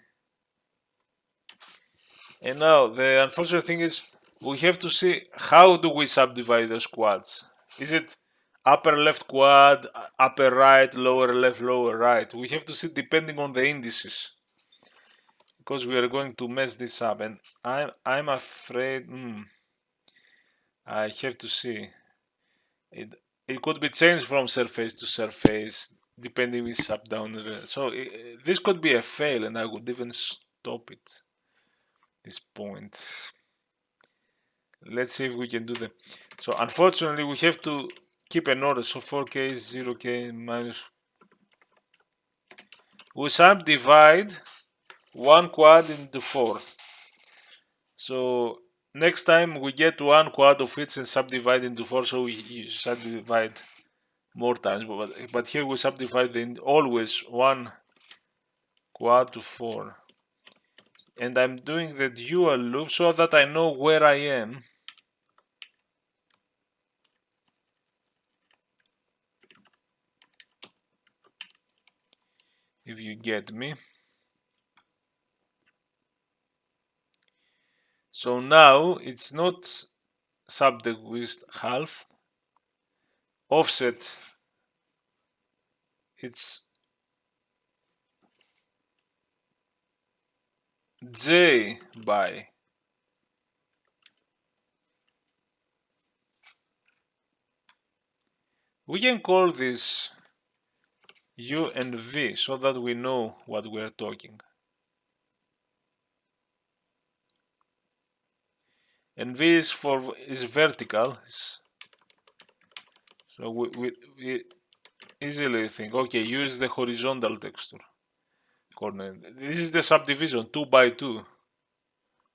And now the unfortunate thing is we have to see how do we subdivide those quads. Is it upper left quad, upper right, lower left, lower right? We have to see depending on the indices, because we are going to mess this up, and I'm afraid I have to see. It could be changed from surface to surface depending if it's up down. So this could be a fail, and I would even stop it. This point. Let's see if we can do that. So unfortunately we have to keep an order. So 4k is 0k minus. We subdivide one quad into 4. So next time we get one quad of each and subdivide into 4, so we subdivide more times. But here we subdivide always one quad to 4. And I'm doing the dual loop so that I know where I am. If you get me. So now it's not subject with half. Offset, it's J by. We can call this U and V so that we know what we are talking. And V is vertical. So we easily think, okay, use the horizontal texture coordinate. This is the subdivision, 2 by 2.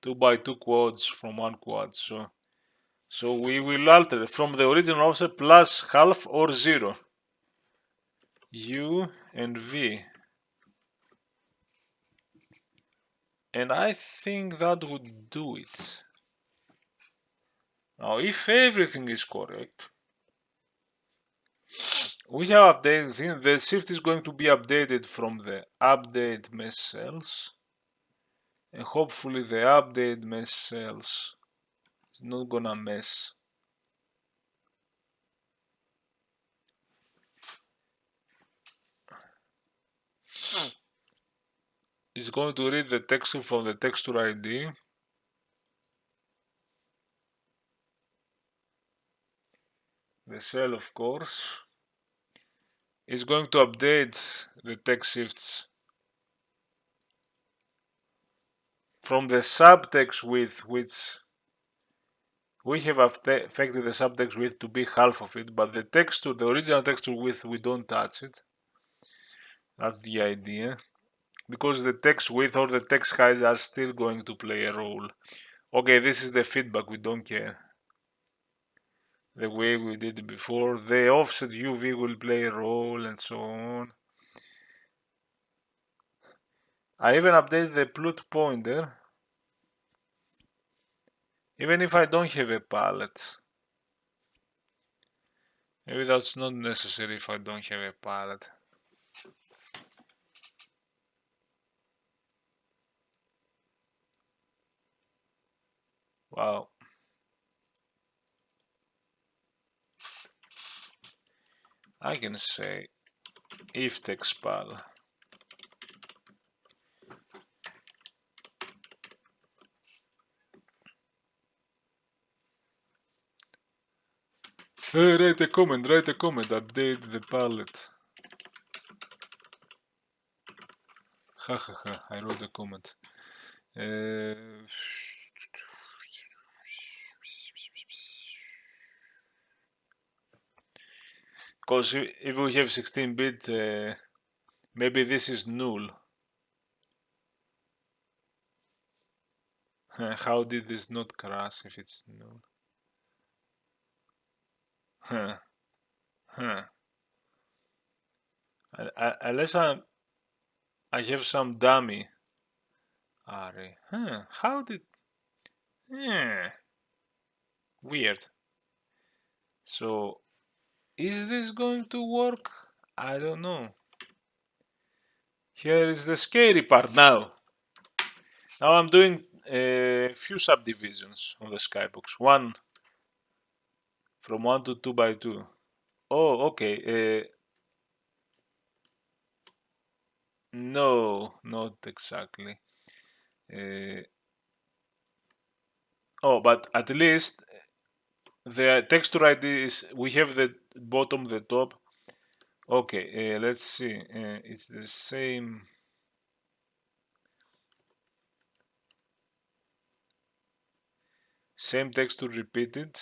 2 by 2 quads from one quad. So we will alter from the original offset plus half or 0. U and V. And I think that would do it. Now, if everything is correct, we have updated. The shift is going to be updated from the update mesh cells, and hopefully the update mesh cells is not gonna mess. It's going to read the texture from the texture ID. The cell, of course, is going to update the text shifts from the subtext width, which we have affected the subtext width to be half of it, but the texture, the original texture width, we don't touch it. That's the idea. Because the text width or the text height are still going to play a role. Okay, this is the feedback, we don't care. The way we did it before. The offset UV will play a role and so on. I even updated the plot pointer. Even if I don't have a palette. Maybe that's not necessary if I don't have a palette. Wow. I can say if text pal. Write a comment, update the palette. Ha ha ha, I wrote a comment. Because if we have 16-bit, maybe this is null. How did this not crash if it's null? Huh. Huh. Unless I have some dummy array. Huh. How did... Weird. So, is this going to work? I don't know. Here is the scary part now. Now I'm doing a few subdivisions on the skybox. One from 1 to 2 by 2. Oh, okay. No, not exactly. Oh, but at least the texture ID is, we have the bottom, the top. Okay, let's see. It's the same. Same texture repeated.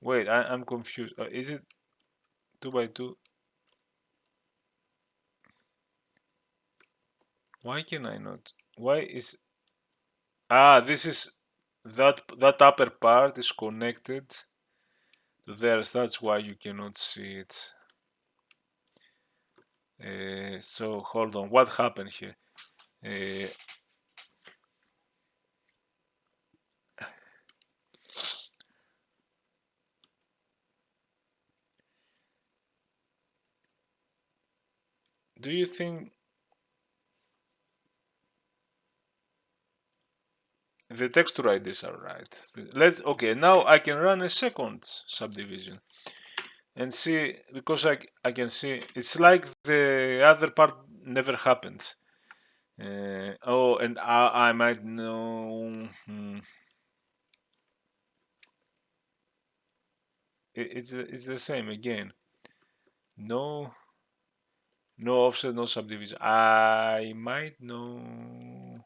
Wait, I'm confused. Is it 2 by 2? Why can I not? Why is... this is that upper part is connected to theirs. That's why you cannot see it. So hold on. What happened here? Do you think the texture IDs are right? Okay, now I can run a second subdivision and see, because I can see it's like the other part never happened. Oh, and I might know. It's the same again. No offset, no subdivision. I might know.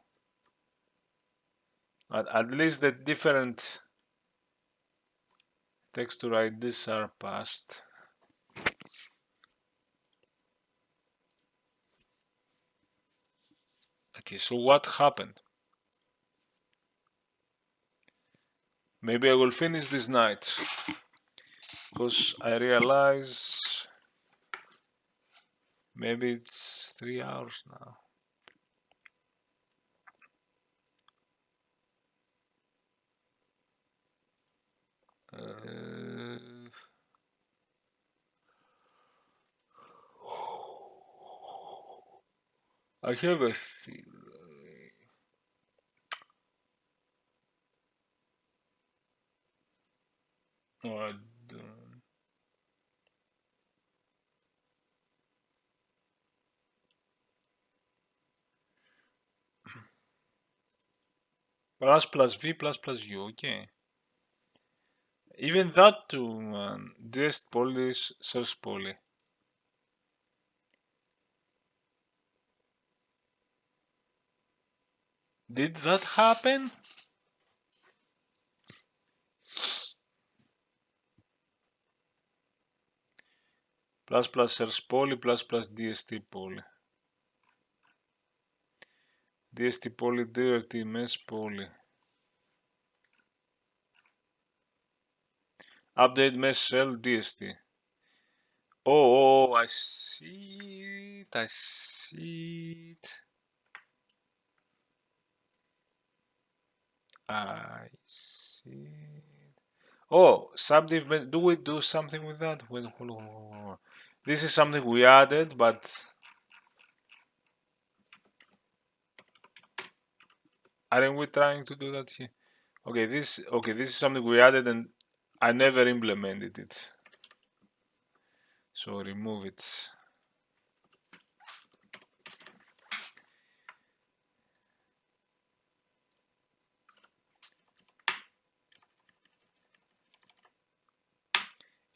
At least the different texture IDs are passed. Okay, so what happened? Maybe I will finish this night, because I realize maybe it's 3 hours now. I have a theory. No, I don't. Plus v plus u, okay. Even that too, man. Dest poly, source poly. Did that happen? Plus source poly plus DST poly. DST poly, DRT mesh poly. Update mesh shell DST. Oh, I see it. I see it. I see it. Oh, subdiv. Do we do something with that? Wait, hold on. This is something we added, but aren't we trying to do that here? Okay, this is something we added and I never implemented it. So remove it.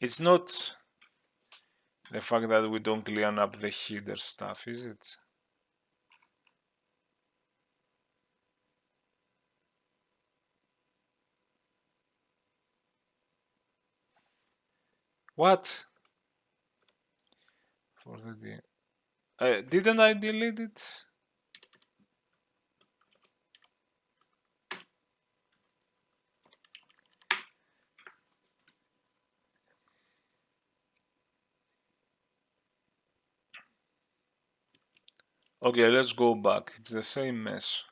It's not the fact that we don't clean up the header stuff, is it? What? For the didn't I delete it? Okay, let's go back. It's the same mess.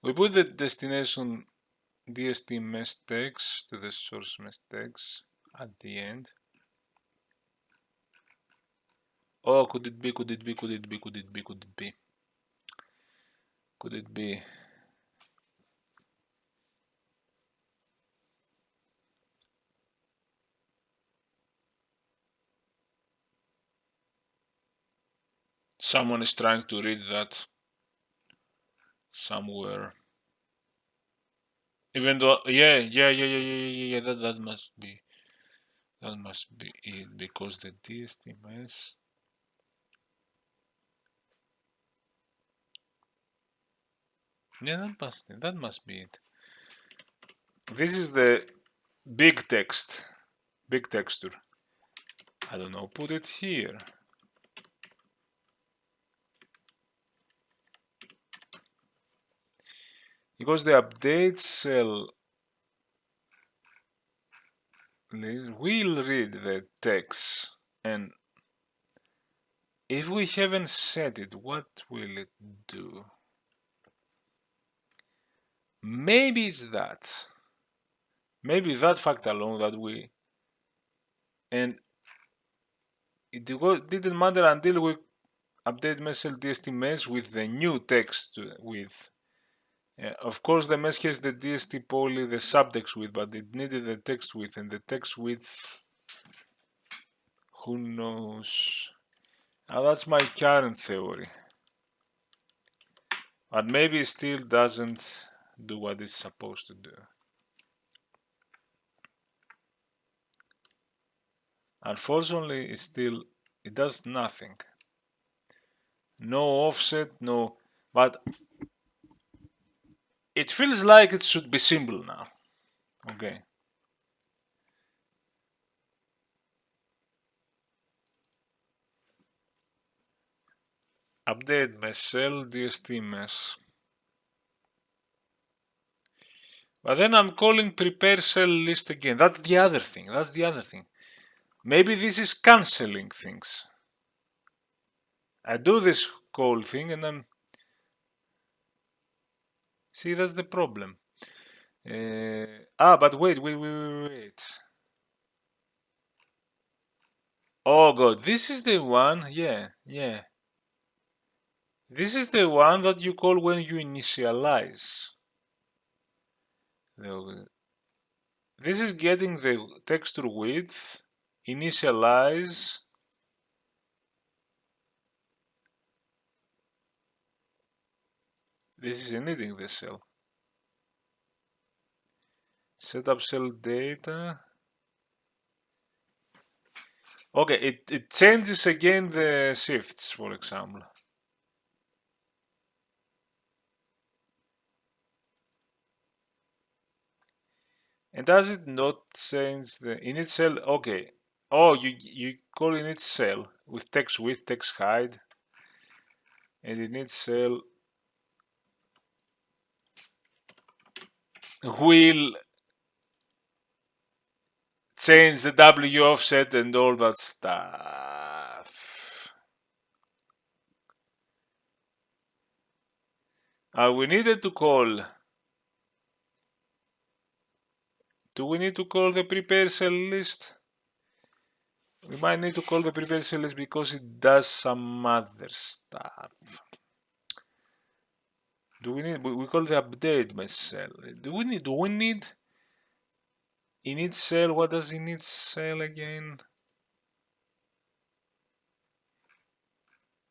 We put the destination DST mesh text to the source mesh text at the end. Oh, could it be? Could it be? Could it be? Could it be? Could it be? Could it be? Someone is trying to read that somewhere. Even though, yeah, that must be it, because the DST mesh. Yeah, that must be it. This is the big text, big texture. I don't know, put it here. Because the update cell will read the text, and if we haven't set it, what will it do? Maybe it's that. Maybe that fact alone that we, and it didn't matter until we update messl DST mesh with the new text width. Of course, the mesh has the DST poly, the subtext width, but it needed the text width, and the text width, who knows? Now that's my current theory, but maybe it still doesn't do what it's supposed to do. Unfortunately, it does nothing. No offset, no, but it feels like it should be simple now. Okay. Update mesh cell DST mesh. But then I'm calling prepare cell list again. That's the other thing. Maybe this is canceling things. I do this call thing and then see, that's the problem. But wait. Oh god, this is the one. Yeah. This is the one that you call when you initialize. This is getting the texture width, initialize. This is initting the cell. Set up cell data. Okay, it changes again the shifts, for example. And does it not change the init cell? Okay. Oh, you call init cell with text width, text height, and init cell will change the W offset and all that stuff. We needed to call. Do we need to call the prepare cell list? We might need to call the prepare cell list because it does some other stuff. Do we need? We call the update mesh cell. Do we need init cell? What does init cell again?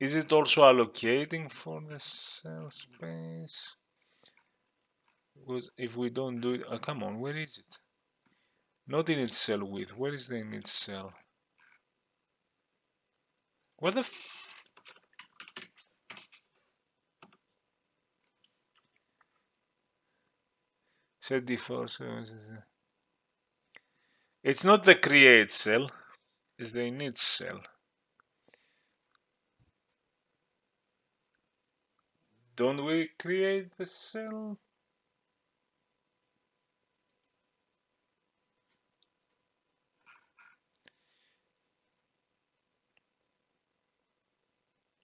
Is it also allocating for the cell space? Because if we don't do it, come on, where is it? Not in its cell width. Where is the in its cell? What the f? Set default. It's not the create cell. It's the init cell. Don't we create the cell?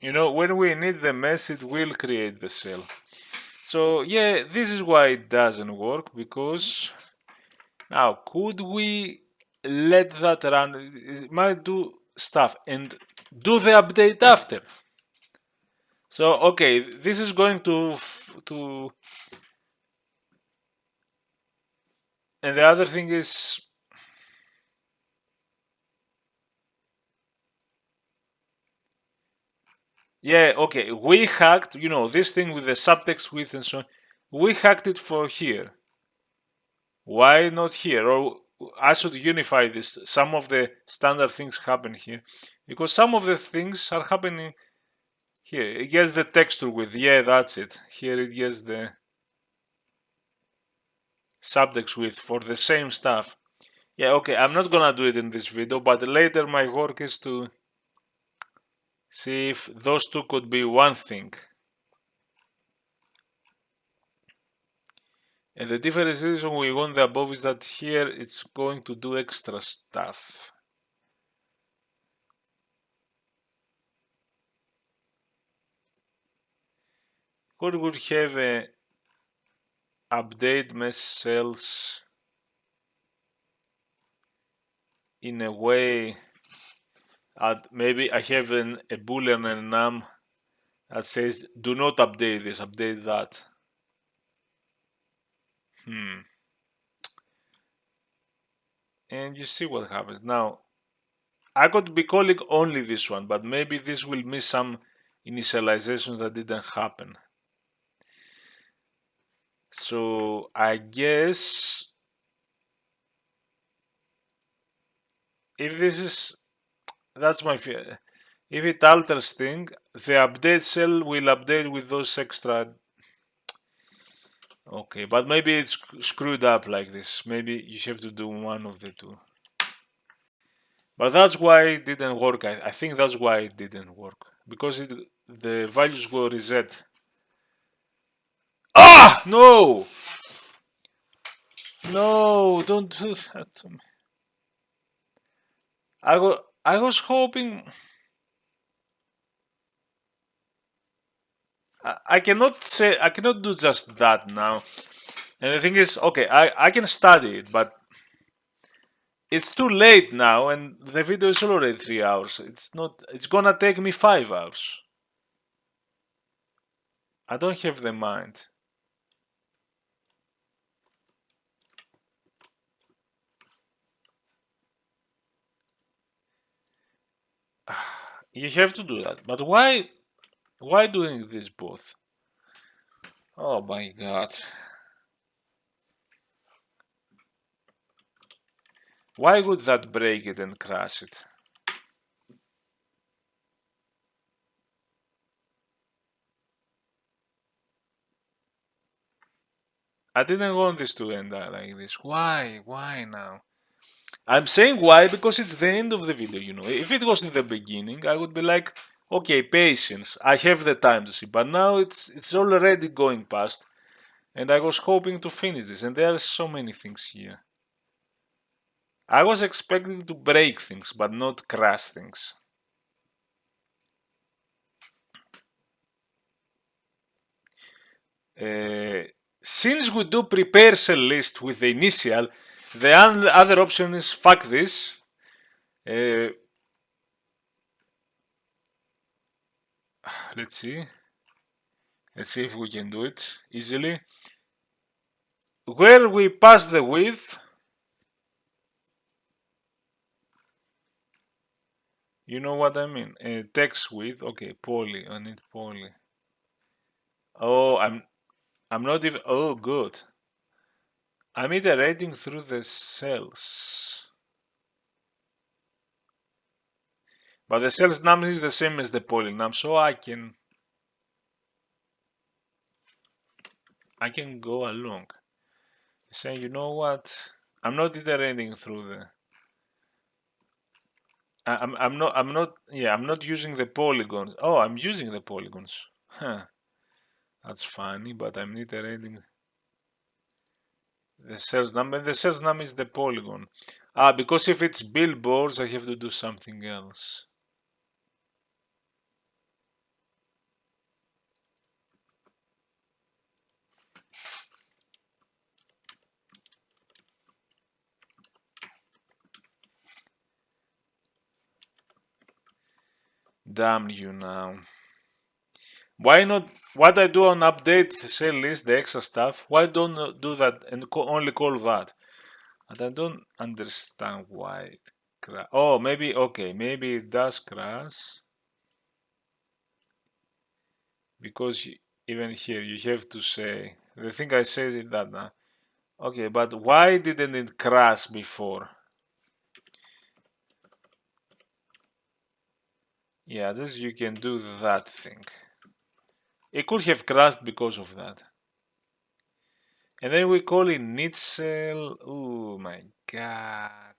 You know, when we need the mess, it will create the cell. So yeah, this is why it doesn't work, because now could we let that run? It might do stuff and do the update after. So okay, this is going to and the other thing is, yeah, okay, we hacked, you know, this thing with the subtext width and so on. We hacked it for here. Why not here? Or I should unify this. Some of the standard things happen here, because some of the things are happening here. It gets the texture width. Yeah, that's it. Here it gets the subtext width for the same stuff. Yeah, okay, I'm not gonna do it in this video, but later my work is to see if those two could be one thing. And the differentiation we want the above is that here it's going to do extra stuff. Code would have a update mesh cells in a way maybe I have a boolean and num that says do not update this, update that. And you see what happens. Now I could be calling only this one, but maybe this will miss some initialization that didn't happen. So I guess if this is, that's my fear. If it alters thing, the update cell will update with those extra. Okay, but maybe it's screwed up like this. Maybe you have to do one of the two. But that's why it didn't work. I think that's why it didn't work. Because the values were reset. Ah! No! No, don't do that to me. I was hoping. I cannot do just that now. And the thing is, okay, I can study it, but it's too late now, and the video is already 3 hours. It's gonna take me 5 hours. I don't have the mind. You have to do that, but why doing this both? Oh my god. Why would that break it and crash it? I didn't want this to end like this. Why? Why now? I'm saying why because it's the end of the video, you know. If it was in the beginning, I would be like, okay, patience. I have the time to see. But now it's already going past. And I was hoping to finish this. And there are so many things here. I was expecting to break things, but not crash things. Since we do prepare cell list with the initial, the other option is fuck this. Let's see. Let's see if we can do it easily. Where we pass the width, You know what I mean? Text width. Okay, poly. I need poly. Oh, I'm not even. Oh, good. I'm iterating through the cells, but the cells num is the same as the poly num, so I can go along. Say, you know what? I'm not iterating through the. I'm not using the polygons. Oh, I'm using the polygons. Huh. That's funny, but I'm iterating the cells number. The cells number is the polygon. Ah, because if it's billboards, I have to do something else. Damn you now. Why not? What I do on update cell list, the extra stuff, why don't I do that and only call that? And I don't understand why it oh, maybe, okay, maybe it does crash. Because even here you have to say, the thing I said is that now. Okay, but why didn't it crash before? Yeah, this you can do that thing. It could have crashed because of that. And then we call it Nitzel. Oh my god.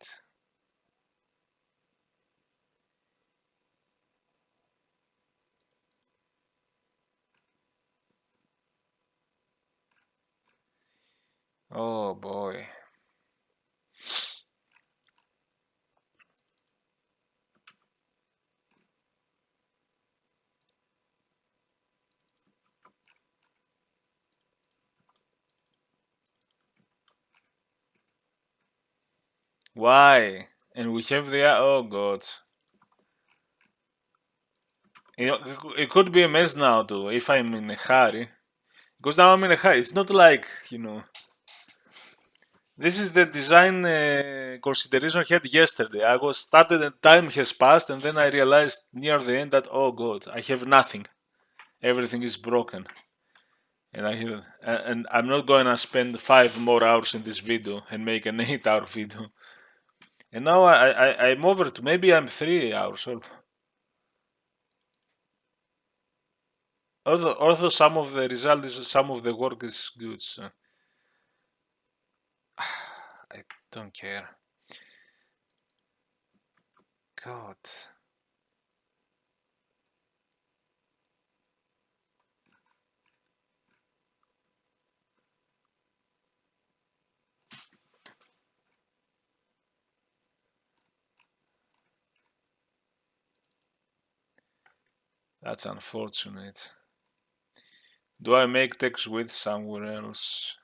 Oh boy. Why? And we have the oh god. You know, it could be a mess now too if I'm in a hurry. Because now I'm in a hurry. It's not like, you know. This is the design consideration I had yesterday. I was started and time has passed, and then I realized near the end that oh god, I have nothing. Everything is broken, and I'm not going to spend 5 more hours in this video and make an 8-hour video. And now I'm over to maybe I'm 3 hours. Although some of the result is some of the work is good. So. I don't care. God. That's unfortunate. Do I make text width somewhere else?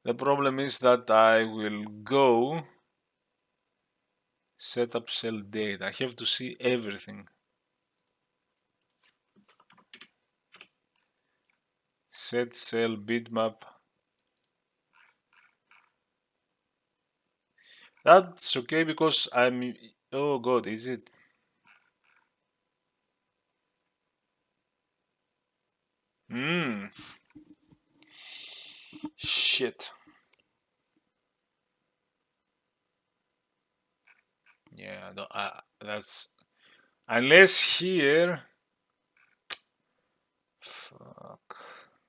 The problem is that I will go set up cell date. I have to see everything. Set cell bitmap. That's okay because I'm. Oh god, is it? Shit. Yeah, no, that's. Unless here. Fuck.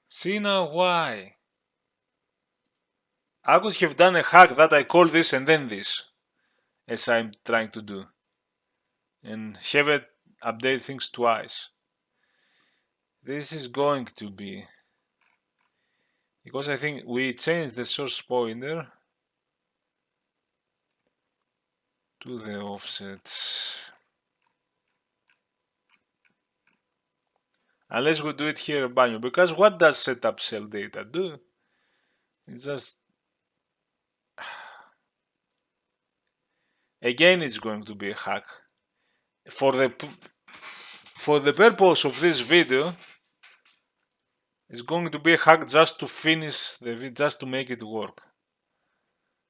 See now why? I could have done a hack that I call this and then this, as I'm trying to do. And have it update things twice. This is going to be. Because I think we changed the source pointer to the offset. Unless we do it here in Banyo. Because what does setup cell data do? It's just... Again, it's going to be a hack. For the purpose of this video, It's going to be a hack just to finish the video, just to make it work.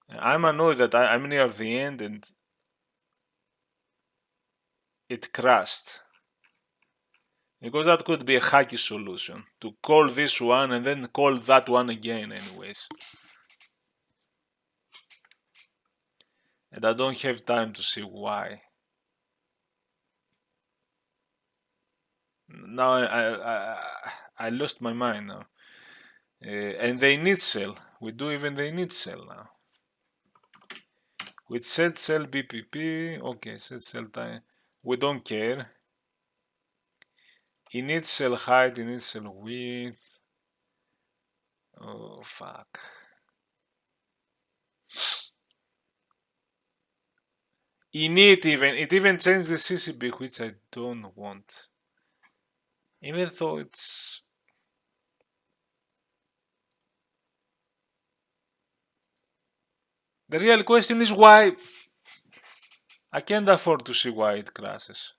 I'm annoyed that I'm near the end and it crashed. Because that could be a hacky solution, to call this one and then call that one again anyways. And I don't have time to see why. Now I lost my mind now. And they need cell. We do even they need cell now. With set cell BPP, okay, set cell time. We don't care. Init cell height, init cell width. Oh fuck. Init even, it even changed the CCB, which I don't want. Even though it's... The real question is why... I can't afford to see why it crashes.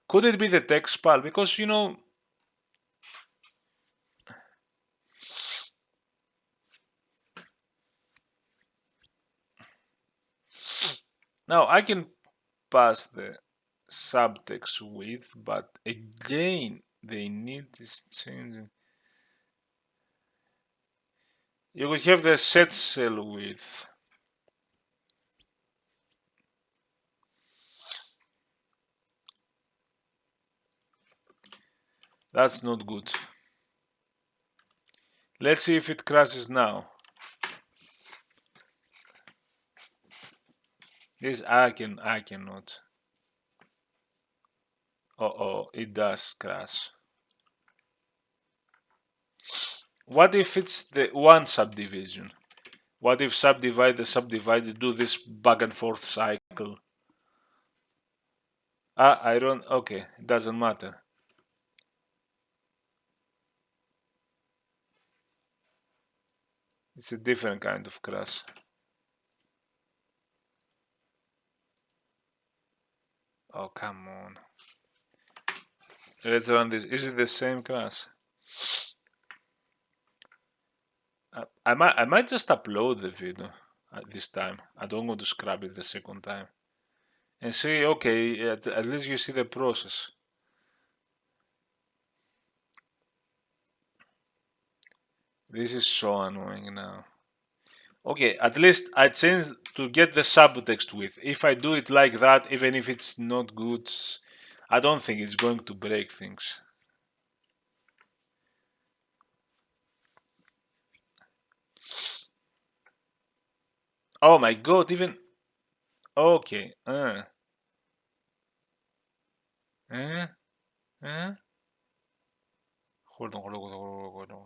Could it be the text pal? Because, you know... Now, I can pass the subtext width, but again, they need this changing. You will have the set cell width. That's not good. Let's see if it crashes now. This I cannot. Oh, it does crash. What if it's the one subdivision? What if subdivide the subdivided do this back and forth cycle? I don't, okay, it doesn't matter. It's a different kind of crash. Oh, come on. Let's run this. Is it the same crash? I might just upload the video at this time. I don't want to scrap it the second time. And see, okay, at least you see the process. This is so annoying now. Okay, at least I changed to get the subtext width. If I do it like that, even if it's not good, I don't think it's going to break things. Oh my god, even... Okay. Hold on, hold on, hold on, hold on.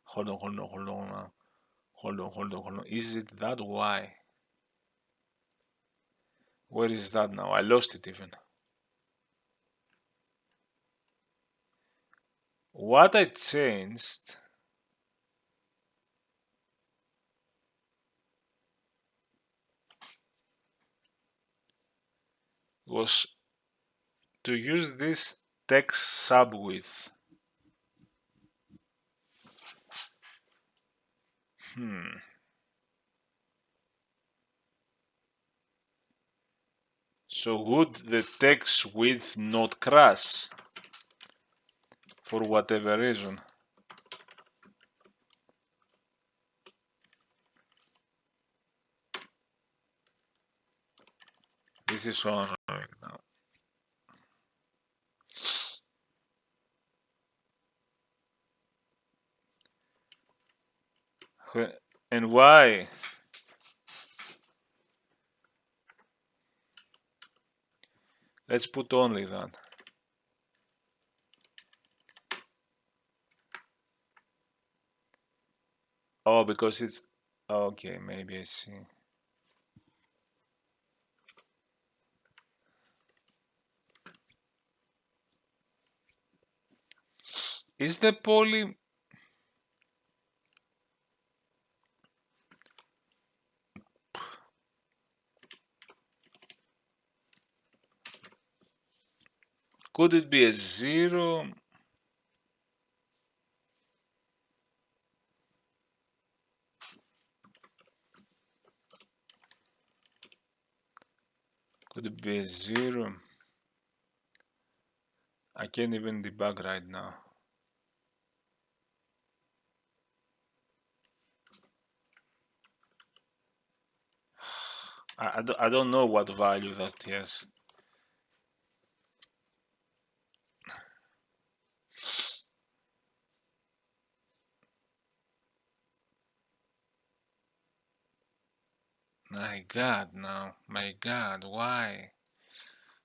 Hold on, hold on, hold on. Hold on, hold on, hold on. Is it that? Why? Where is that now? I lost it even. What I changed was to use this text sub width. So would the text width not crash? For whatever reason. This is so annoying now. And why? Let's put only that. Oh, because it's... Okay, maybe I see. Is the poly... Could it be a 0? Could it be a 0? I can't even debug right now. I don't know what value that has. My God, now. My God, why?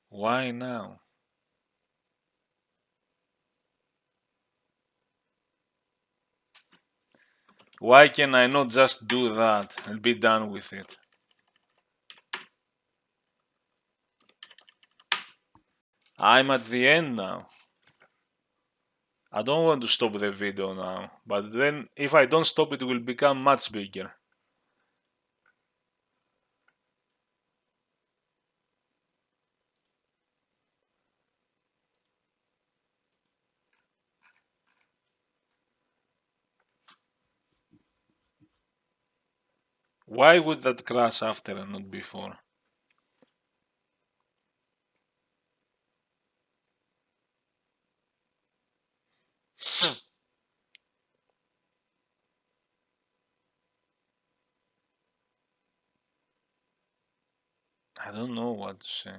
Why now? Why can I not just do that and be done with it? I'm at the end now. I don't want to stop the video now, but then if I don't stop it will become much bigger. Why would that crash after and not before? I don't know what to say.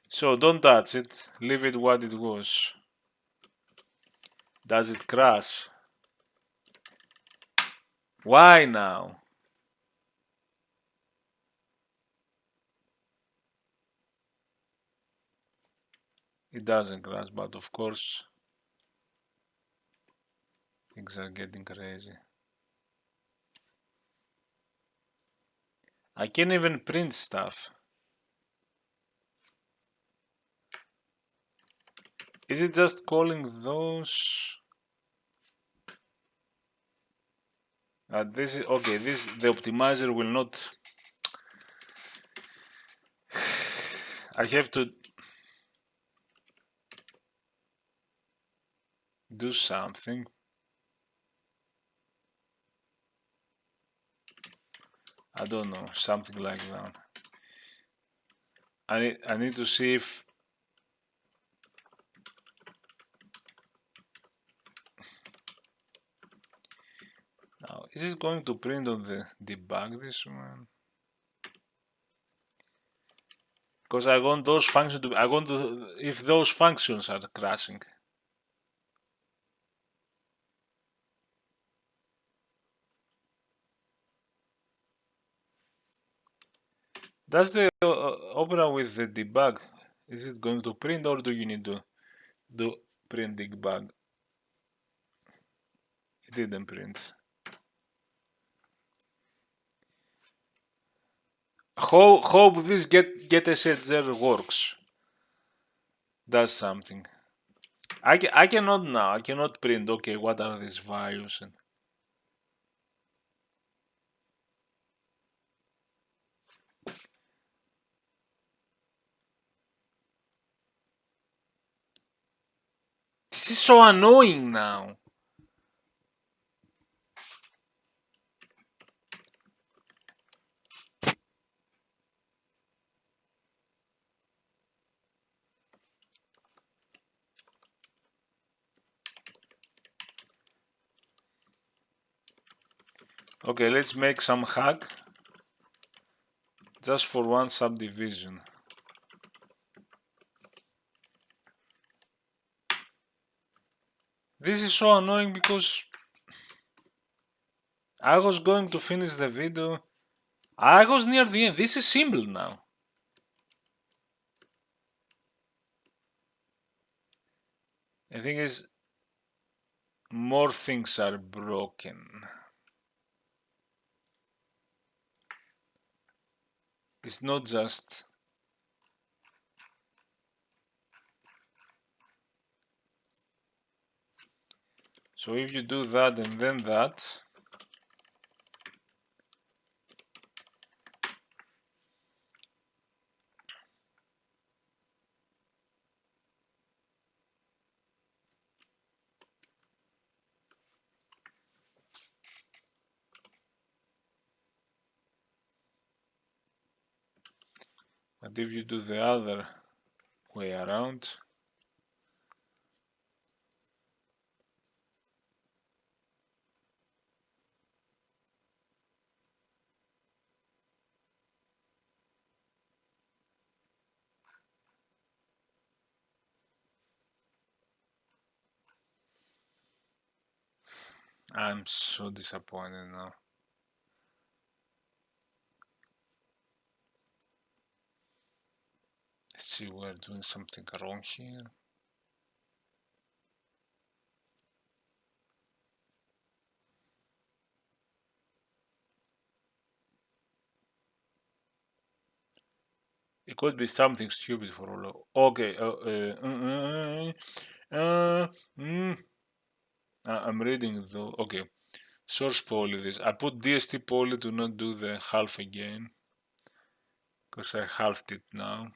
So don't touch it, leave it what it was. Does it crash? Why now? It doesn't crash, but of course things are getting crazy. I can't even print stuff. Is it just calling those? This is okay. The optimizer will not. I have to do something. I don't know, something like that. I need to see if now is it going to print on the debug this one? Because I want those functions to. I want to if those functions are crashing. Does the Opera with the debug, is it going to print or do you need to do print debug? It didn't print. Hope this get a set there works. Does something. I cannot now. I cannot print. Okay, what are these values? And this is so annoying now. Okay, let's make some hack just for one subdivision. This is so annoying because I was going to finish the video. I was near the end. This is simple now. The thing is, more things are broken. It's not just. So if you do that and then that, But if you do the other way around, I'm so disappointed now. Let's see, we're doing something wrong here. It could be something stupid for all of. Okay. I'm reading though. Okay. Source poly this. I put DST poly to not do the half again. Because I halved it now.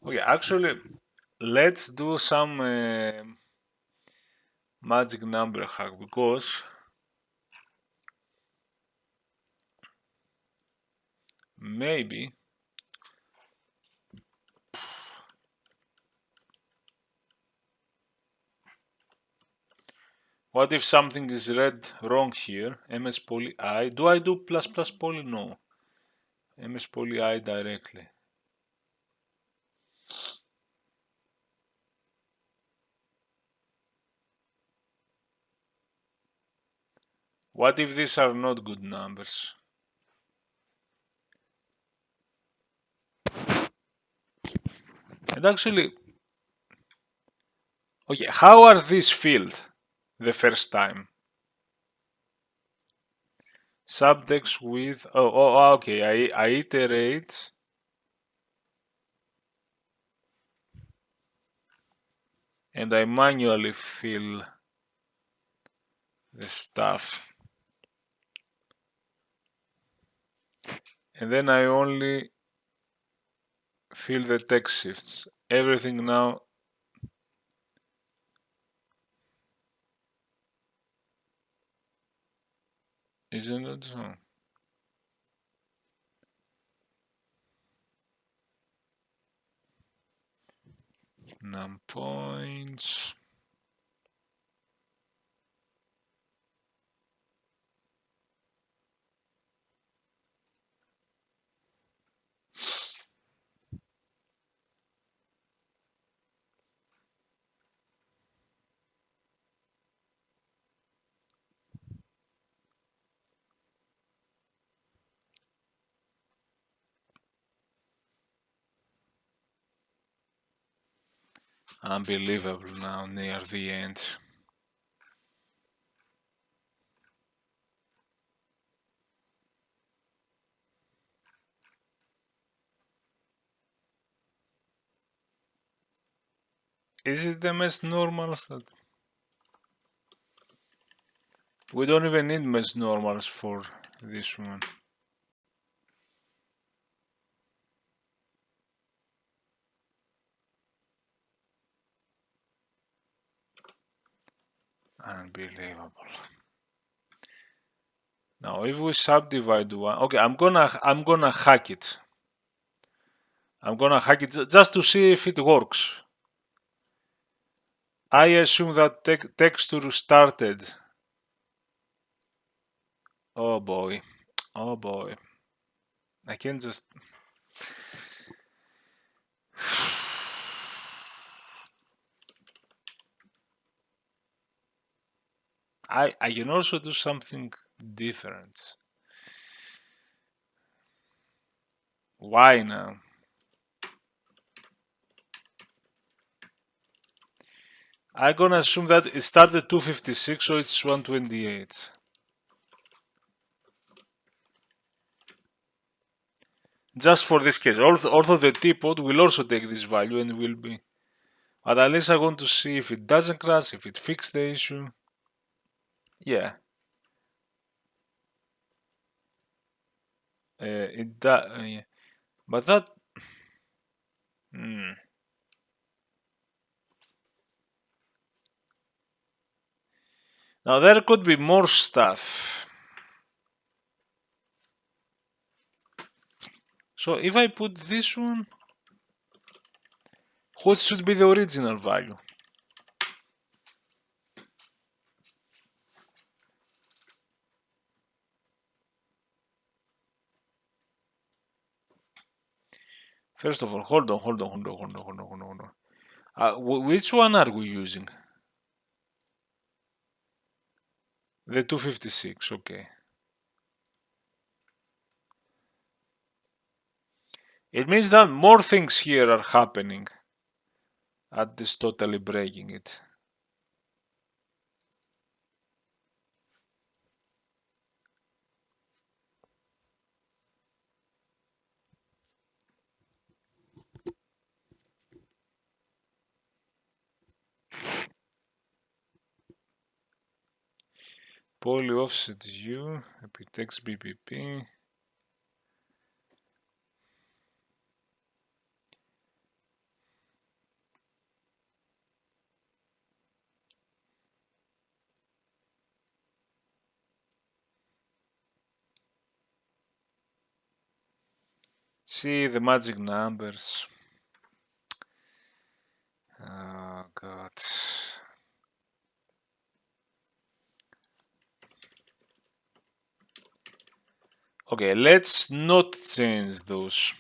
Okay, actually, let's do some magic number hack because maybe what if something is read wrong here? MS poly I. Do I do plus plus poly? No. MS poly I directly. What if these are not good numbers? And actually, okay, how are these filled the first time? Subtext with, okay, I iterate. And I manually fill the stuff. And then I only fill the text shifts. Everything now isn't it so? Num points. Unbelievable now near the end. Is it the mesh normals that we don't even need mesh normals for this one? Unbelievable. Now if we subdivide one, okay, I'm gonna hack it. I'm gonna hack it just to see if it works. I assume that texture started. Oh boy. Oh boy. I can just. I can also do something different. Why now? I'm gonna assume that it started 256, so it's 128. Just for this case. Although the teapot will also take this value and will be. But at least I want to see if it doesn't crash, if it fixed the issue. Yeah. It does. Yeah. But that. Now there could be more stuff. So if I put this one, what should be the original value? First of all, hold on. Which one are we using? The 256, okay. It means that more things here are happening at this totally breaking it. Poly offset U, epitext BPP. See the magic numbers. Oh god. Okay, let's not change those.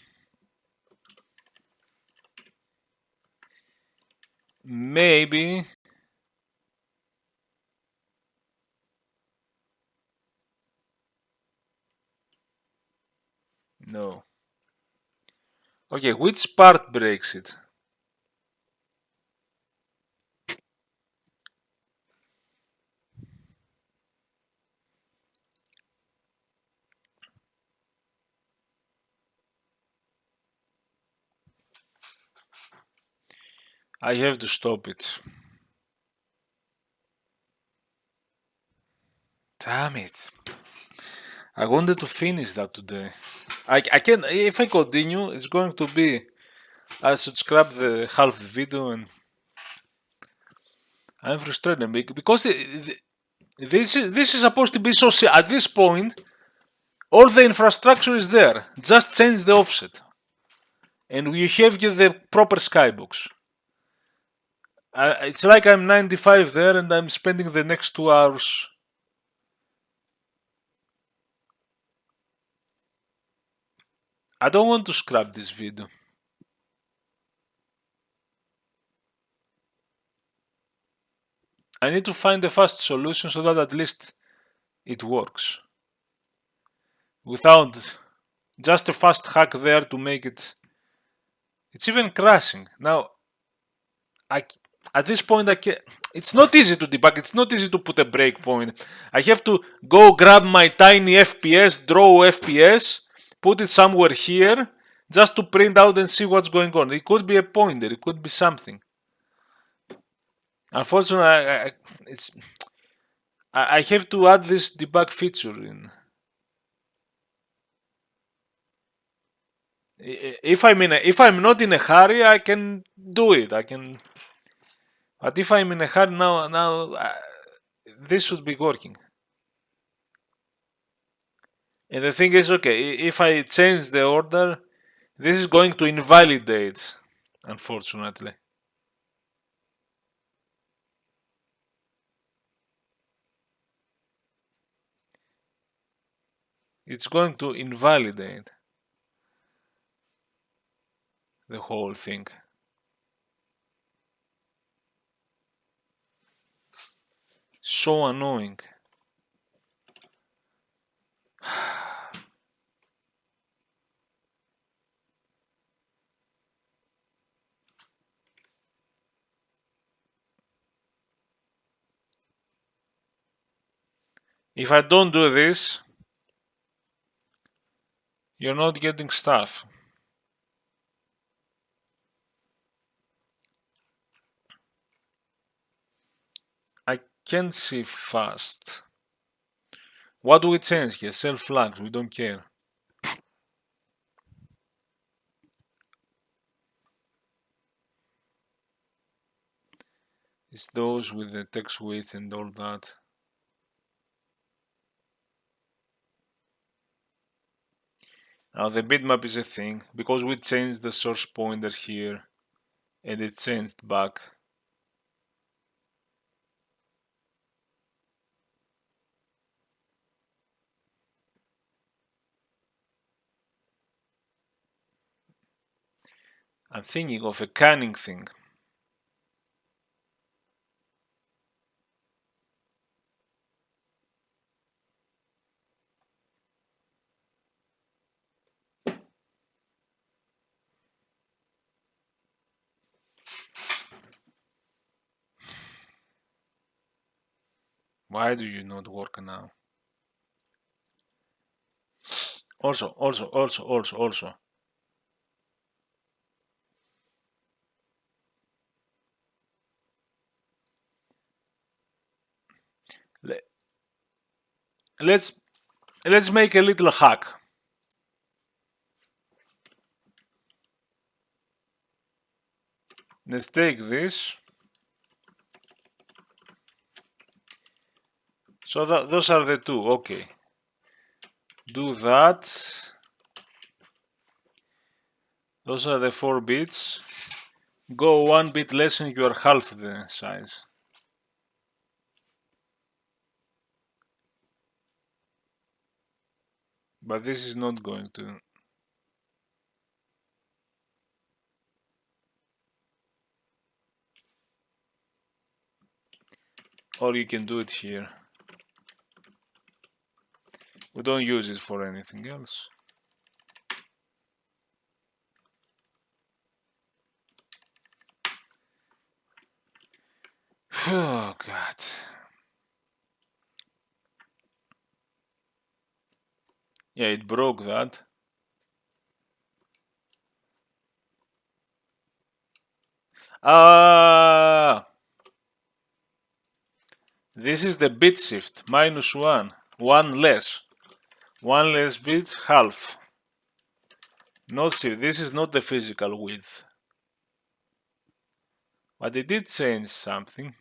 Maybe. No. Okay, which part breaks it? I have to stop it. Damn it. I wanted to finish that today. I can, if I continue, it's going to be, I should scrap the half video and I'm frustrated because this is supposed to be so, at this point, all the infrastructure is there. Just change the offset. And we have the proper skybox. It's like I'm 95 there and I'm spending the next 2 hours. I don't want to scrap this video. I need to find a fast solution so that at least it works. Without just a fast hack there to make it. It's even crashing. Now, at this point, it's not easy to debug. It's not easy to put a breakpoint. I have to go grab my tiny FPS, draw FPS, put it somewhere here, just to print out and see what's going on. It could be a pointer. It could be something. Unfortunately, I have to add this debug feature in. If I'm not in a hurry, I can do it. But if I'm in a hurry now, this should be working. And the thing is, okay, if I change the order, this is going to invalidate, unfortunately. It's going to invalidate the whole thing. So annoying. If I don't do this, you're not getting stuff. Can't see fast. What do we change here? Self flags, we don't care. It's those with the text width and all that. Now the bitmap is a thing because we changed the source pointer here and it changed back. I'm thinking of a canning thing. Why do you not work now? Also. Let's make a little hack. Let's take this. So those are the two. Okay. Do that. Those are the 4 bits. Go 1 bit less and you are half the size. But this is not going to. Or you can do it here. We don't use it for anything else. Oh god. Yeah, it broke that. This is the bit shift, -1. One less. One less bit, half. Not see, this is not the physical width. But it did change something.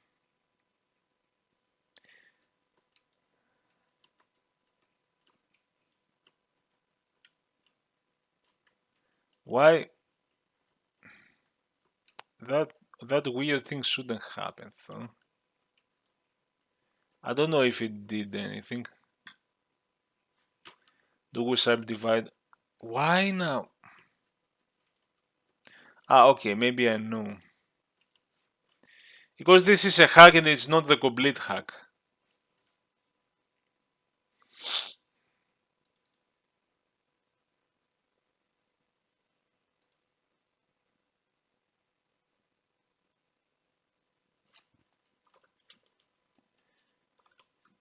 Why? That weird thing shouldn't happen, though. I don't know if it did anything. Do we subdivide? Why now? Okay, maybe I know. Because this is a hack and it's not the complete hack.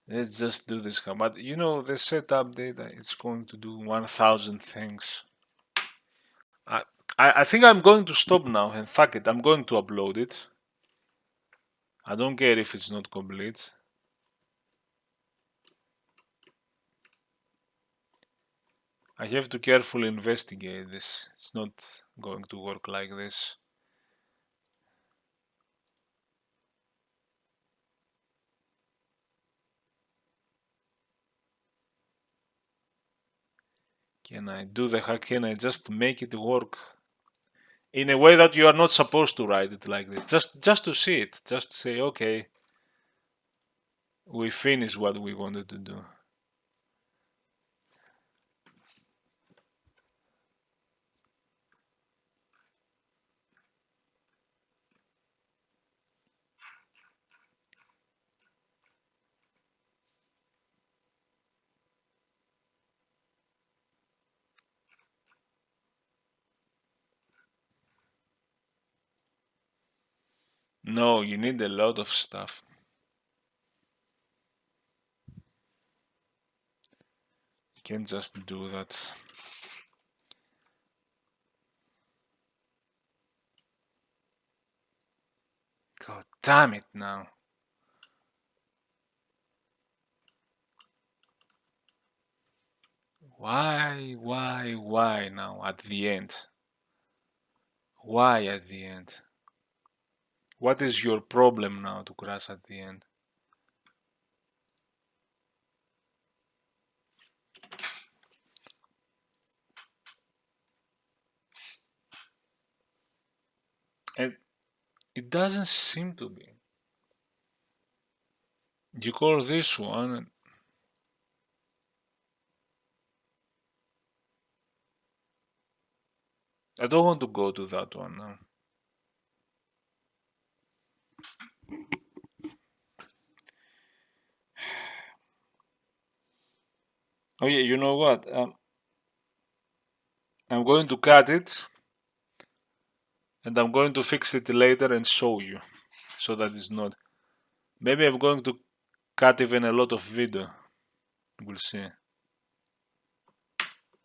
Let's just do this hack. But you know, the setup data, it's going to do 1000 things. I think I'm going to stop now and fuck it, I'm going to upload it. I don't care if it's not complete. I have to carefully investigate this. It's not going to work like this. Can I do the hack? Can I just make it work in a way that you are not supposed to write it like this? Just to see it. Just say, okay, we finished what we wanted to do. No, you need a lot of stuff. You can't just do that. God damn it now. Why now at the end? Why at the end? What is your problem now to crash at the end? And it doesn't seem to be. You call this one. I don't want to go to that one now. Oh yeah, you know what? I'm going to cut it and I'm going to fix it later and show you so that it's not. Maybe I'm going to cut even a lot of video. We'll see.